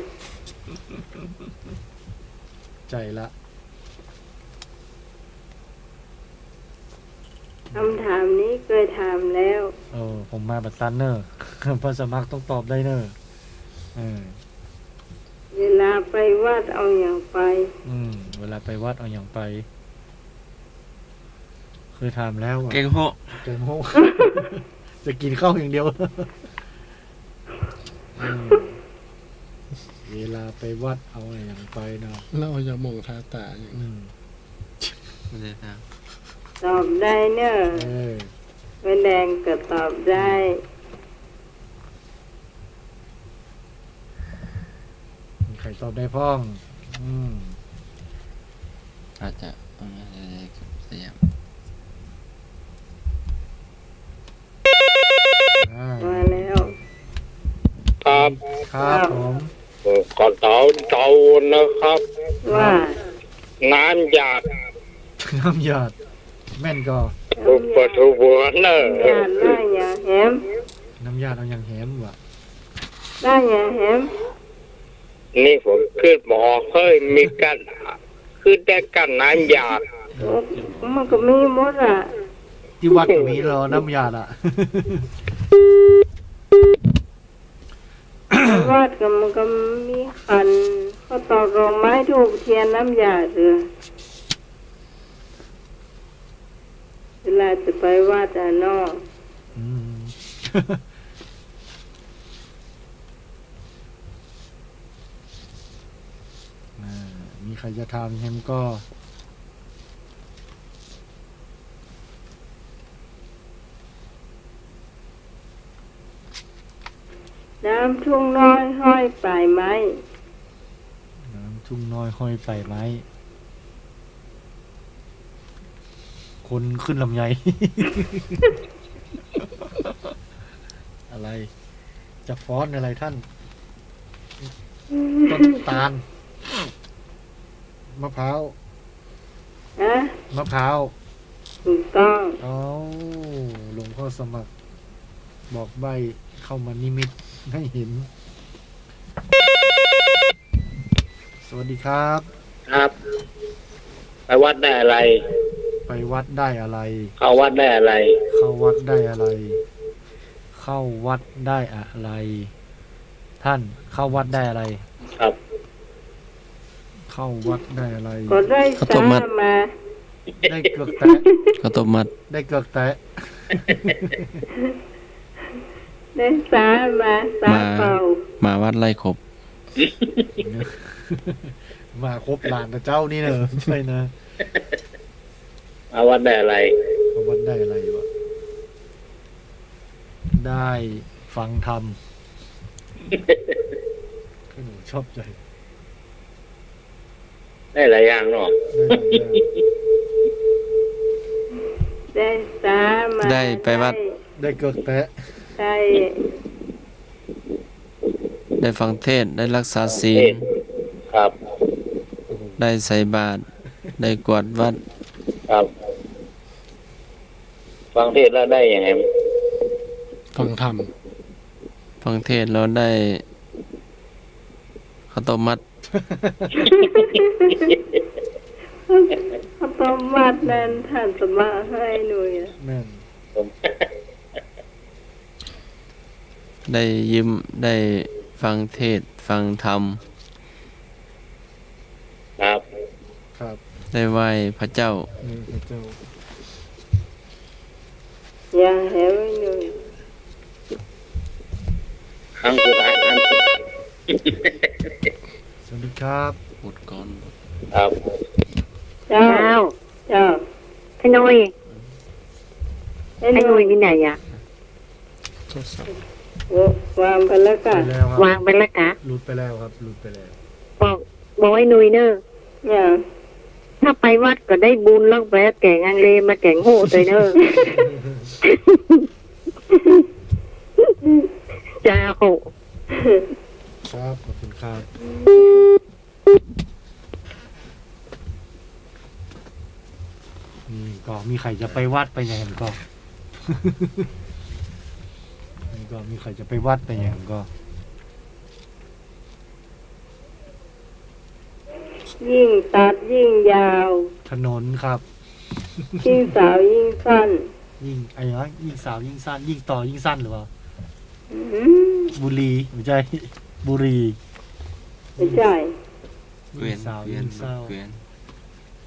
C: ใจละ
B: คำถามนี้เคยถามแล้ว
C: ผมมาบัตรซันเนอร์ พอสมัครต้องตอบได้เนอร์
B: เวลาไปวัดเอาอย่างไป
C: เวลาไปวัดเอาอย่างไป เคยถามแล้ว
D: เก่งโห
C: เก่งโห จะกินข้าวอย่างเดียว เวลาไปวัดเอาอย่างไปเนาะ
E: แล้วเอายามองทาตาอย่าง
D: ไม่ได้นะ
B: ตอบได้เนอะไม่แดงก็ตอบได้
C: ใครตอบได้พ้อง
D: อาจจะสยาม
B: มาแล้ว
G: ครับ
C: ครับผม
G: ก่อนเตานะครับ
B: ว่า
G: น้ำหยาด
C: น้ำหยาดแม่นก็
G: ปะทูบัวเนอะ
B: ญาติได้อย่างแหม
C: น้ำหยาดเอาอย่างแหมวะ
B: ได้อย่างแหม
G: นี่ผมขึ้นหมอเฮ้ยมีกันขึ้นแต่กันน้ำหยาด
B: มันก็มีหมดอ่ะ
C: ที่วัดก็มีเหรอน้ำหยาดอ่ะ
B: วัดก็มันก็มีขันก็ตอกดอกไม้ถูกเทียนน้ำยาเรือเวลาจะไปวัดอ่ะเนาะ
C: มีใครจะทำเห็นก็
B: น้ำทุ่งน้อยห้อยปลายไม้
C: น้ำทุ่งน้อยห้อยไปไหมคนขึ้นลำไย อะไรจะฟ้อนอะไรท่าน ต้นตาลมะพร้าว
B: ฮะ
C: มะพร้าว
B: ถูกต้อง
C: หลวงพ่อสมัคร บอกใบเข้ามานิมิตให้เห็น สวัสดีครับ
G: ครับ ไปวัดได้อะไร
C: ไปวัดได้อะไร
G: เข้าวัดได้อะไร
C: เข้าวัดได้อะไร เข้าวัดได้อะไร ท่านเข้าวัดได้อะไร
G: ครับ
C: เข้าวัดได้อะไร
B: ก็ได้สามา
C: ได้เกือกแตะ
D: ข้าวต้มมัด
C: ได้เกือกแตะ
B: ได้สามาสาเป่า
D: มาวัดไล่ขบ
C: มาครบหลานกับเจ้านี่เนอะใช่นะ
G: มาวัดได้อะไร
C: เข้าวัดได้อะไรวะ ได้ฟังธรรม ก็หนูชอบใจ
G: ได้หลายอย่างเนาะ
B: ได้สามา
D: ได้ไปวัด
C: ได้เกือกแตะ
B: ได้
D: ได้ฟังเทศน์ได้รักษาศีล
G: ครับ
D: ได้ใส่บาตรได้กวาดวัด
G: ครับ ฟังเทศน์แล้วได้ยังไง
E: ฟังธรรม
D: ฟังเทศน์เราได้ข้าวต้มมัด
B: ข้าวต้มมัดนั้นท่านสมาให้หน่อยอะ
C: แม่น
D: ได้ยิ้มได้ ฟังเทศน์ฟังธรรม
G: ครับ
C: ครับ
D: ได้ไหว้พระเจ้า
C: พระเจ้า
B: อย่าแหวหนึ่ง
G: ครั้งสุดท้ายอันสุดท้าย
C: สวัสดีครับ
D: บทก่อน
G: ครับ
B: เจ้าเจ้า
H: ไอ้นุยไอ้นุยนี่ไหนอ่ะ
E: ทดสอบ
B: วางไปแล้วกั
C: ไป
B: น
C: แล้วครับ
H: วางไปแล้วกะ
C: หลุดไปแล้วครับหลุดไปแล้ว
H: บอกไอ้นุยเนอะ
B: อย่า
H: ถ้าไปวัดก็ได้บุญแล้วไปแก่งอังเลมาแก่งโหตัวเนอะจ้าโห
C: ครับขอบคุณครับนี่ก็มีใครจะไปวัดไปอย่างนั้นก็ นี่ก็มีใครจะไปวัดไปอย่างนั้นก็
B: ยิ่งตัดยิ่งยาว
C: ถนนครับ
B: ยิ่งสาวยิ่งสั้น
C: ยิ่งไอ้นะยิ่งสาวยิ่งสั้นยิ่งต่อยิ่งสั้นหรือเปล่า
B: อืม
C: บุรีไม่ใช่บุรี
B: ไม่ใช่
D: เกวียน
C: สาว
D: เกวีย
C: ยิ่
D: น
C: งเศร้า
D: เกวียน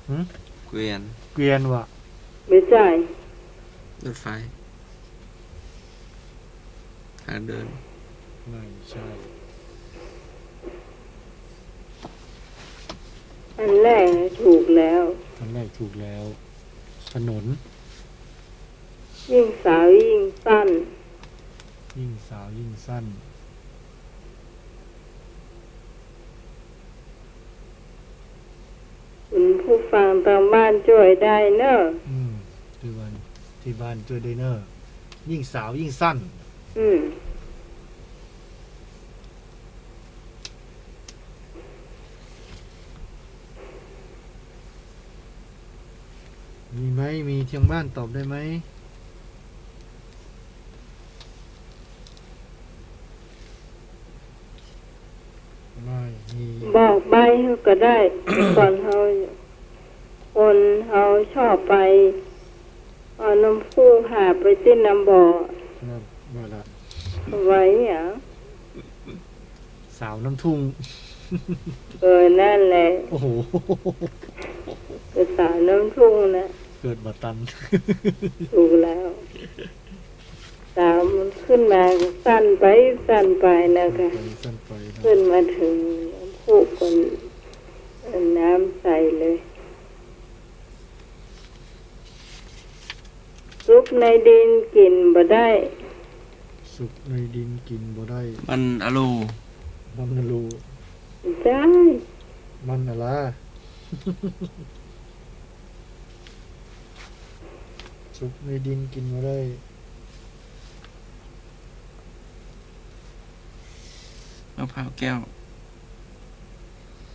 C: หืม
D: เกวียน
C: เกวียนวะ
B: ไม่ใช่
D: รถไฟทางเดิน
C: ไม่ใช่
B: อันแรกถูกแล้ว
C: อันแรกถูกแล้ว ถนน
B: ยิ่งสาวยิ่งสั้น
C: ยิ่งสาวยิ่งสั้น
B: คุณผู้ฟังทางบ้านช่วยได้เนอะ
C: ที่บ้านช่วยไดเนอร์ยิ่งสาวยิ่งสั้น
B: อืม
C: มีไหมมีที่บ้านตอบได้ไหมไม่มี
B: บอกใบเขาก็ได้ ก่อนเขาคนเขาชอบไปเอาน้ำพุหาไปที่น้ำบ่อ
C: ครับว่าละ
B: ไว้เนี่ย
C: สาวน้ำทุ่ง
B: นั่นแหละ
C: โอ้โห
B: เป็นสาวน้ำทุ่งนะ
C: เกิดบัตัน
B: ถูกแล้วสาวมันขึ้นมาก็สั้นไปนะคะ
C: ไปสั้นไปนะ
B: ขึ้นมาถึงน้ำพุคนน้ำใสเลยซุปในดินกินบ่ได้
C: สุกในดินกินบ่ได้
D: มันอลู
C: มันน่ะรู้
B: ได้
C: มันอะไร สุกในดินกินบ่ได้
D: มะพร้าวแก้ว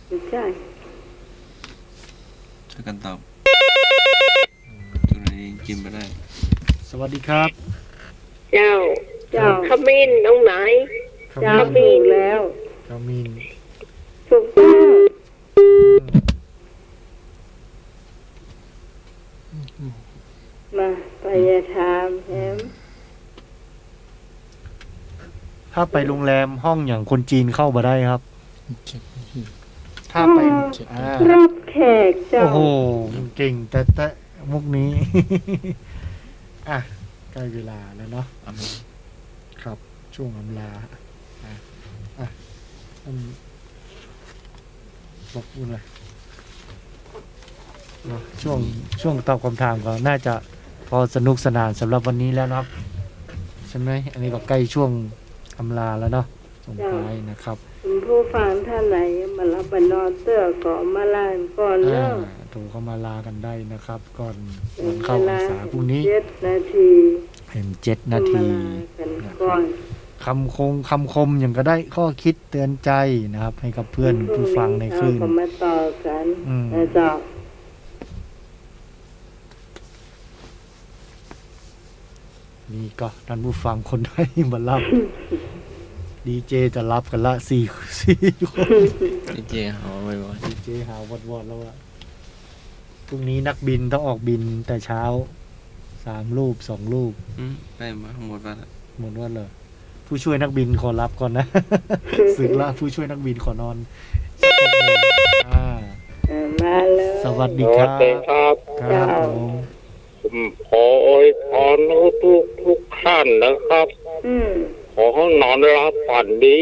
B: ไม่ใช่
D: ช่วยกันตอบจุดนี้กินไปได้
C: สวัสดีครับ
A: เจ้า
B: เจ้า
A: ขมิ้นน้องไหน
B: เจ้าถูกแล้ว
C: ขมิ้น
B: ถูกต้องมาไปยาถามแฮม
C: ถ้าไปโรงแรมห้องอย่างคนจีนเข้ามาได้ครับ ถ้าไปอ่า
B: รับแขกเจ้า
C: โอ้โห เก่งแต่มุกนี้ อ่ะใกล้เวลาแล้วเนาะ
D: อำลา
C: ครับ ช่วงอำลาบอกพูดเลยเนาะช่วงตอบคำถามก็น่าจะพอสนุกสนานสำหรับวันนี้แล้วนะครับใช่ไหมอันนี้ก็ใกล้ช่วงอำลาแล้วเนาะส่งท้ายนะครับ
B: คุณผู้ฟังท่านไหนมารับไปนอนเตื้อก็มาลานก่อนเนาะ
C: โทรเข้ามาลากันได้นะครับ ก่อน
B: เว
C: เข้าพร
B: ลาร
C: ษาพรุ่งนี้
B: 7 นาที
C: เห็น7 นาที
B: มาลากันก่อน
C: คำคมอย่างก็ได้ข้อคิดเตือนใจนะครับ ให้กับเพื่อนผู้ฟังในคลื่น
B: เราก็มาต่อกัน
C: อืม
B: นะเจ้า
C: นี่ก็ท่านผู้ฟังคนได้มารับ ดีเจจะรับกันละสี่คน
D: ดีเจหาไว้บ่อย
C: ดีเจหาวอดแล้วอะพรุ่งนี้นักบินต้องออกบินแต่เช้า3 รูป 2 รูป
D: ได้มาหมดแล้ว
C: หมดว่าเลย ผู้ช่วยนักบินขอรับก่อนนะ สึกละผู้ช่วยนักบินขอนอนสัก6 โมง
B: มาเลย
C: สวัสดี
F: ส
C: ค
F: วั
C: รั
F: ส
C: บ
F: ดีครับ
C: ครับผม
F: ผมขออวยพรทุกท่านนะครับ ขอให้นอนรับฝันดี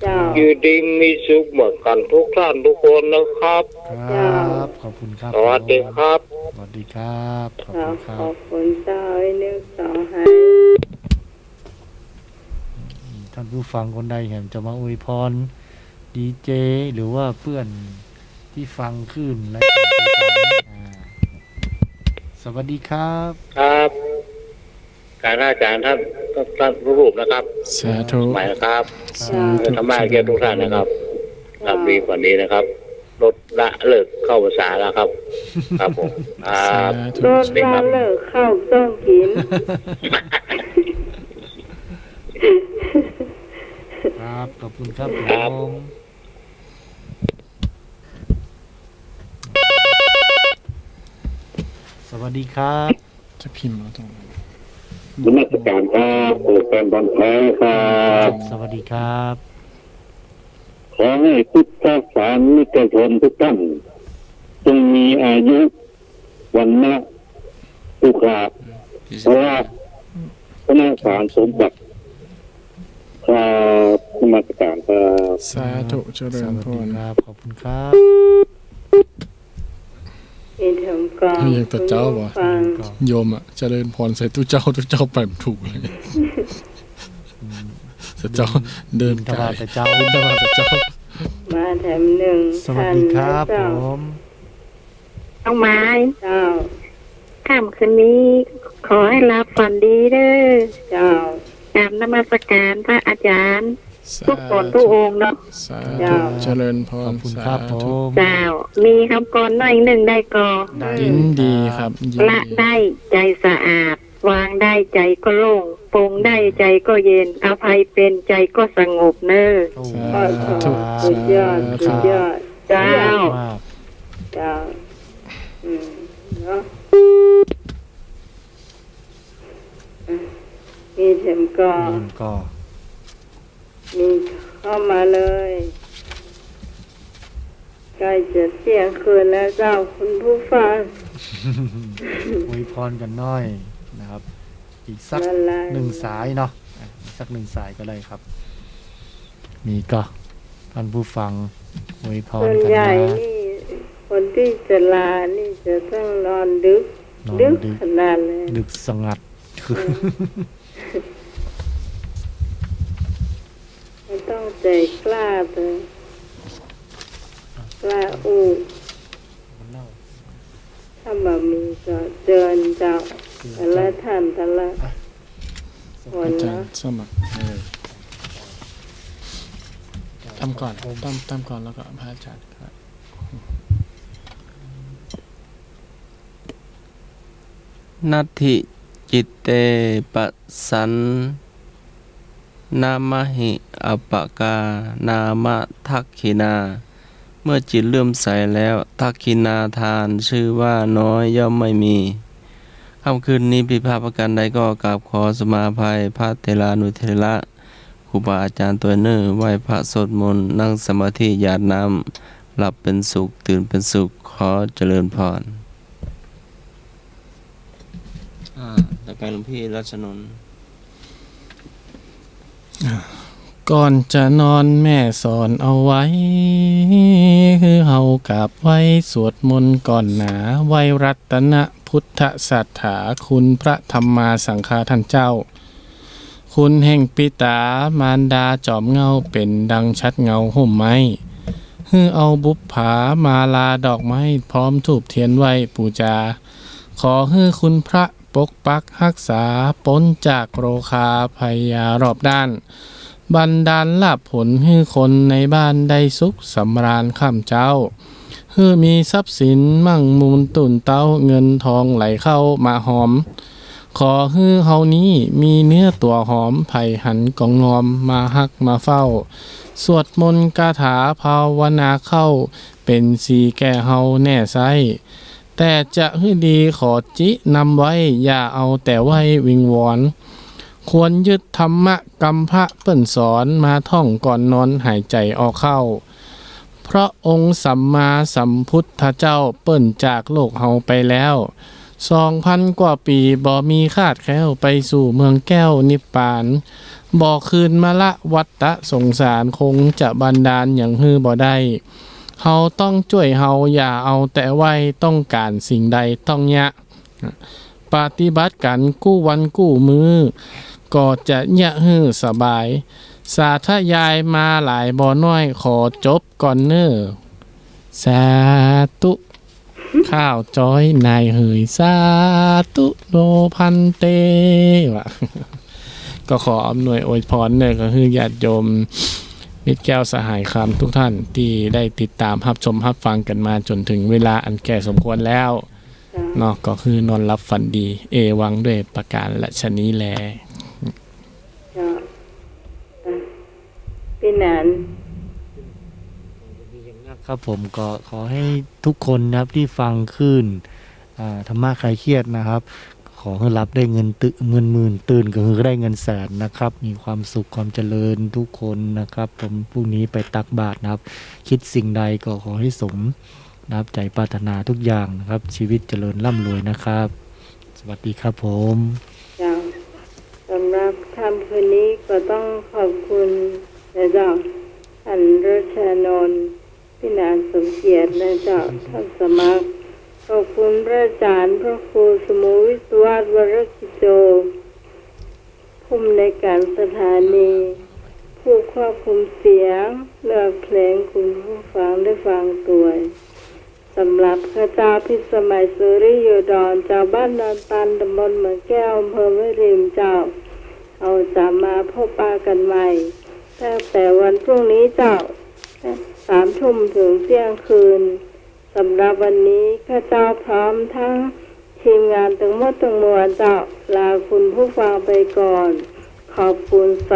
B: เจ้า
F: อยู่ดีมีสุขเหมือนกันทุกท่านทุกคนนะครับ
C: ครับขอบคุณครับ
F: สวัสดีครับ
C: สวัสดีครับขอบคุณครั
B: ขอ
C: บบ
B: คุณเจ้าไอ้นึกต่อให้
C: ท่านผู้ฟังคนใดแห่งจะมาอวยพรดีเจหรือว่าเพื่อนที่ฟังขึ้นและสวัสดีครับ
G: ครับการอาจารย์ท่านรูปนะครับ
E: สาธุ
G: ใหม่นะครับ
E: สาธุ
G: ธรรมะเกียรติทุกท่านนะครับรับดีกว่านี้นะครับลดละเลิกเข้าภาษาแล้วครับ ครับผมครับ
B: รถบ้านเลิกเข้าต้องกิน
C: ครับขอบคุณครับผ
G: ครับ
C: มสวัสดีครับ
E: จะพิมพ์เอาตรงไหน
F: นมัสการครับโปรแกรมบอลแท้ครับ
C: สวัสดีครับ
F: ขอให้พุทธศาสนิกชนทุกท่านจงมีอายุวันนะสุขะพระพระสารสมบัติครับนมัสการครับ
E: สาธุเจริ
C: ส
E: ญ
C: วัส
E: พ
C: ดี
E: ร
C: ครับขอบคุณครับ
B: มีเถิมกอง
E: เรียกแต่เจ้าบ่
B: ฟัง
E: โยมอ่ะเจริญพรใส่ตู้เจ้าไปมันถูกเลยแต่เจ้าเดิน
C: ท
E: ไกล
C: บาทแต่เจ้า
E: บิณฑบาตแต่เจ้า
B: มาแถมหนึ่ง
C: สวัสดีครับผ
B: ท่านนะ
C: ม
I: น้องไม้
B: เจ้า
I: ค่ำคืนนี้ ขอให้รับฝันดีเด้อ
B: เจ้า
I: กราบนมัสการพระอาจารย์
E: สา
I: ทุกคนทุกองค์เนาะ
E: สาธุเจริญพ
C: ขอ
E: ร
C: บคุณ
E: สา
C: ครับผ
E: ธุ
C: ม
I: เจ้า มีคำกรหน่อยหนึ่งได้ก่อ
C: ได้
E: ยินดีครับยิน
I: ละ
E: ดี
I: ได้ใจสะอาด วางได้ใจก็โล่งปรงได้ใจก็เย็น อภัยเป็นใจก็สงบเน้อ
C: โอ้
E: สาธุ
B: สุดยอดสุดยอด
I: เจ้า
C: มาก
B: เจ้าเนาะมีเข็มกอ
C: เล่นก็
B: มีเข้ามาเลยใกล้จะเที่ยงคืนแล้วเจ้าคุณผู้ฟัง
C: อวยพรกันหน่อยนะครับ อีกสัก
B: ละลาย
C: 1 สายเนาะอีกสัก1 สายก็ได้ครับ มีก็ท่านผู้ฟังอวยพร
B: ส่วน
C: กัน
B: ใหญ่
C: นะ
B: นี่คนที่จะลานี่จะต้องนอนดึก
C: นอน
B: ดึก
C: ดึก
B: ขนาดเลย
C: ดึกสงัดคือ
B: ไม่ต้องใจกล้าเลยกล้าอู้ถ้ามามีก็เดินเจ้าแต่ละท่านแต่ละคน
E: อาจาร
B: นะ
E: ย์สมัครเลยทำก่อนทำก่อนแล้วก็พระอาจารย์ครับ
D: นัตถิจิตเตปะสันนามหิอปกานามทักขินา เมื่อจิตเลื่อมใสแล้วทักขินาทานชื่อว่าน้อยย่อมไม่มีค่ำคืนนี้ผิดพลาดประการใดก็กราบขอสมาภัยพระเทรานุเทระครูบาอาจารย์ตัวเนื้อไหว้พระสวดมนต์นั่งสมาธิหยาดน้ำหลับเป็นสุขตื่นเป็นสุขขอเจริญพรต่อไปหลวงพี่รัชนนท์
E: ก่อนจะนอนแม่สอนเอาไว้ คือเฮากราบไว้สวดมนต์ก่อนหนาไหว้รัตนพุทธสัทธาคุณพระธรรมาสังฆาท่านเจ้า คุณแห่งปิตามารดาจอมเงาเป็นดังชัดเงาห่มไม้คือเอาบุปผามาลาดอกไม้พร้อมถูบเทียนไว้ปูจา ขอให้คุณพระปกปักรักษาพ้นจากโรคาพยารอบด้าน บันดาลลาภผลให้คนในบ้านได้สุขสำราญข้ามเจ้าให้มีทรัพย์สินมั่งมูลตุนเต้าเงินทองไหลเข้ามาหอม ขอให้เฮานี้มีเนื้อตัวหอมไผ่หันกองงอมมาฮักมาเฝ้า สวดมนต์คาถาภาวนาเข้า เป็นสีแก่เฮาแน่ไซแต่จะให้ดีขอจินำไว้อย่าเอาแต่ไว้วิงวอน ควรยึดธรรมะกรรมพระเปิ้นสอนมาท่องก่อนนอนหายใจออกเข้าเพราะองค์สัมมาสัมพุทธเจ้าเปิ้นจากโลกเฮาไปแล้ว2,000 กว่าปีบ่มีคาดแคล้วไปสู่เมืองแก้วนิพพานบ่คืนมาละวัฏฏะสงสารคงจะบันดาลอย่างฮือบ่ได้เฮาต้องช่วยเฮาอย่าเอาแต่ไว้ต้องการสิ่งใดต้องยะปฏิบัติกันกู้วันกู้มือก็จะยะฮือสบายสาธยายมาหลายบ่น้อยขอจบก่อนเน้อสาธุข้าวจ้อยนายเหยสาธุโนพันเตวะ ก็ขออำนวยอวยพรเนี่ยก็คือญาติโยมมิตรแก้วสหายคำทุกท่านที่ได้ติดตามรับชมรับฟังกันมาจนถึงเวลาอันแก่สมควรแล้วเนาะก็คือนอนรับฝันดีเอวังด้วยประการละชนี้แล
B: พี่นัน
C: ครับผมก็ขอให้ทุกคนนะครับที่ฟังขึ้นธรรมะคลายเครียดนะครับขอให้รับได้เงินหมื่นตื่นก็คือได้เงินแสนนะครับมีความสุขความเจริญทุกคนนะครับผมพรุ่งนี้ไปตักบาตรนะครับคิดสิ่งใดก็ขอให้สมนะครับใจปรารถนาทุกอย่างนะครับชีวิตเจริญร่ำรวยนะครับสวัสดีครับผม
B: สำหรับค่ำคืนนี้ก็ต้องขอบคุณนะเจ้าท่านรัชนนท์พี่นางสมเกียรตินะเจ้าท่านสมัครขอบคุณพระอาจารย์พระครูสมุวิศวรวรกิจโจผู้อำนวยการสถานีผู้ควบคุมเสียงเลือกเพลงคุณผู้ฟังได้ฟังตัวสำหรับข้าเจ้าพิสมัยสุริโยดรเจ้าบ้านนอนตันตำบลเมืองแก้วอำเภอแม่ริมเจ้าเอาจะมาพบปะกันใหม่แต่วันพรุ่งนี้เจ้า3 ทุ่มถึงเที่ยงคืนสำหรับวันนี้ข้าเจ้าพร้อมทั้งทีมงานทั้งหมดทั้งมวลเจ้าลาคุณผู้ฟังไปก่อนขอบคุณส